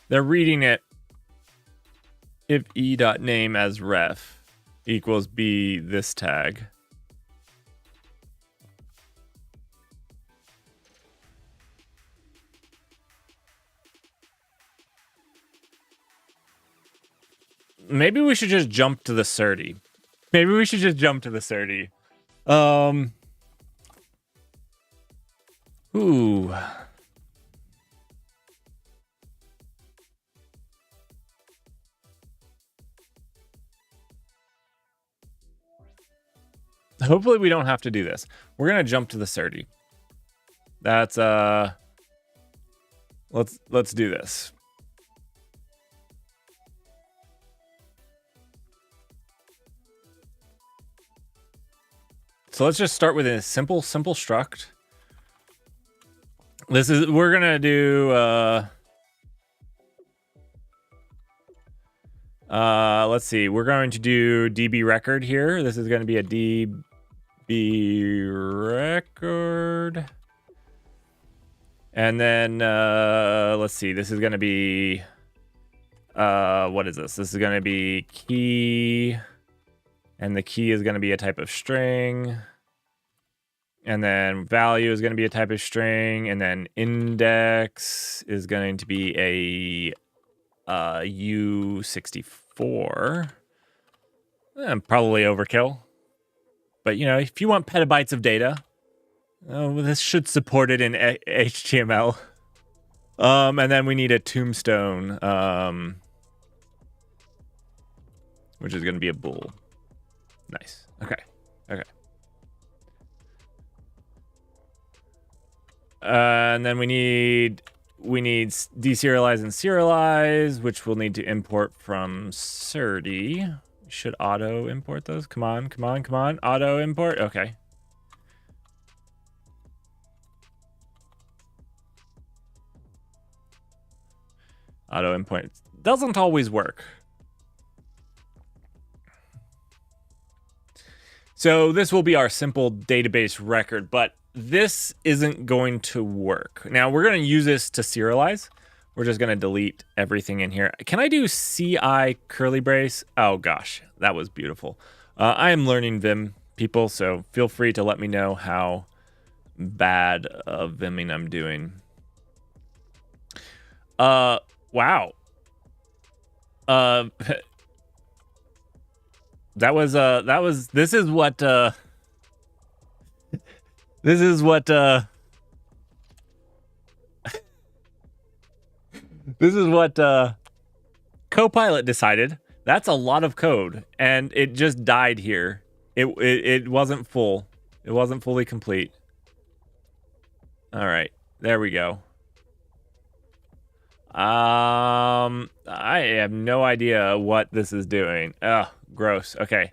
They're reading it if e.name as ref equals b this tag. Maybe we should just jump to the Surdy. Ooh. Hopefully we don't have to do this. We're gonna jump to the Surdy. That's let's do this. So let's just start with a simple struct. We're gonna do let's see, we're going to do DB record here. This is going to be a DB record. And then let's see, this is going to be what is this? This is going to be key, and the key is going to be a type of string. And then value is going to be a type of string, and then index is going to be a U64. Probably overkill. But, you know, if you want petabytes of data, this should support it in HTML. And then we need a tombstone, which is going to be a bool. Nice. Okay. And then we need deserialize and serialize, which we'll need to import from Surdy. Should auto import those? Come on. Auto import. Okay. Auto endpoint doesn't always work. So this will be our simple database record, but this isn't going to work. Now we're going to use this to serialize. We're just going to delete everything in here. Can I do CI curly brace? Oh gosh, that was beautiful. I am learning Vim, people, so feel free to let me know how bad of Vimming I'm doing. Wow. This is what this is what this is what Copilot decided. That's a lot of code, and it just died here. It wasn't full. It wasn't fully complete. All right, there we go. I have no idea what this is doing. Ugh, gross. Okay.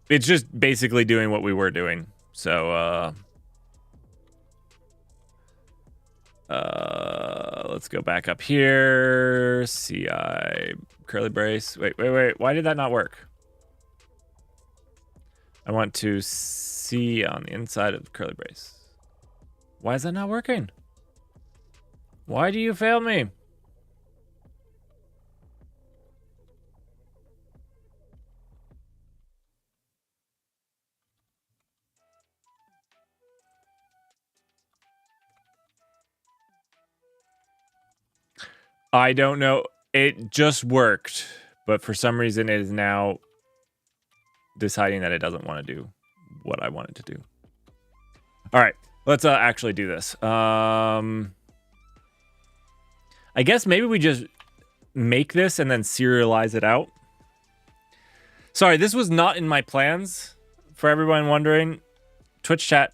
It's just basically doing what we were doing. So, let's go back up here. CI curly brace. Wait. Why did that not work? I want to see on the inside of the curly brace. Why is that not working? Why do you fail me? I don't know. It just worked, but for some reason it is now deciding that it doesn't want to do what I want it to do. All right, let's actually do this. I guess maybe we just make this and then serialize it out. Sorry, this was not in my plans. For everyone wondering, Twitch chat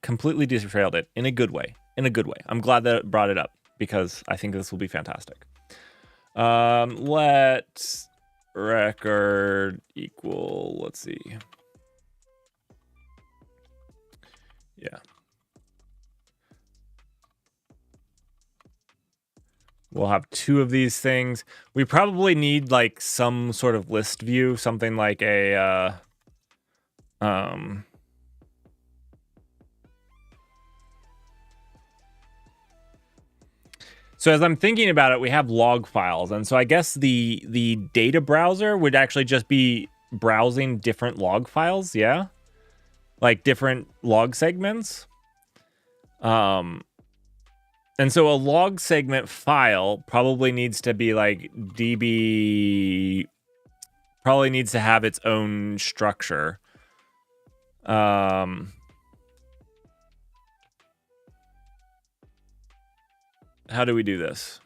completely derailed it in a good way. In a good way. I'm glad that it brought it up because I think this will be fantastic. Let record equal, let's see. Yeah. We'll have two of these things. We probably need like some sort of list view, something like a so as I'm thinking about it, we have log files, and so I guess the data browser would actually just be browsing different log files, yeah? Like different log segments. And so a log segment file probably needs to be like DB, probably needs to have its own structure. How do we do this?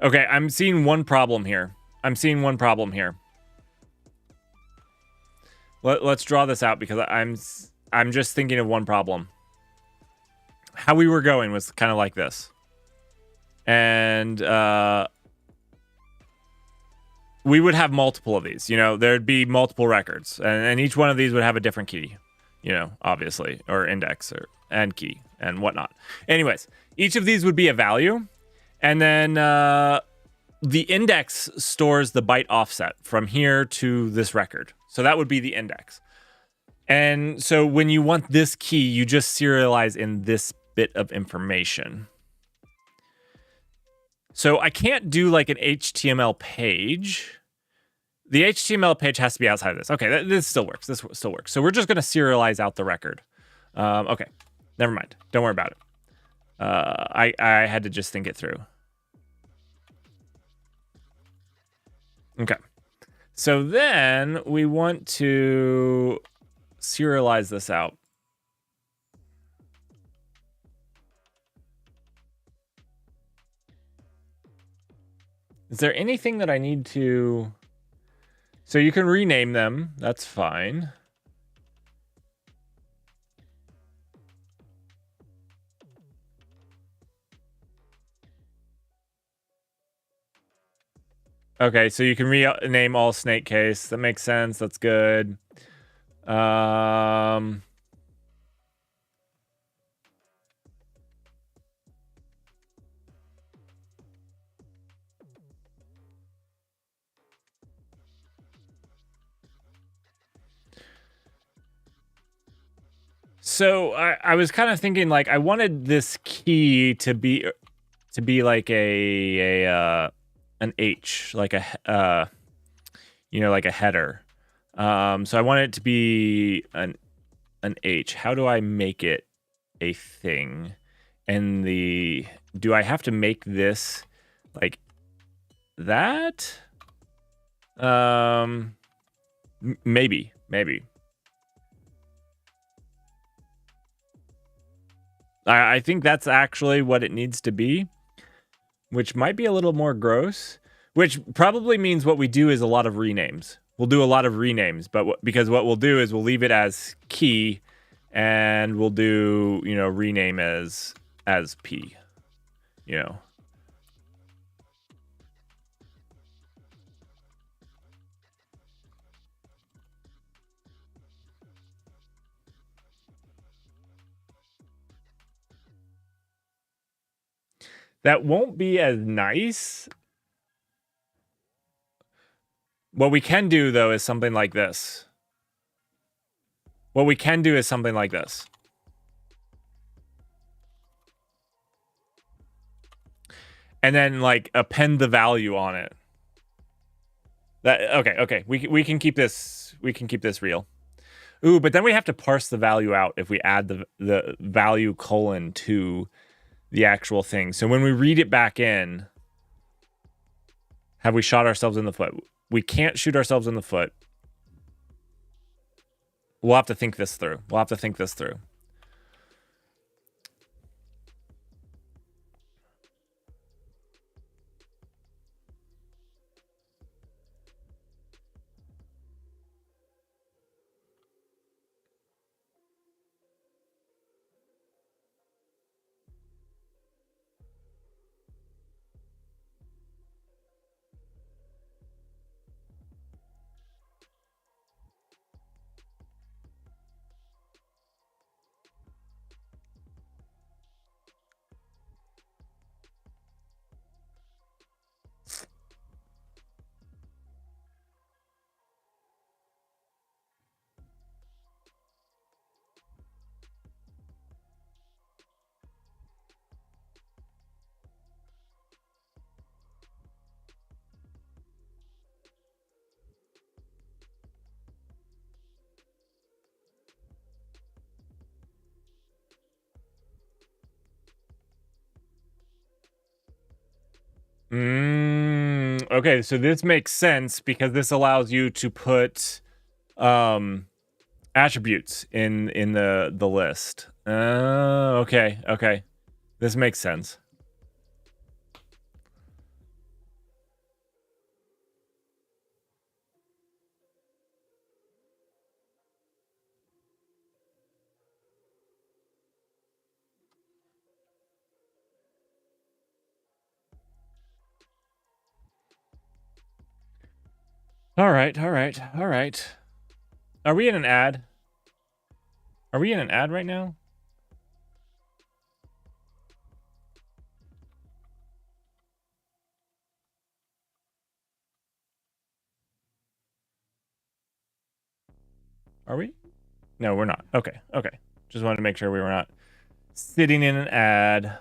Okay, I'm seeing one problem here. Let's draw this out because I'm just thinking of one problem. How we were going was kind of like this. And we would have multiple of these, you know, there'd be multiple records, and each one of these would have a different key, you know, obviously, or index and key and whatnot. Anyways, each of these would be a value, and then the index stores the byte offset from here to this record. So that would be the index. And so when you want this key, you just serialize in this bit of information. So I can't do like an HTML page. The HTML page has to be outside of this. Okay, this still works. This still works. So we're just going to serialize out the record. Okay, never mind. Don't worry about it. I had to just think it through. Okay. So then we want to serialize this out. Is there anything that I need to... So you can rename them. That's fine. Okay, so you can rename all snake case. That makes sense. That's good. So I was kind of thinking, like, I wanted this key to be like an H, like a like a header. So I want it to be an H. How do I make it a thing? And do I have to make this like that? Maybe. I think that's actually what it needs to be, which might be a little more gross, which probably means what we do is a lot of renames. We'll do a lot of renames, but because what we'll do is we'll leave it as key and we'll do, rename as P, That won't be as nice. What we can do, though, is something like this. And then, like, append the value on it. Okay. We can keep this. We can keep this real. Ooh, but then we have to parse the value out if we add the value colon to the actual thing. So when we read it back in, have we shot ourselves in the foot? We can't shoot ourselves in the foot. We'll have to think this through. Okay, so this makes sense because this allows you to put attributes in the list. Okay. This makes sense. All right. Are we in an ad? Are we in an ad right now? Are we? No, we're not. Okay. Just wanted to make sure we were not sitting in an ad.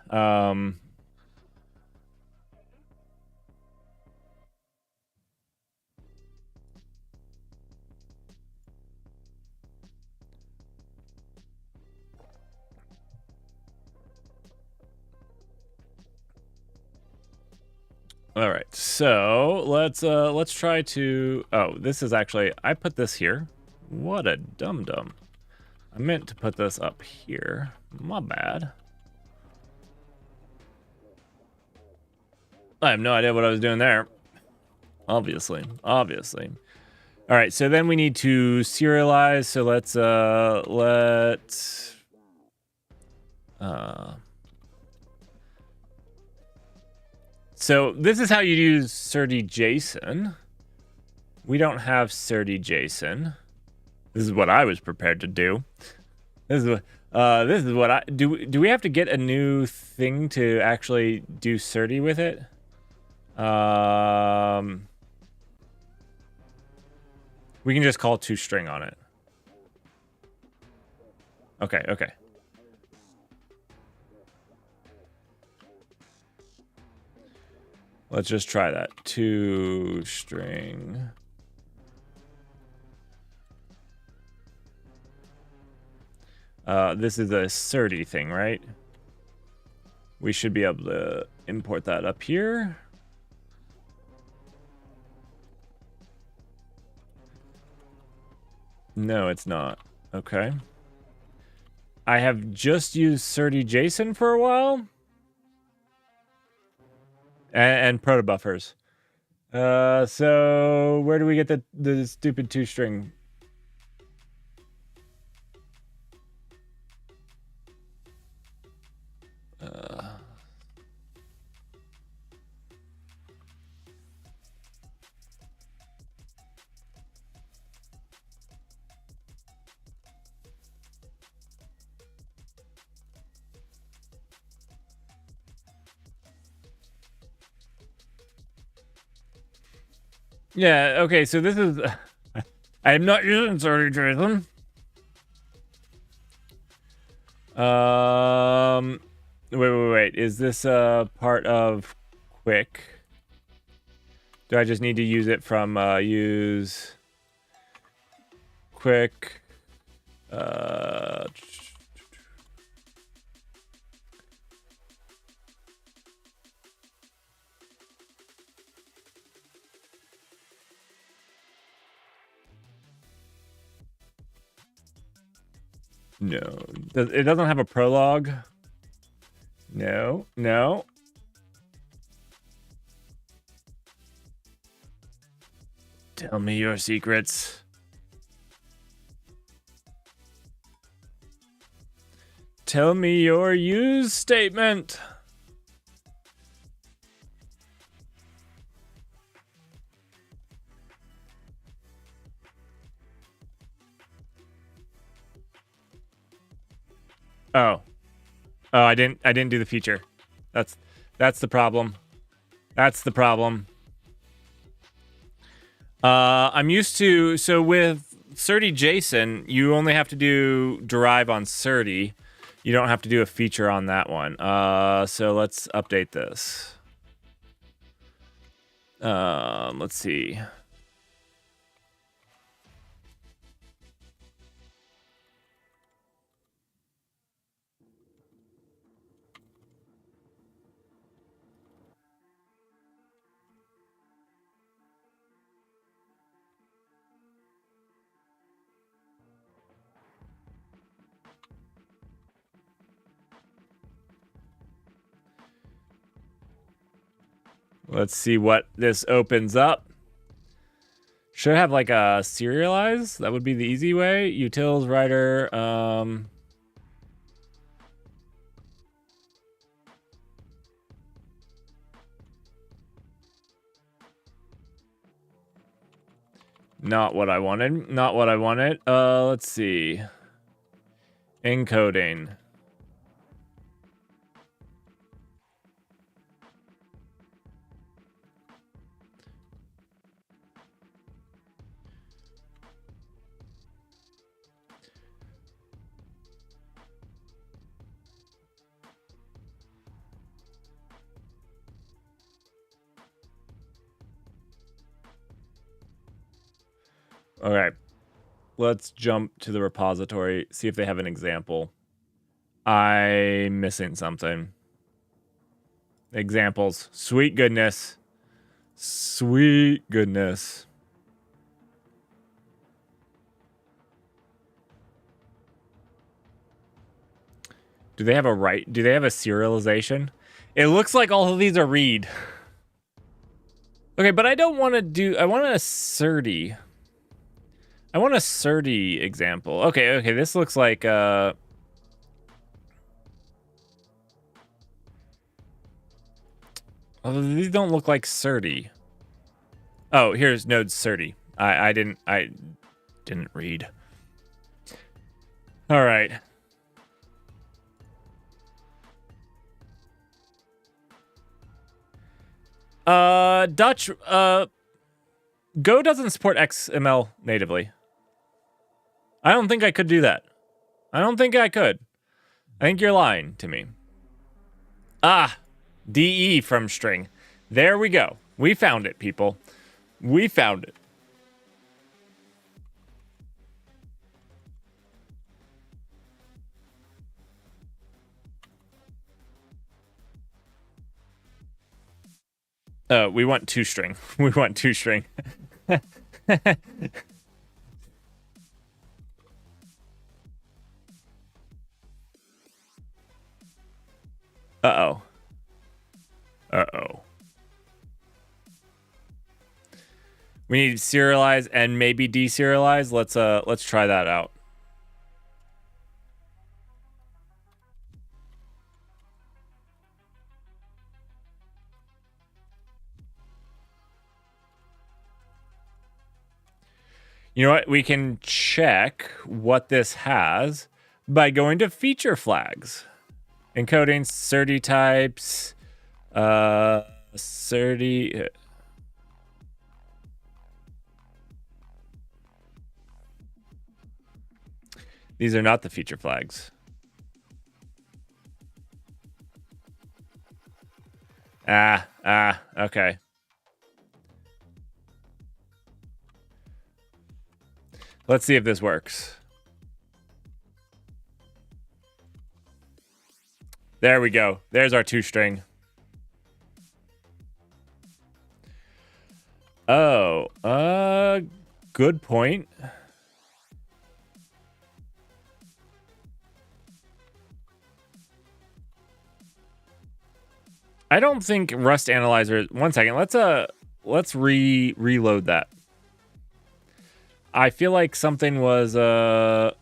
All right, so let's try to. Oh, this is actually, I put this here. What a dum-dum. I meant to put this up here. My bad. I have no idea what I was doing there. Obviously. All right, so then we need to serialize. So let's So this is how you use Surdy JSON. We don't have Surdy JSON. This is what I was prepared to do. This is what I do. Do we have to get a new thing to actually do Surdy with it? We can just call toString on it. Okay, okay. Let's just try that. toString. This is a Surdy thing, right? We should be able to import that up here. No, it's not. Okay. I have just used Surdy JSON for a while. And protobuffers. So where do we get the stupid toString? Yeah, okay, so this is... I am not using Surdy JSON. Wait. Is this part of Quick? Do I just need to use it from use Quick? No, it doesn't have a prologue. No. Tell me your secrets. Tell me your use statement. Oh, I didn't do the feature. That's the problem. That's the problem. I'm used to, so with Surdy JSON, you only have to do derive on Surdy. You don't have to do a feature on that one. So let's update this. Let's see. Let's see what this opens up. Should have like a serialize. That would be the easy way. Utils writer. Not what I wanted. Not what I wanted. Let's see. Encoding. Okay, let's jump to the repository, see if they have an example. I'm missing something. Examples. Sweet goodness. Sweet goodness. Do they have a serialization? It looks like all of these are read. Okay, but I don't want to do... I want a Surdy. I want a Surdy example. Okay, this looks like... Oh, these don't look like 30. Oh, here's node 30. I didn't read. All right. Dutch, Go doesn't support XML natively. I don't think I could do that. I don't think I could. I think you're lying to me. Ah, DE from string. There we go. We found it, people. We found it. We want two string. We want two string. Uh-oh. Uh-oh. We need serialize and maybe deserialize. Let's try that out. You know what? We can check what this has by going to feature flags. Encoding, SERDI types, SERDI. These are not the feature flags. Okay. Let's see if this works. There we go. There's our two string. Oh, good point. I don't think Rust Analyzer. One second. Let's reload that. I feel like something was failed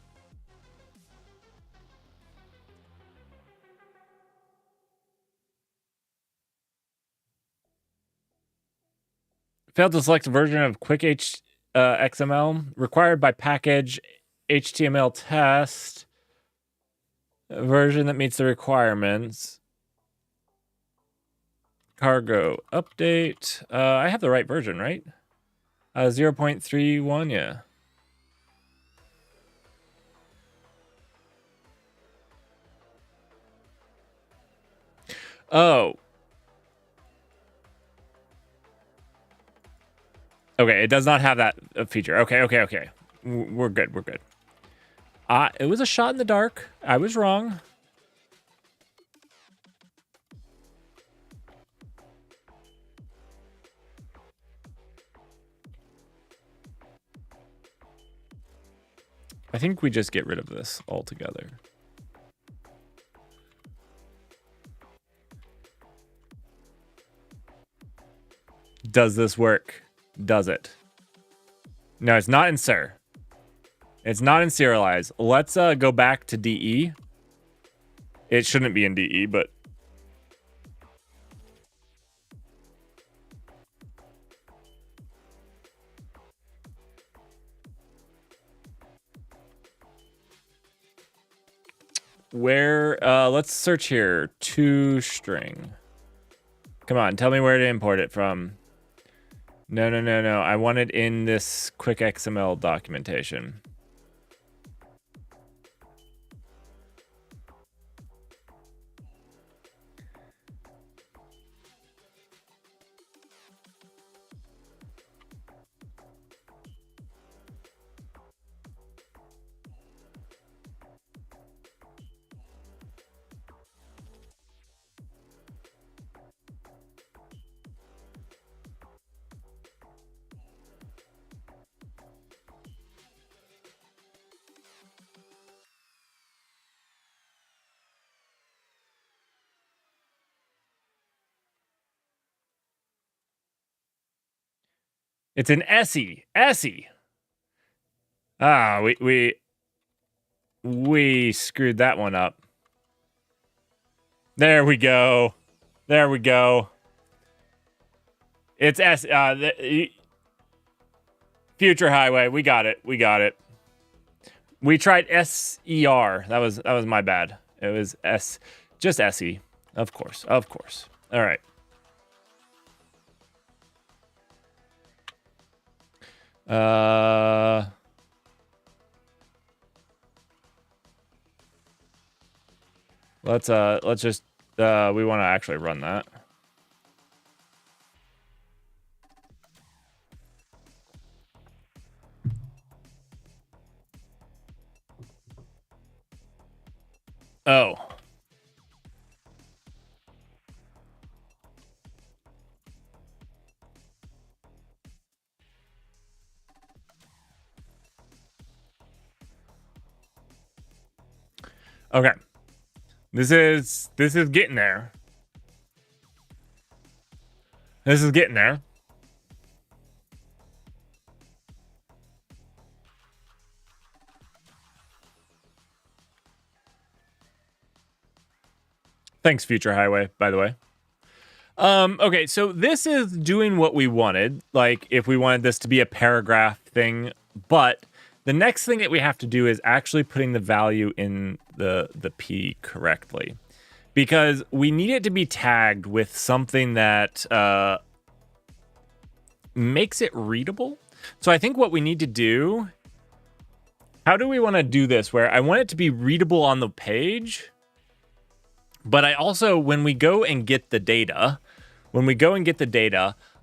to select a version of Quick XML required by package HTML test a version that meets the requirements. Cargo update. I have the right version, right? 0.31, yeah. Oh. Okay, it does not have that feature. Okay. We're good. It was a shot in the dark. I was wrong. I think we just get rid of this altogether. Does this work? Does it? No, it's not in Sir. It's not in serialize. Let's go back to DE. It shouldn't be in DE, but where let's search here. To string. Come on, tell me where to import it from. No. I want it in this quick XML documentation. It's an Essie. Ah, we screwed that one up. There we go. It's Future Highway. We got it. We tried SER. That was my bad. It was just SE. Of course. All right. Let's just we want to actually run that. Oh. Okay. This is getting there. This is getting there. Thanks, Future Highway, by the way. Okay, so this is doing what we wanted, like if we wanted this to be a paragraph thing, but the next thing that we have to do is actually putting the value in the P correctly. Because we need it to be tagged with something that makes it readable. So I think what we need to do, how do we want to do this? Where I want it to be readable on the page, but I also, when we go and get the data,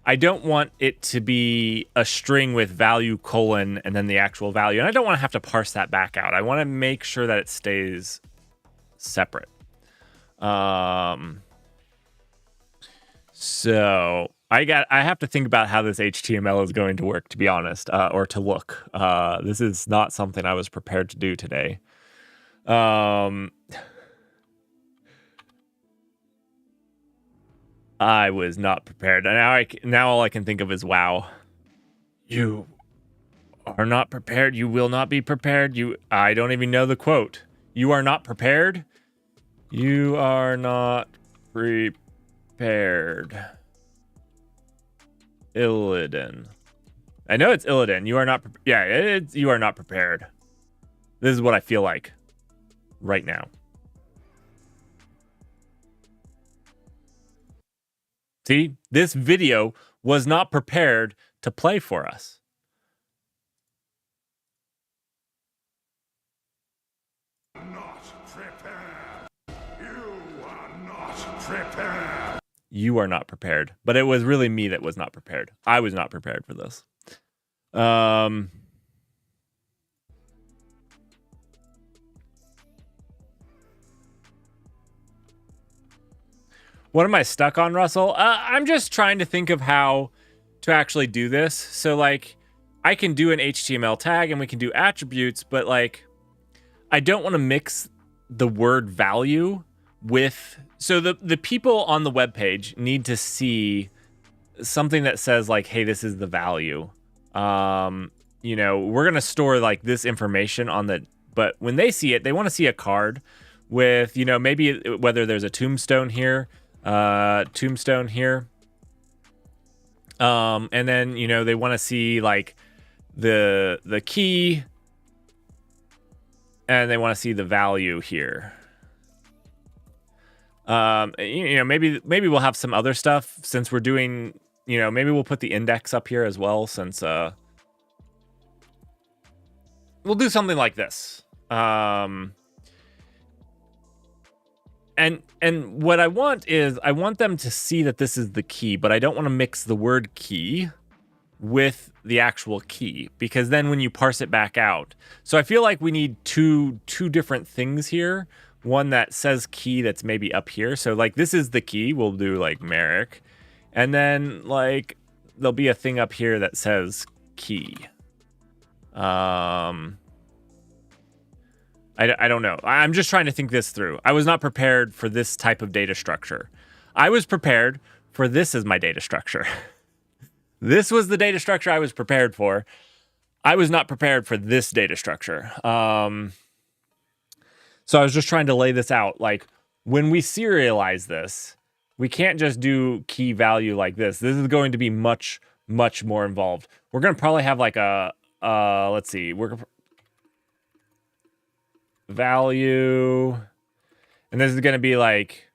I don't want it to be a string with value colon and then the actual value. And I don't want to have to parse that back out. I want to make sure that it stays separate. So I have to think about how this HTML is going to work, to be honest, or to look. This is not something I was prepared to do today. I was not prepared. Now all I can think of is wow. You are not prepared. You will not be prepared. I don't even know the quote. You are not prepared. You are not prepared. Illidan. I know it's Illidan. You are not. You are not prepared. This is what I feel like right now. See, this video was not prepared to play for us. Not prepared. You are not prepared. You are not prepared. But it was really me that was not prepared. I was not prepared for this. What am I stuck on, Russell? I'm just trying to think of how to actually do this. So, like, I can do an HTML tag and we can do attributes, but, like, I don't want to mix the word value with... So the people on the webpage need to see something that says, like, hey, this is the value. You know, we're going to store, like, this information on the... But when they see it, they want to see a card with, you know, maybe whether there's a tombstone here... tombstone here. And then, you know, they want to see like the key and they want to see the value here. You know, maybe we'll have some other stuff since we're doing, you know, maybe we'll put the index up here as well since, we'll do something like this. And what I want is I want them to see that this is the key, but I don't want to mix the word key with the actual key because then when you parse it back out. So I feel like we need two different things here. One that says key that's maybe up here. So like this is the key. We'll do like Merrick. And then like there'll be a thing up here that says key. I don't know. I'm just trying to think this through. I was not prepared for this type of data structure. I was prepared for this as my data structure. This was the data structure I was prepared for. I was not prepared for this data structure. So I was just trying to lay this out. Like when we serialize this, We can't just do key value like this. This is going to be much, much more involved. We're going to probably have like a, let's see, value, and this is going to be like,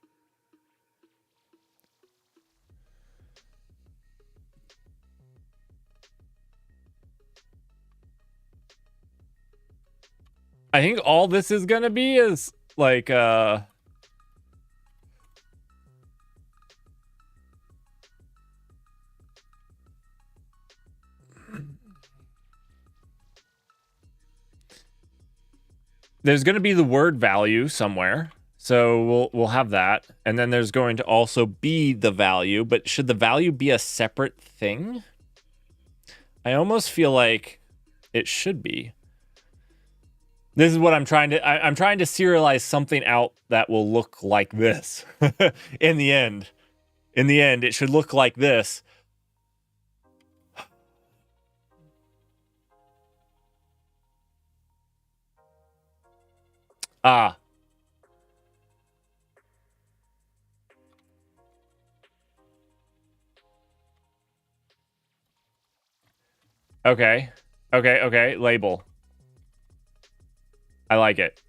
I think all this is going to be is like, there's going to be the word value somewhere. So we'll have that. And then there's going to also be the value, but should the value be a separate thing? I almost feel like it should be. This is what I'm trying to I'm trying to serialize something out that will look like this. In the end. In the end, it should look like this. Ah. Okay. Okay. Label. I like it.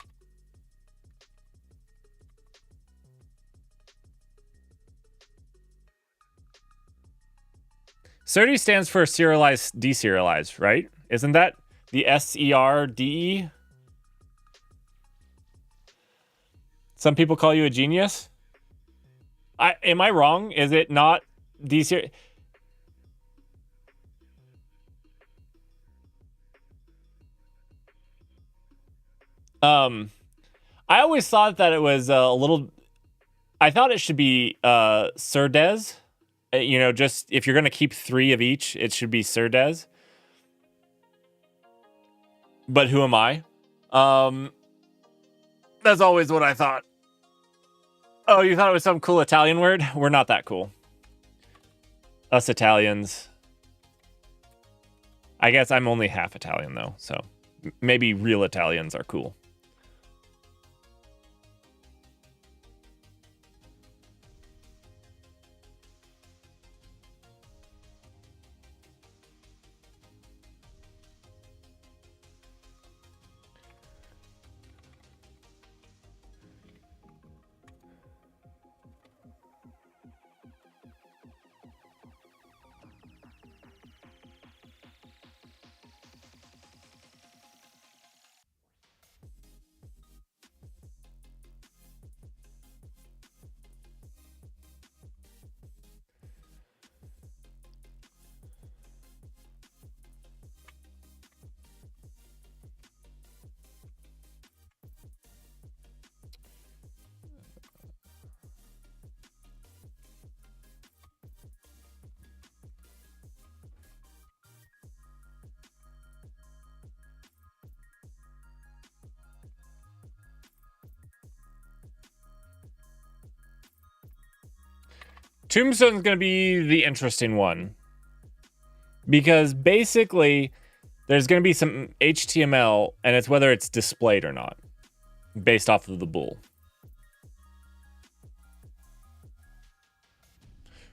SERDE stands for serialized, deserialized, right? Isn't that the SERDE? Some people call you a genius. Am I wrong? Is it not deserialized? I always thought that it was a little. I thought it should be Surdes. You know, just if you're gonna keep 3 of each, it should be Surdes. But who am I? That's always what I thought. Oh, you thought it was some cool Italian word? We're not that cool. Us Italians. I guess I'm only half Italian though, so maybe real Italians are cool. Tombstone's going to be the interesting one. Because basically, there's going to be some HTML, and it's whether it's displayed or not, based off of the bool.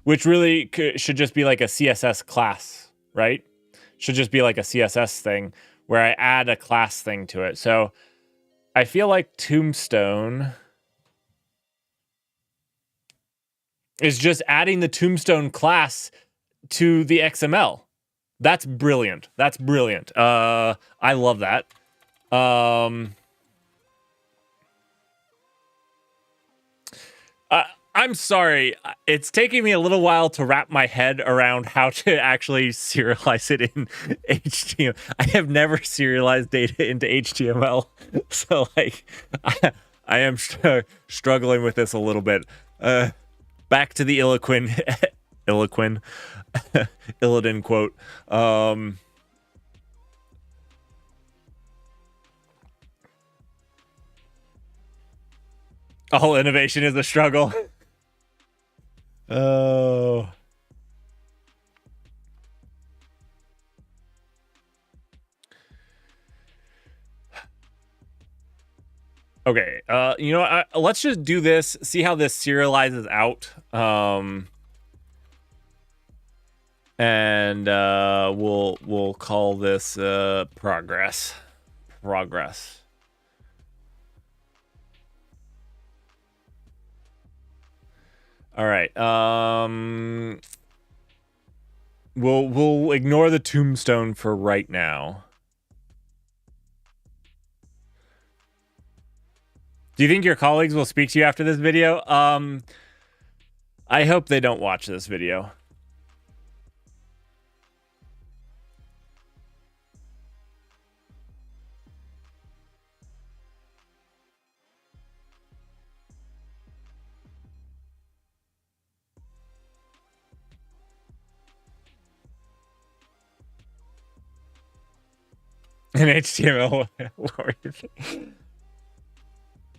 Which really should just be like a CSS class, right? Should just be like a CSS thing where I add a class thing to it. So I feel like Tombstone is just adding the Tombstone class to the XML. That's brilliant. That's brilliant. I love that. I'm sorry. It's taking me a little while to wrap my head around how to actually serialize it in HTML. I have never serialized data into HTML. So, like, I am struggling with this a little bit. Back to the Illidan quote. All innovation is a struggle. Oh. Okay, you know, let's just do this. See how this serializes out. And we'll call this progress. Progress. All right. We'll ignore the tombstone for right now. Do you think your colleagues will speak to you after this video? I hope they don't watch this video. An HTML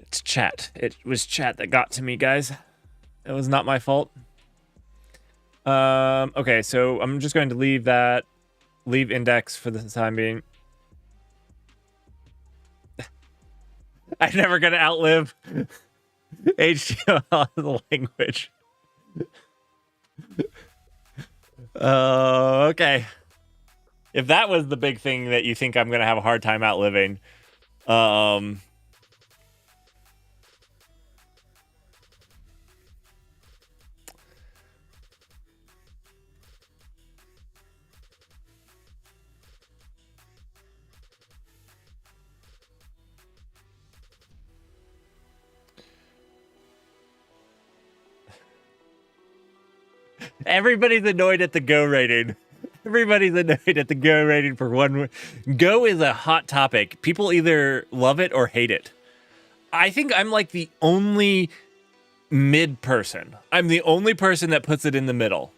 It's chat. It was chat that got to me, guys. It was not my fault. Okay, so I'm just going to leave that. Leave index for the time being. I'm never going to outlive HTML as a language. Okay. If that was the big thing that you think I'm going to have a hard time outliving, everybody's annoyed at the Go rating. Everybody's annoyed at the Go rating for one. Go is a hot topic. People either love it or hate it. I think I'm like the only mid person. I'm the only person that puts it in the middle.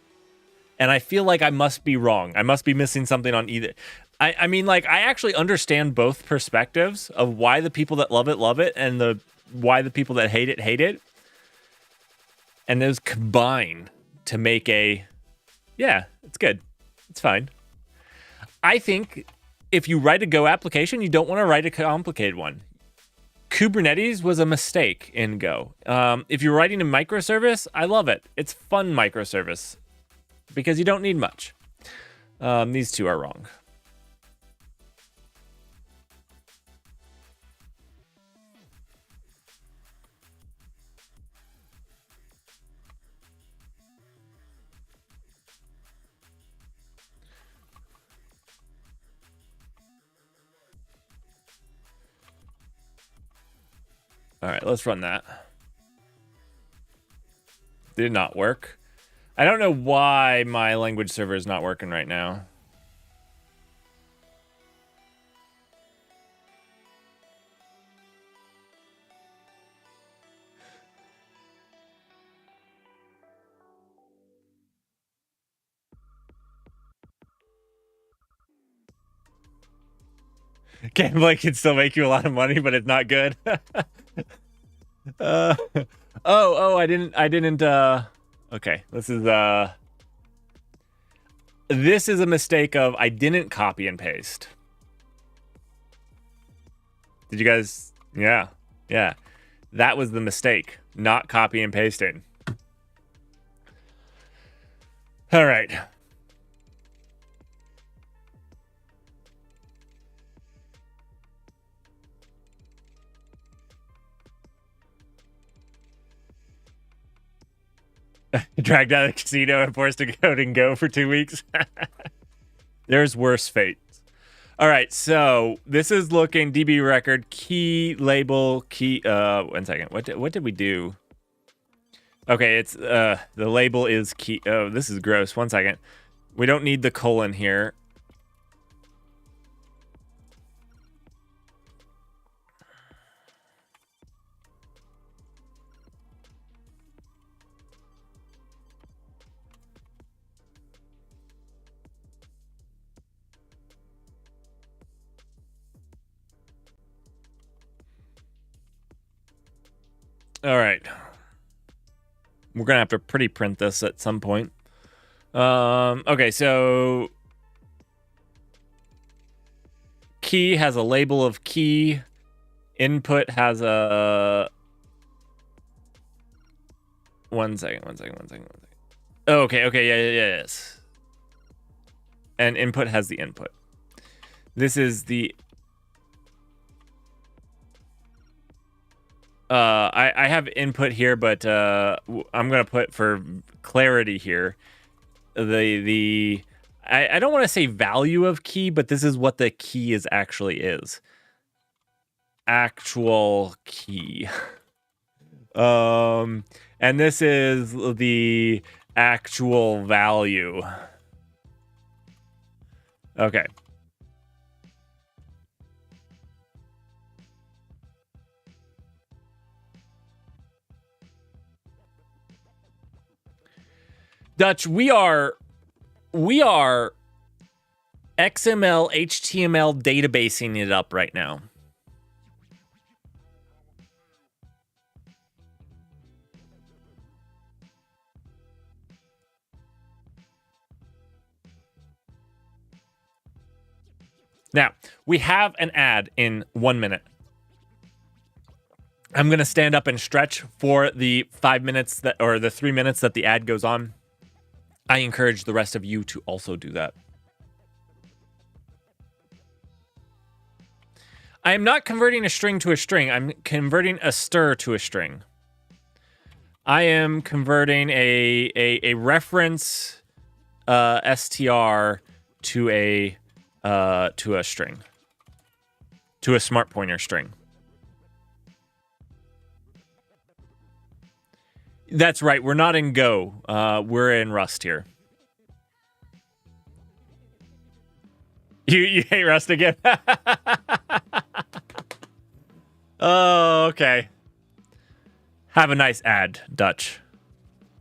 And I feel like I must be wrong. I must be missing something on either. I mean, like, I actually understand both perspectives of why the people that love it, and why the people that hate it. And those combine to make yeah, it's good. It's fine. I think if you write a Go application, you don't want to write a complicated one. Kubernetes was a mistake in Go. If you're writing a microservice, I love it. It's fun microservice because you don't need much. These two are wrong. All right, let's run that. Did not work. I don't know why my language server is not working right now. Gambling can still make you a lot of money, but it's not good. I didn't, okay, this is a mistake of, I didn't copy and paste. Did you guys, yeah. That was the mistake, not copy and pasting. All right. Dragged out of the casino and forced to code and Go for 2 weeks. There's worse fate. All right, so this is looking DB record, key, label, key. 1 second. What did we do? Okay, it's the label is key. Oh, this is gross. 1 second. We don't need the colon here. All right. We're going to have to pretty print this at some point. Okay, so key has a label of key Input has a... One second. Oh, okay, yeah, yes. And input has the input. This is the... I have input here, but I'm going to put for clarity here, I don't want to say value of key, but this is what the key actually is. Actual key. And this is the actual value. Okay. Dutch, we are XML, HTML databasing it up right now. Now, we have an ad in 1 minute. I'm going to stand up and stretch for the 5 minutes or the 3 minutes that the ad goes on. I encourage the rest of you to also do that. I am not converting a string to a string. I'm converting a stir to a string. I am converting a reference str to a string, to a smart pointer string. That's right. We're not in Go. We're in Rust here. You hate Rust again? Oh, okay. Have a nice ad, Dutch.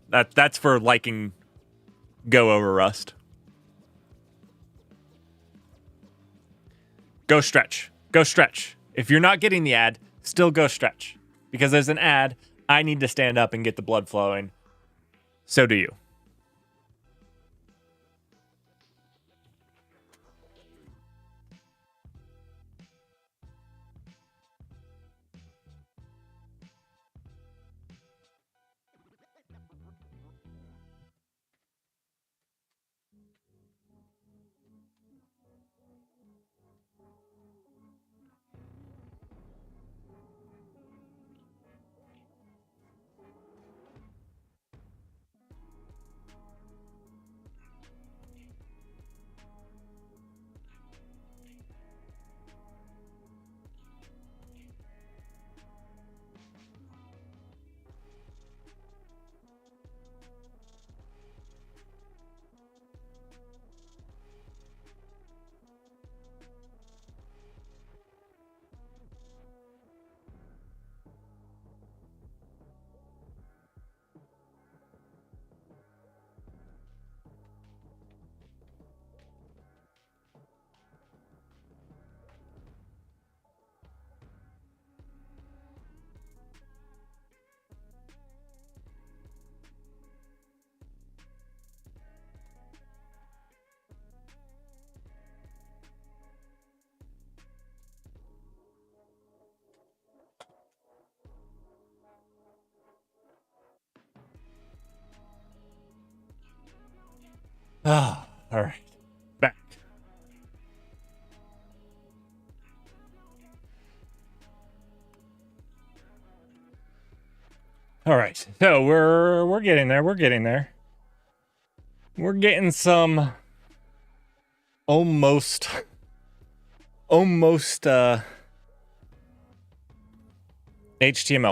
That's for liking Go over Rust. Go stretch. Go stretch. If you're not getting the ad, still go stretch. Because there's an ad, I need to stand up and get the blood flowing. So do you. Ah, all right. Back. All right. So we're getting there. We're getting there. We're getting some almost HTML.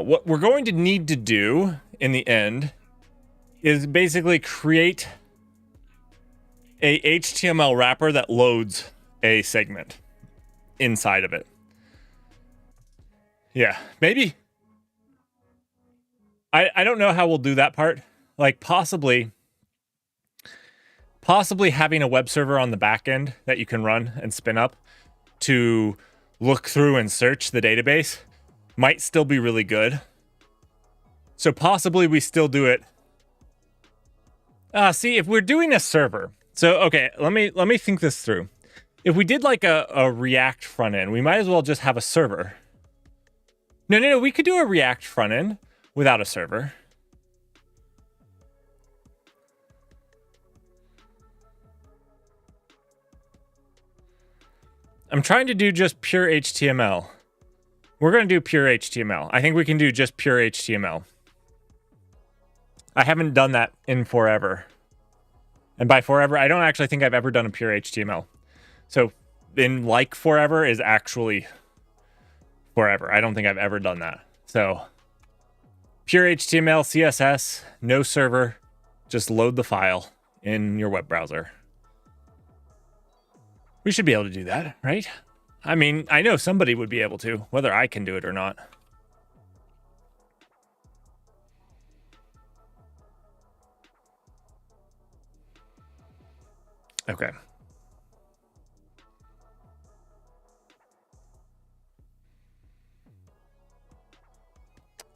What we're going to need to do in the end is basically create a HTML wrapper that loads a segment inside of it. Yeah, maybe. I don't know how we'll do that part. Like possibly having a web server on the back end that you can run and spin up to look through and search the database might still be really good. So possibly we still do it. See, if we're doing a server. So, okay, let me think this through. If we did like a React front end, we might as well just have a server. No. We could do a React front end without a server. I'm trying to do just pure HTML. We're going to do pure HTML. I think we can do just pure HTML. I haven't done that in forever. And by forever, I don't actually think I've ever done a pure HTML. So in like forever is actually forever. I don't think I've ever done that. So pure HTML, CSS, no server, just load the file in your web browser. We should be able to do that, right? I mean, I know somebody would be able to, whether I can do it or not. Okay.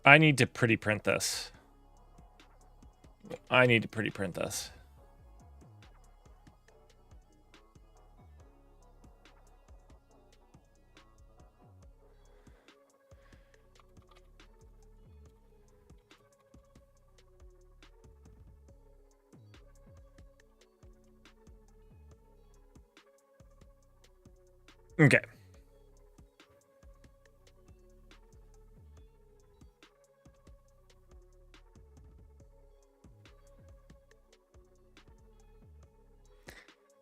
I need to pretty print this. I need to pretty print this. Okay.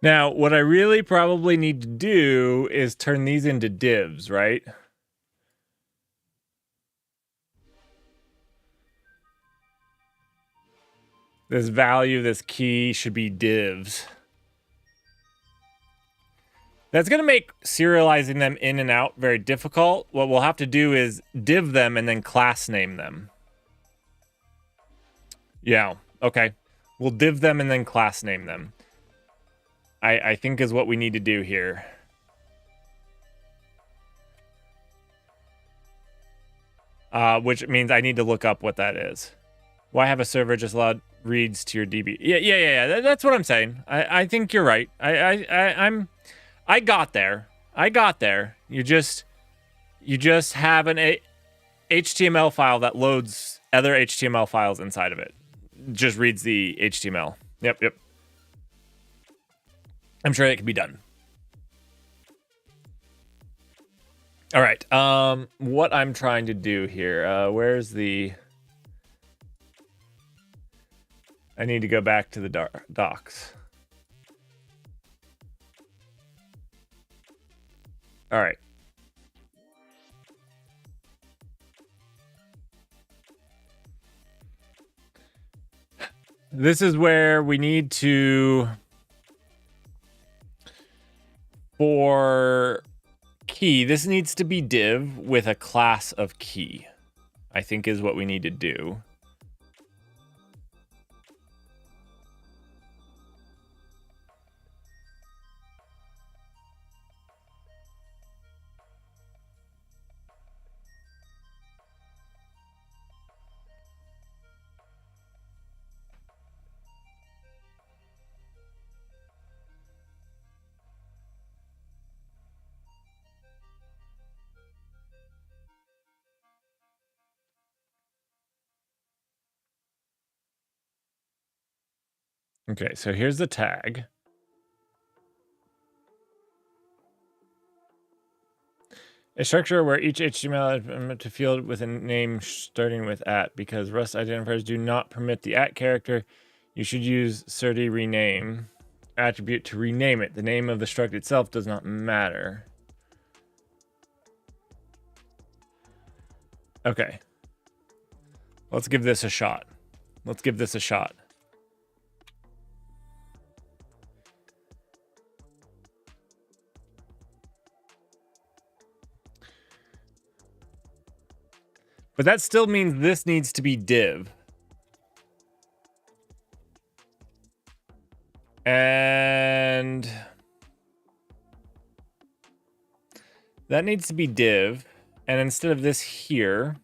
Now, what I really probably need to do is turn these into divs, right? This value, this key should be divs. That's going to make serializing them in and out very difficult. What we'll have to do is div them and then class name them. Yeah, okay. We'll div them and then class name them. I think is what we need to do here. Which means I need to look up what that is. Why have a server just allowed reads to your DB? Yeah. That's what I'm saying. I think you're right. I got there. You just have an HTML file that loads other HTML files inside of it. Just reads the HTML. Yep. I'm sure it can be done. All right. What I'm trying to do here. Where's the... I need to go back to the docs. All right. This is where we need to... For key, this needs to be div with a class of key, I think is what we need to do. Okay, so here's the tag. A structure where each HTML is to field with a name starting with @ because Rust identifiers do not permit the @ character. You should use certi rename attribute to rename it. The name of the struct itself does not matter. Okay. Let's give this a shot. But that still means this needs to be div. And that needs to be div. And instead of this here,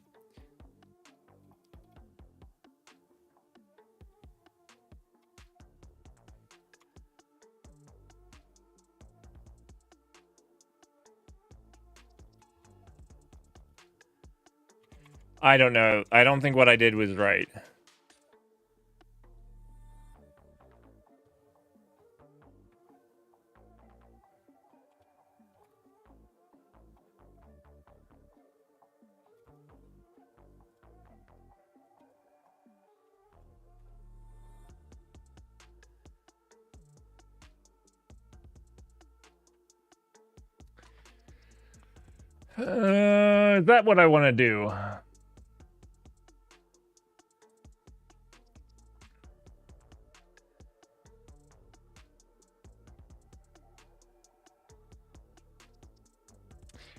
I don't know. I don't think what I did was right. Is that what I want to do?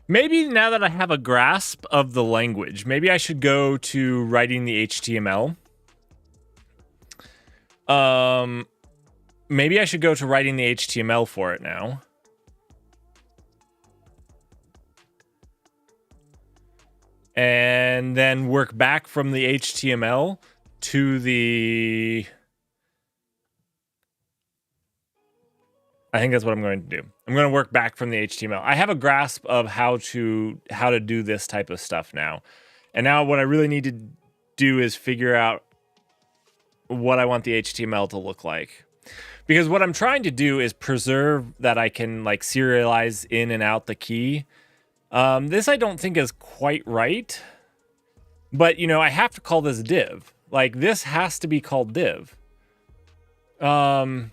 Maybe now that I have a grasp of the language, maybe I should go to writing the HTML. Maybe I should go to writing the HTML for it now. And then work back from the HTML to the... I think that's what I'm going to do. I'm going to work back from the HTML. I have a grasp of how to do this type of stuff now. And now what I really need to do is figure out what I want the HTML to look like. Because what I'm trying to do is preserve that I can like serialize in and out the key. This I don't think is quite right. But, you know, I have to call this div. Like, this has to be called div. And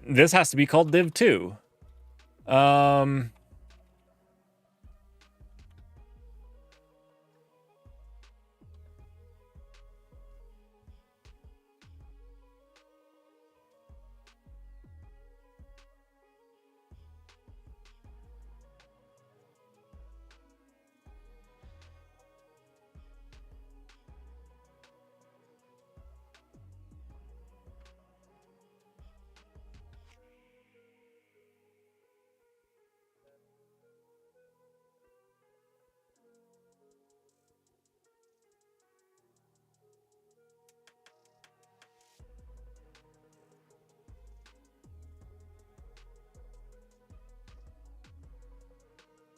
this has to be called div too.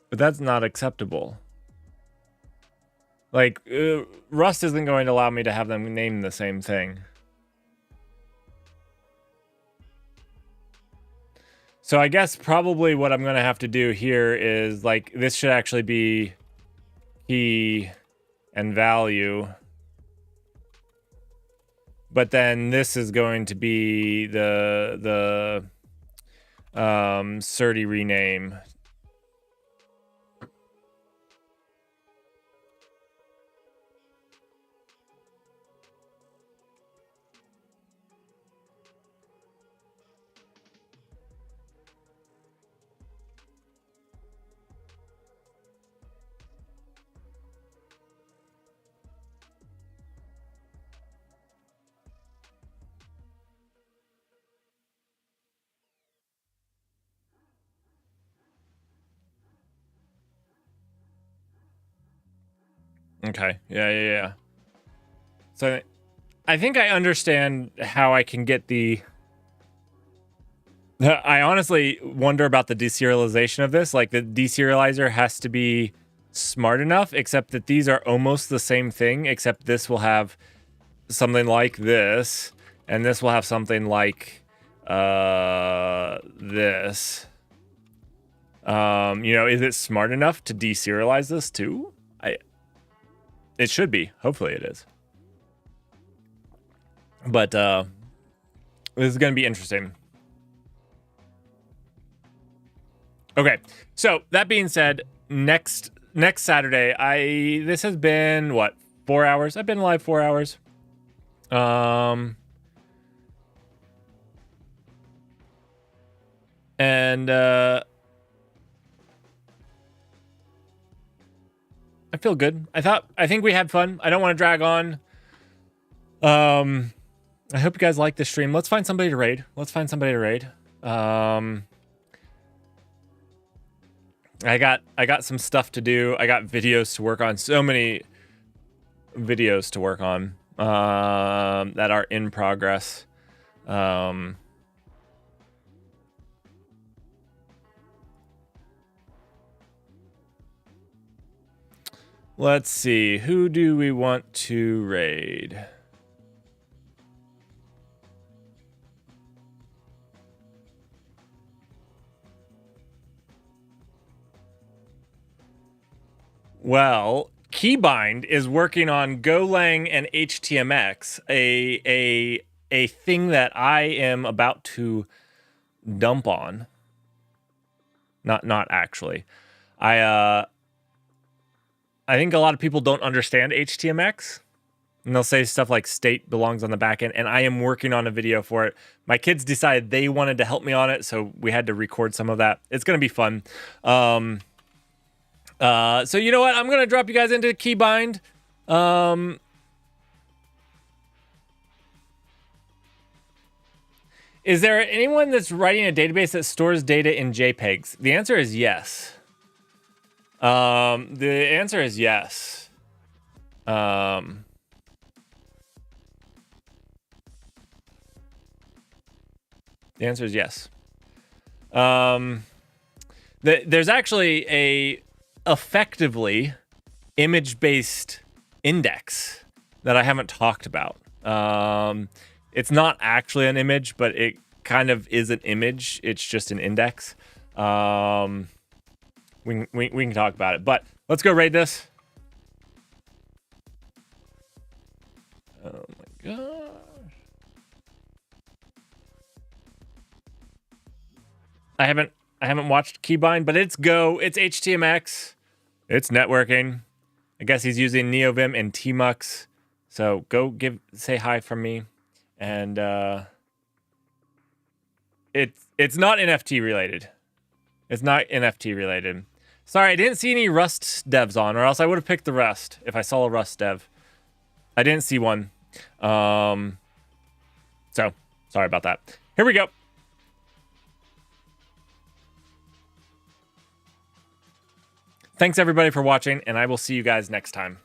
But that's not acceptable. Like, Rust isn't going to allow me to have them name the same thing. So I guess probably what I'm going to have to do here is, like, this should actually be key and value. But then this is going to be the Surdy rename. Okay. Yeah. So I think I understand how I can get the... I honestly wonder about the deserialization of this. Like, the deserializer has to be smart enough, except that these are almost the same thing, except this will have something like this, and this will have something like this. You know, is it smart enough to deserialize this too? It should be. Hopefully it is. But this is going to be interesting. Okay, so that being said, next Saturday, this has been what, 4 hours? I've been live 4 hours. And I feel good. I think we had fun. I don't want to drag on. I hope you guys like this stream. Let's find somebody to raid. I got some stuff to do. I got videos to work on. So many videos to work on that are in progress. Let's see. Who do we want to raid? Well, Keybind is working on Golang and HTMX, a thing that I am about to dump on. Not actually. I think a lot of people don't understand HTMX, and they'll say stuff like state belongs on the back end, and I am working on a video for it. My kids decided they wanted to help me on it, so we had to record some of that. It's going to be fun. So you know what? I'm going to drop you guys into Keybind. Is there anyone that's writing a database that stores data in JPEGs? The answer is yes. The answer is yes. The answer is yes. There's actually a effectively image-based index that I haven't talked about. It's not actually an image, but it kind of is an image. It's just an index. We can talk about it, but let's go raid this. Oh my gosh. I haven't watched Keybind, but it's Go, it's HTMX, it's networking. I guess he's using NeoVim and Tmux. So go say hi from me. And it's not NFT related. It's not NFT related. Sorry, I didn't see any Rust devs on, or else I would have picked the Rust if I saw a Rust dev. I didn't see one. So sorry about that. Here we go. Thanks everybody for watching, and I will see you guys next time.